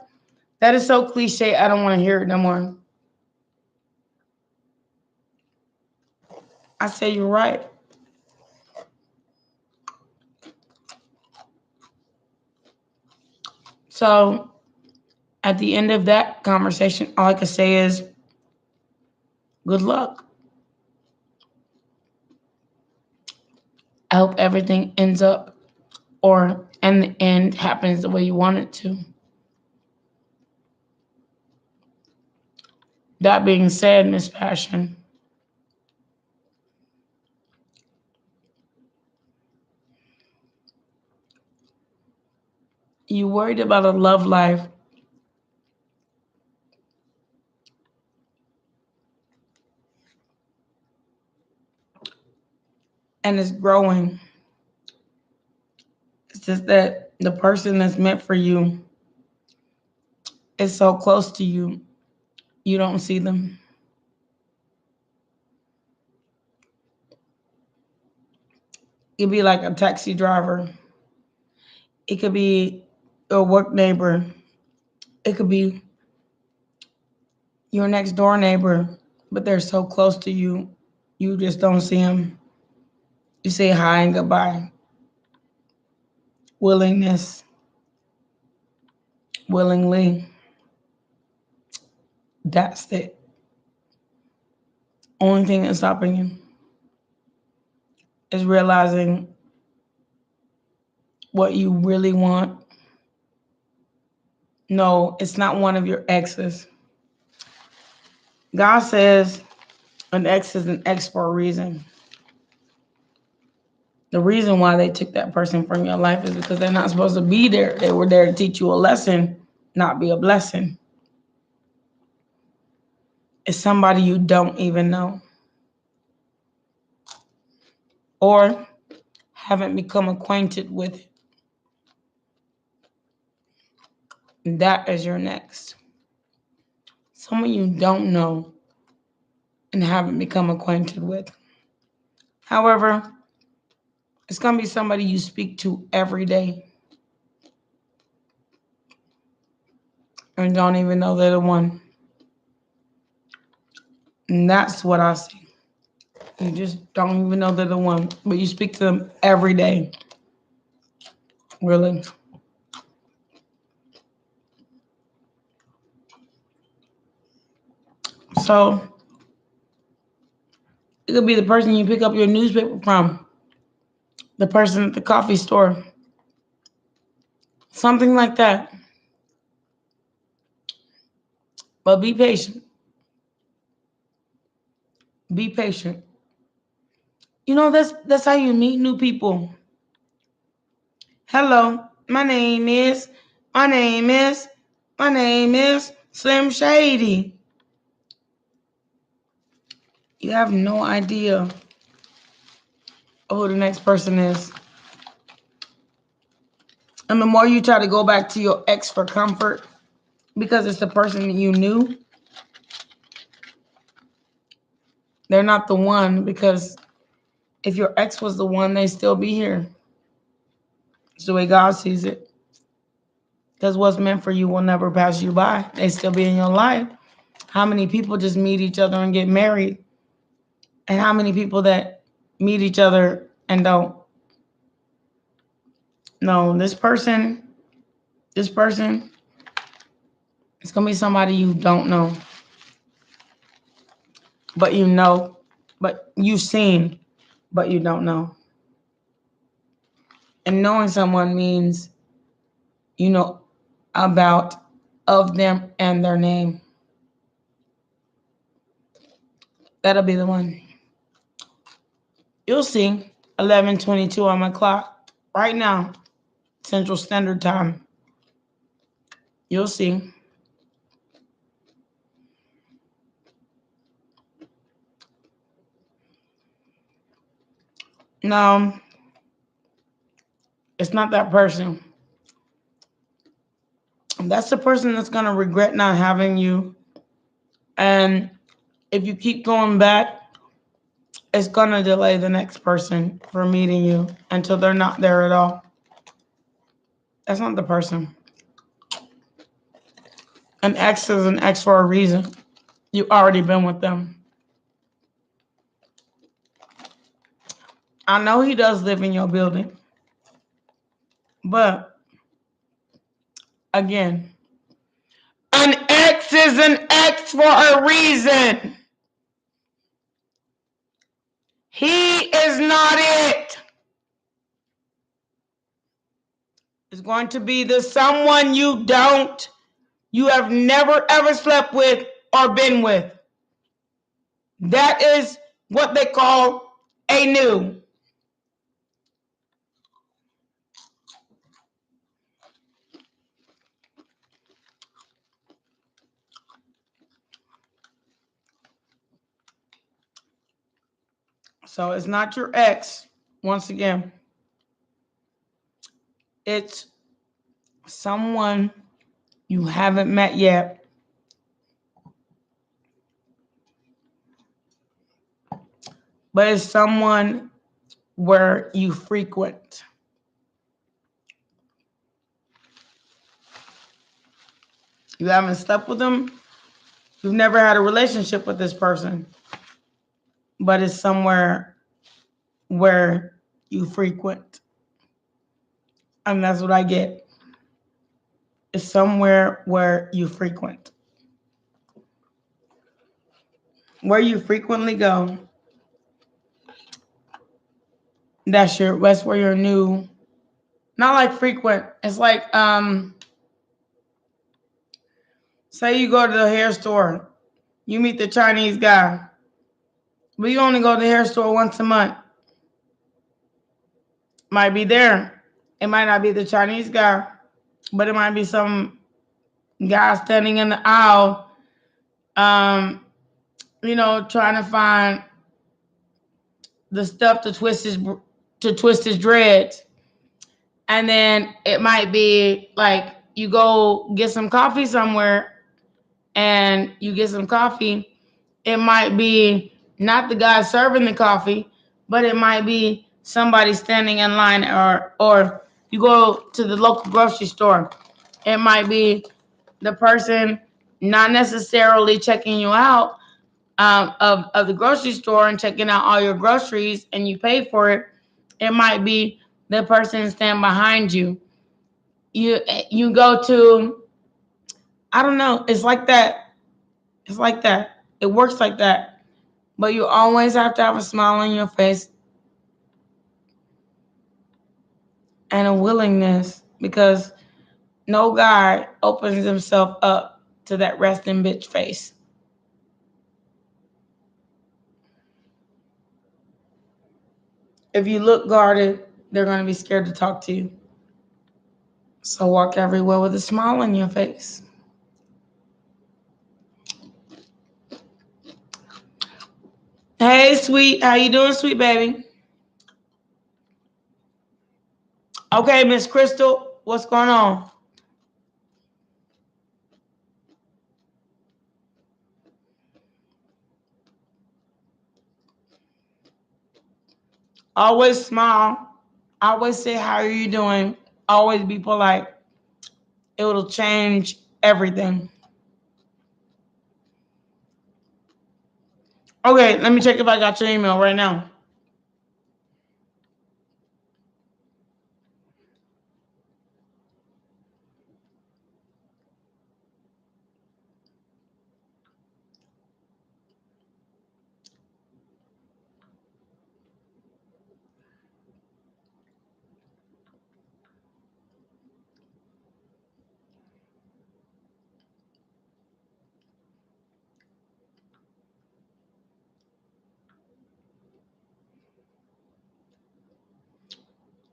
that is so cliche. I don't want to hear it no more. I say, you're right. So at the end of that conversation, all I can say is, good luck. I hope everything ends up, or in the end, happens the way you want it to. That being said, Miss Passion, you worried about a love life and it's growing. It's just that the person that's meant for you is so close to you, you don't see them. It could be like a taxi driver. It could be a work neighbor. It could be your next door neighbor, but they're so close to you, you just don't see them. You say hi and goodbye. Willingness. willingly. That's it. Only thing that's stopping you is realizing what you really want. No, it's not one of your exes. God says an ex is an ex for a reason. The reason why they took that person from your life is because they're not supposed to be there. They were there to teach you a lesson, not be a blessing. It's somebody you don't even know or haven't become acquainted with. That is your next. Someone you don't know and haven't become acquainted with. However, it's going to be somebody you speak to every day and don't even know they're the one. And that's what I see. You just don't even know they're the one, but you speak to them every day. Really. So it could be the person you pick up your newspaper from, the person at the coffee store, something like that. But be patient. Be patient. You know, that's how you meet new people. Hello, my name is Slim Shady. You have no idea who the next person is. And the more you try to go back to your ex for comfort, because it's the person that you knew, they're not the one, because if your ex was the one, they'd still be here. It's the way God sees it. Because what's meant for you will never pass you by. They still be in your life. How many people just meet each other and get married? And how many people that meet each other and don't? No, this person, it's going to be somebody you don't know. But you know, but you've seen, but you don't know. And knowing someone means you know about of them and their name. That'll be the one. You'll see 11:22 on my clock right now, Central Standard Time. You'll see. No, it's not that person. That's the person that's going to regret not having you. And if you keep going back, it's going to delay the next person from meeting you until they're not there at all. That's not the person. An ex is an ex for a reason. You've already been with them. I know he does live in your building. But again, an ex is an ex for a reason. He is not it. It's going to be the someone you have never ever slept with or been with. That is what they call a new. So it's not your ex, once again. It's someone you haven't met yet. But it's someone where you frequent. You haven't slept with them. You've never had a relationship with this person. But it's somewhere where you frequent. And that's what I get. is somewhere where you frequent. Where you frequently go. That's where you're new. Not like frequent. It's like say you go to the hair store, you meet the Chinese guy, but you only go to the hair store once a month. Might be there. It might not be the Chinese guy, but it might be some guy standing in the aisle, trying to find the stuff to twist his dreads. And then it might be like you go get some coffee somewhere and you get some coffee. It might be not the guy serving the coffee, but it might be somebody standing in line, or you go to the local grocery store. It might be the person not necessarily checking you out of the grocery store and checking out all your groceries and you pay for it. It might be the person standing behind you. You go to, I don't know, it's like that. It's like that. It works like that. But you always have to have a smile on your face and a willingness, because no guy opens himself up to that resting bitch face. If you look guarded, they're going to be scared to talk to you. So walk everywhere with a smile on your face. Hey, sweet. How you doing, sweet baby? Okay, Miss Crystal, what's going on? Always smile. Always say, how are you doing? Always be polite. It will change everything. Okay, let me check if I got your email right now.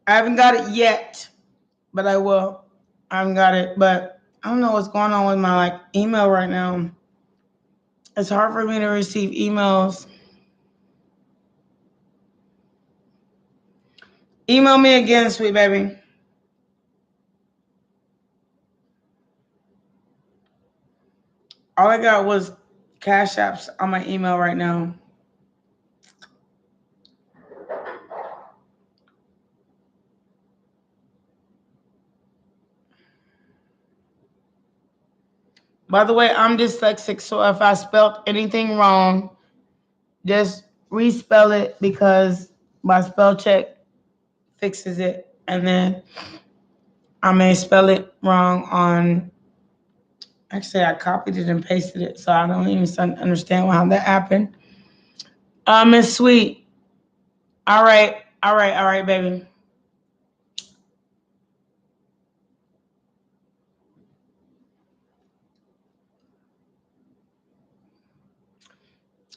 I haven't got it yet, but I will. I haven't got it, but I don't know what's going on with my email right now. It's hard for me to receive emails. Email me again, sweet baby. All I got was Cash Apps on my email right now. By the way, I'm dyslexic, so if I spelled anything wrong, just respell it, because my spell check fixes it. And then I may spell it wrong on, actually I copied it and pasted it, so I don't even understand how that happened. Miss Sweet. All right, baby.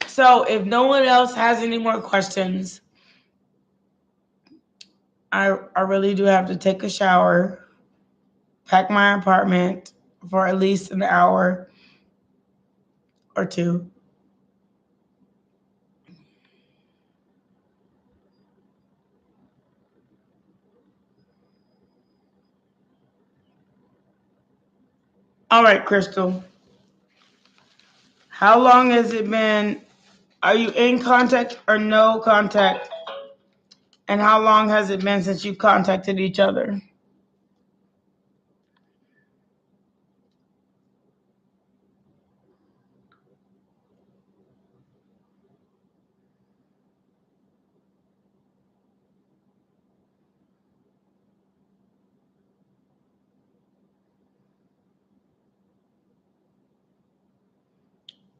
So if no one else has any more questions, I really do have to take a shower, pack my apartment for at least an hour or two. All right, Crystal. How long has it been? Are you in contact or no contact? And how long has it been since you contacted each other?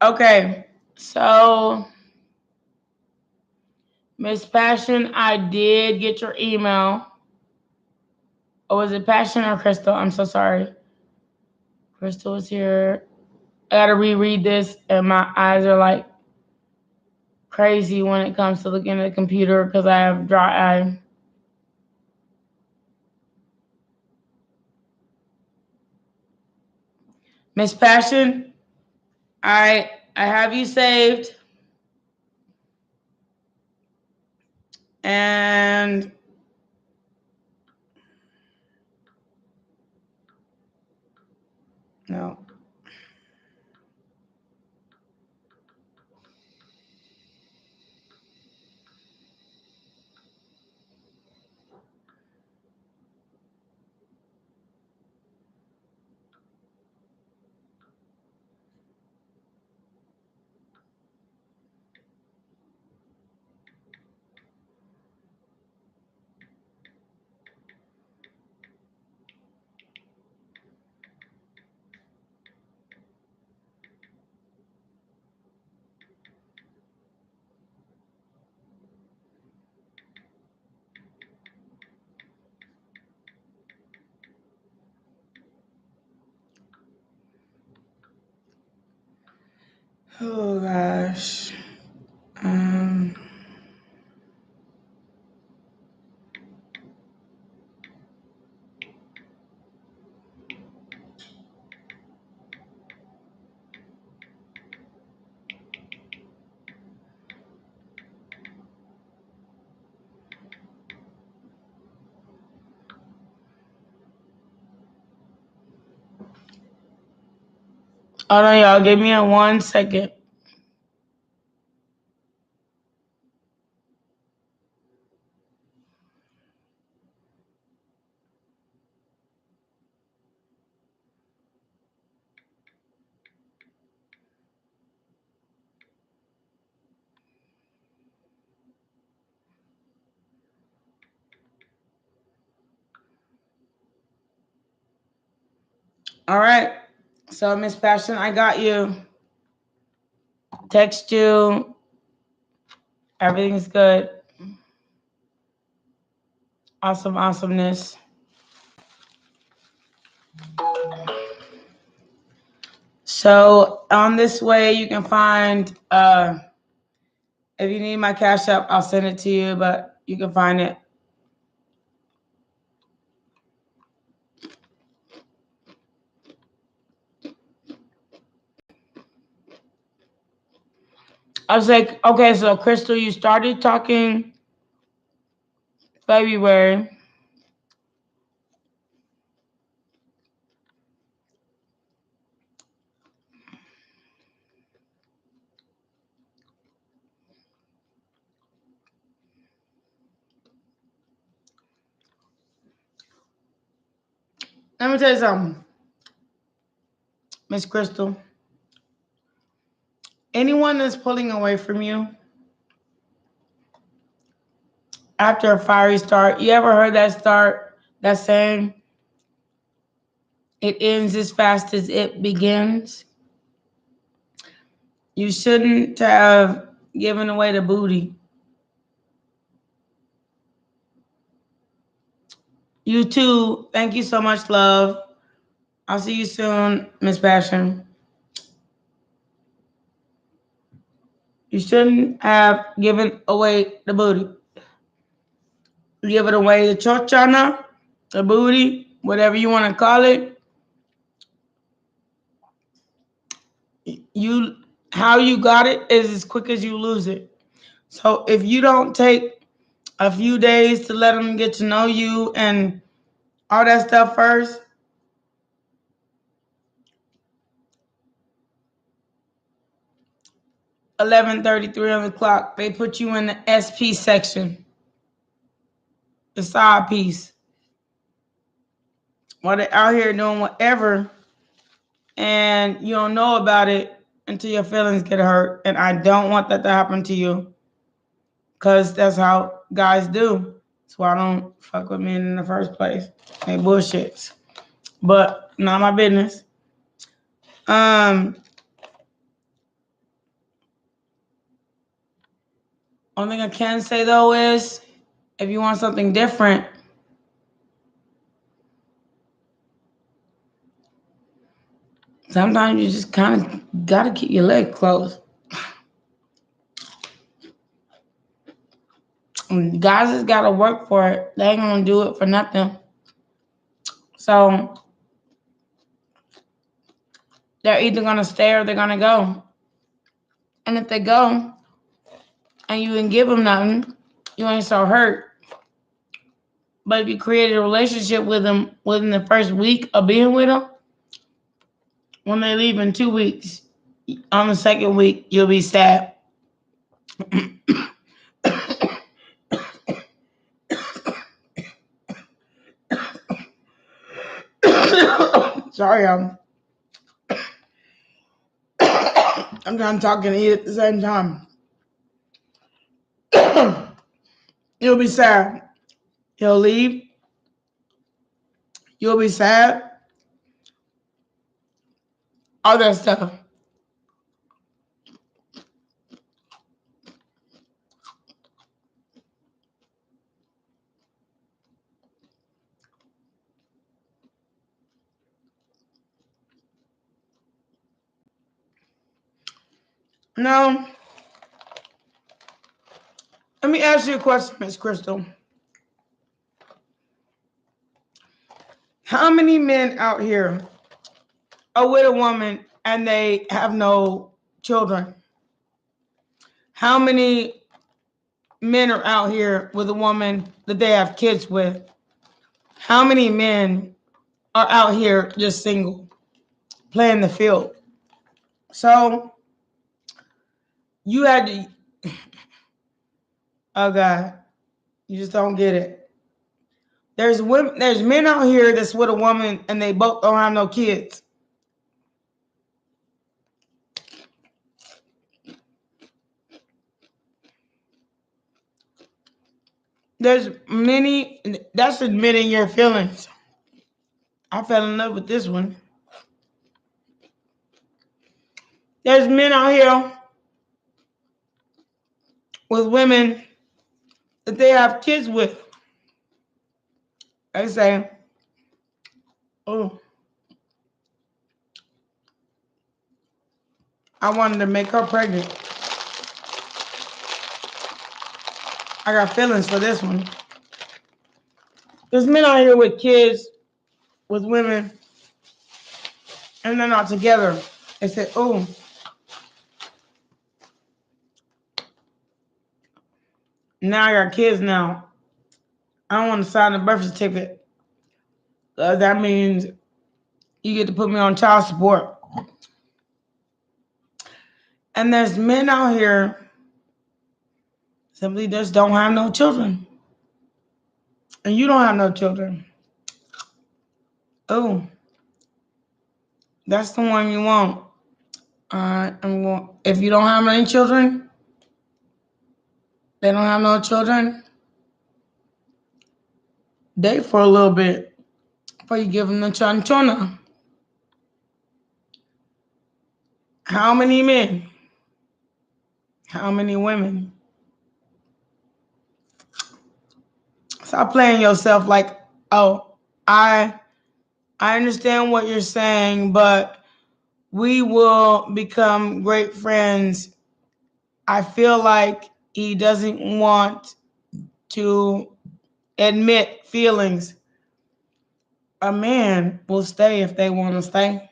Okay, so Miss Passion, I did get your email. Or was it Passion or Crystal? I'm so sorry. Crystal is here. I gotta reread this, and my eyes are like crazy when it comes to looking at the computer because I have dry eye. Miss Passion, I have you saved, and no. Oh gosh. Hold on, y'all. Give me a 1 second. All right. So, Miss Passion, I got you. Text you. Everything's good. Awesome, awesomeness. So on this way, you can find, if you need my Cash App, I'll send it to you, but you can find it. I was like, okay, so Crystal, you started talking February. Let me tell you something, Miss Crystal. Anyone that's pulling away from you after a fiery start, you ever heard that saying, it ends as fast as it begins? You shouldn't have given away the booty. You too. Thank you so much, love. I'll see you soon, Miss Passion. You shouldn't have given away the booty. Give it away, the chochana, the booty, whatever you want to call it. How you got it is as quick as you lose it. So if you don't take a few days to let them get to know you and all that stuff first, 11:33 on the clock, they put you in the SP section, the side piece, while they're out here doing whatever, and you don't know about it until your feelings get hurt. And I don't want that to happen to you, because that's how guys do. That's why I don't fuck with men in the first place. They bullshits. But not my business. Only thing I can say though is, if you want something different, sometimes you just kind of gotta keep your leg closed. Guys just gotta work for it. They ain't gonna do it for nothing. So they're either gonna stay or they're gonna go. And if they go and you didn't give them nothing, you ain't so hurt. But if you created a relationship with them within the first week of being with them, when they leave in 2 weeks, on the second week, you'll be sad. Sorry, I'm trying to talk and eat at the same time. You'll be sad. He'll leave. You'll be sad. All that stuff. Now, let me ask you a question, Miss Crystal. How many men out here are with a woman and they have no children? How many men are out here with a woman that they have kids with? How many men are out here just single, playing the field? So you had to, oh God, you just don't get it. There's men out here that's with a woman and they both don't have no kids. There's many, that's admitting your feelings. I fell in love with this one. There's men out here with women that they have kids with. They say, oh, I wanted to make her pregnant. I got feelings for this one. There's men out here with kids, with women, and they're not together. They say, oh, now I got kids now. I don't want to sign the birth certificate. That means you get to put me on child support. And there's men out here simply just don't have no children. And you don't have no children. Oh, that's the one you want. If you don't have any children, they don't have no children, date for a little bit before you give them the chanchona. How many men? How many women? Stop playing yourself like, oh, I understand what you're saying, but we will become great friends. I feel like he doesn't want to admit feelings. A man will stay if they want to stay.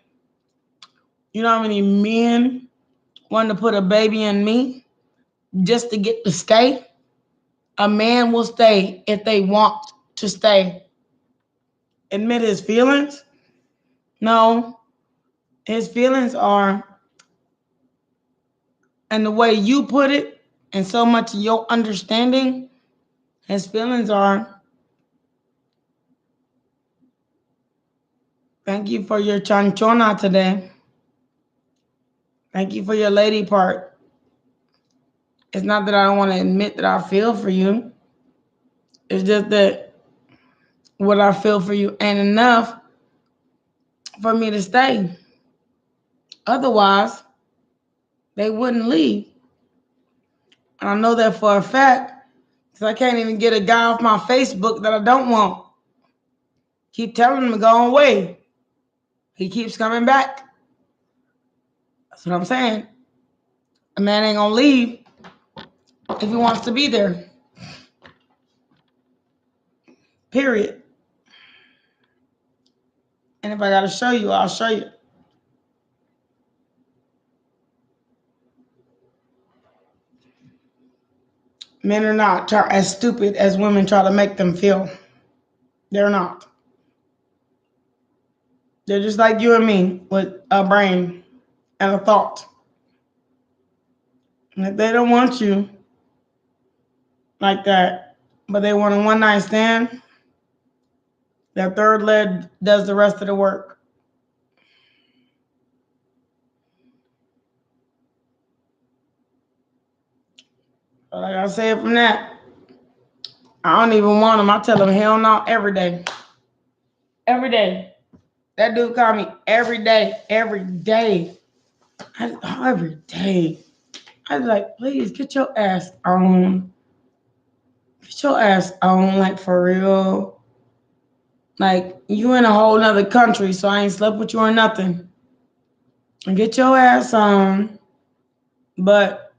You know how many men want to put a baby in me just to get to stay? A man will stay if they want to stay. Admit his feelings? No. His feelings are, and the way you put it, and so much of your understanding, his feelings are, thank you for your chanchona today. Thank you for your lady part. It's not that I don't want to admit that I feel for you. It's just that what I feel for you ain't enough for me to stay. Otherwise, they wouldn't leave. And I know that for a fact because I can't even get a guy off my Facebook that I don't want. Keep telling him to go away. He keeps coming back. That's what I'm saying. A man ain't gonna leave if he wants to be there. Period. And if I gotta show you, I'll show you. Men are not as stupid as women try to make them feel. They're not. They're just like you and me with a brain and a thought. And if they don't want you like that, but they want a one-night stand, their third leg does the rest of the work. But like I said from that, I don't even want him. I tell him hell no every day. Every day. That dude call me every day. Every day. Every day. I was like, please get your ass on. Get your ass on, like for real. Like, you in a whole nother country, so I ain't slept with you or nothing. And get your ass on. But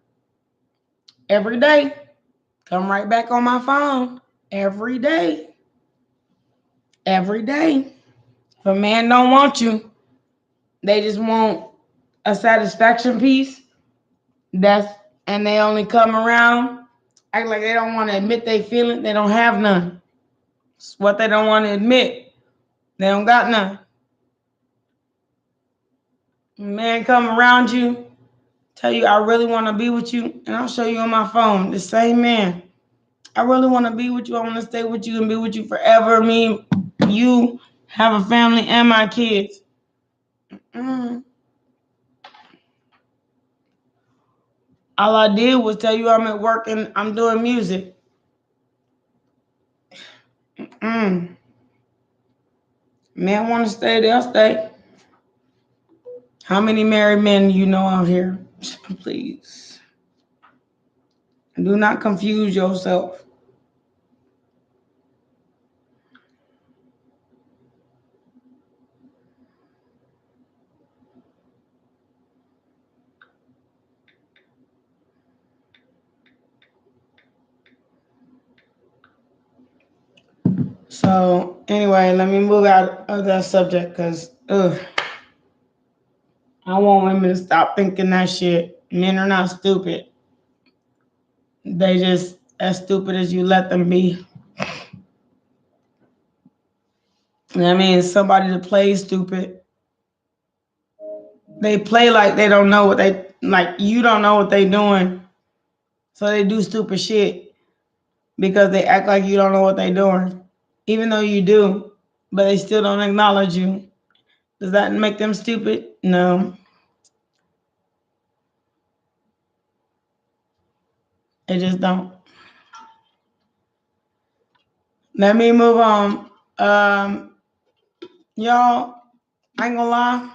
every day, come right back on my phone. Every day. Every day. If a man don't want you, they just want a satisfaction piece. And they only come around, act like they don't want to admit they feel it. They don't have none. It's what they don't want to admit. They don't got none. Man come around you, tell you I really want to be with you, and I'll show you on my phone. The same man. I really want to be with you. I want to stay with you and be with you forever. Me, you, have a family, and my kids. All I did was tell you I'm at work and I'm doing music. Man want to stay, they'll stay. How many married men you know out here? Please. Do not confuse yourself. So anyway, let me move out of that subject because I want women to stop thinking that shit. Men are not stupid. They just as stupid as you let them be. That means somebody that plays stupid. They play like they don't know what they like. You don't know what they doing, so they do stupid shit because they act like you don't know what they doing, even though you do. But they still don't acknowledge you. Does that make them stupid? No. They just don't. Let me move on. Y'all, I ain't gonna lie.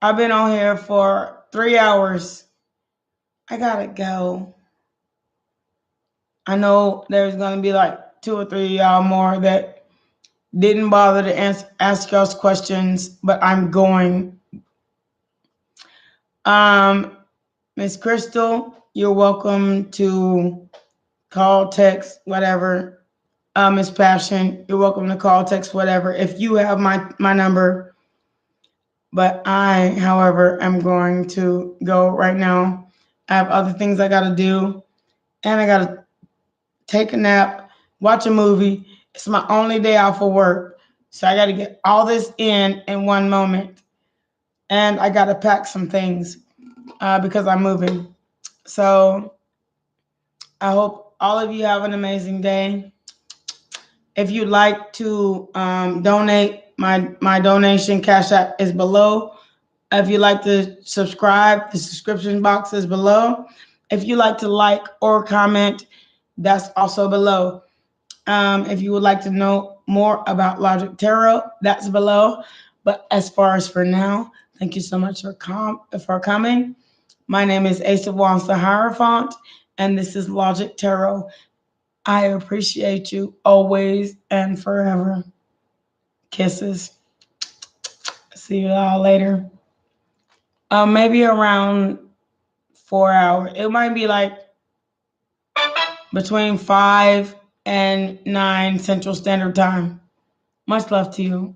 I've been on here for 3 hours. I gotta go. I know there's gonna be like 2 or 3 of y'all more that didn't bother to ask us questions, but I'm going. Miss Crystal, you're welcome to call, text, whatever. Miss Passion, you're welcome to call, text, whatever. If you have my number, but I, however, am going to go right now. I have other things I got to do, and I got to take a nap, watch a movie. It's my only day off for work, so I got to get all this in one moment, and I got to pack some things because I'm moving. So I hope all of you have an amazing day. If you'd like to donate, my donation Cash App is below. If you'd like to subscribe, the subscription box is below. If you'd like to like or comment, that's also below. If you would like to know more about Logic Tarot, that's below. But as far as for now, thank you so much for coming. My name is Ace of Wands the Hierophant, and this is Logic Tarot. I appreciate you always and forever. Kisses. See you all later. Maybe around 4 hours. It might be like between 5 and 9 Central Standard Time. Much love to you.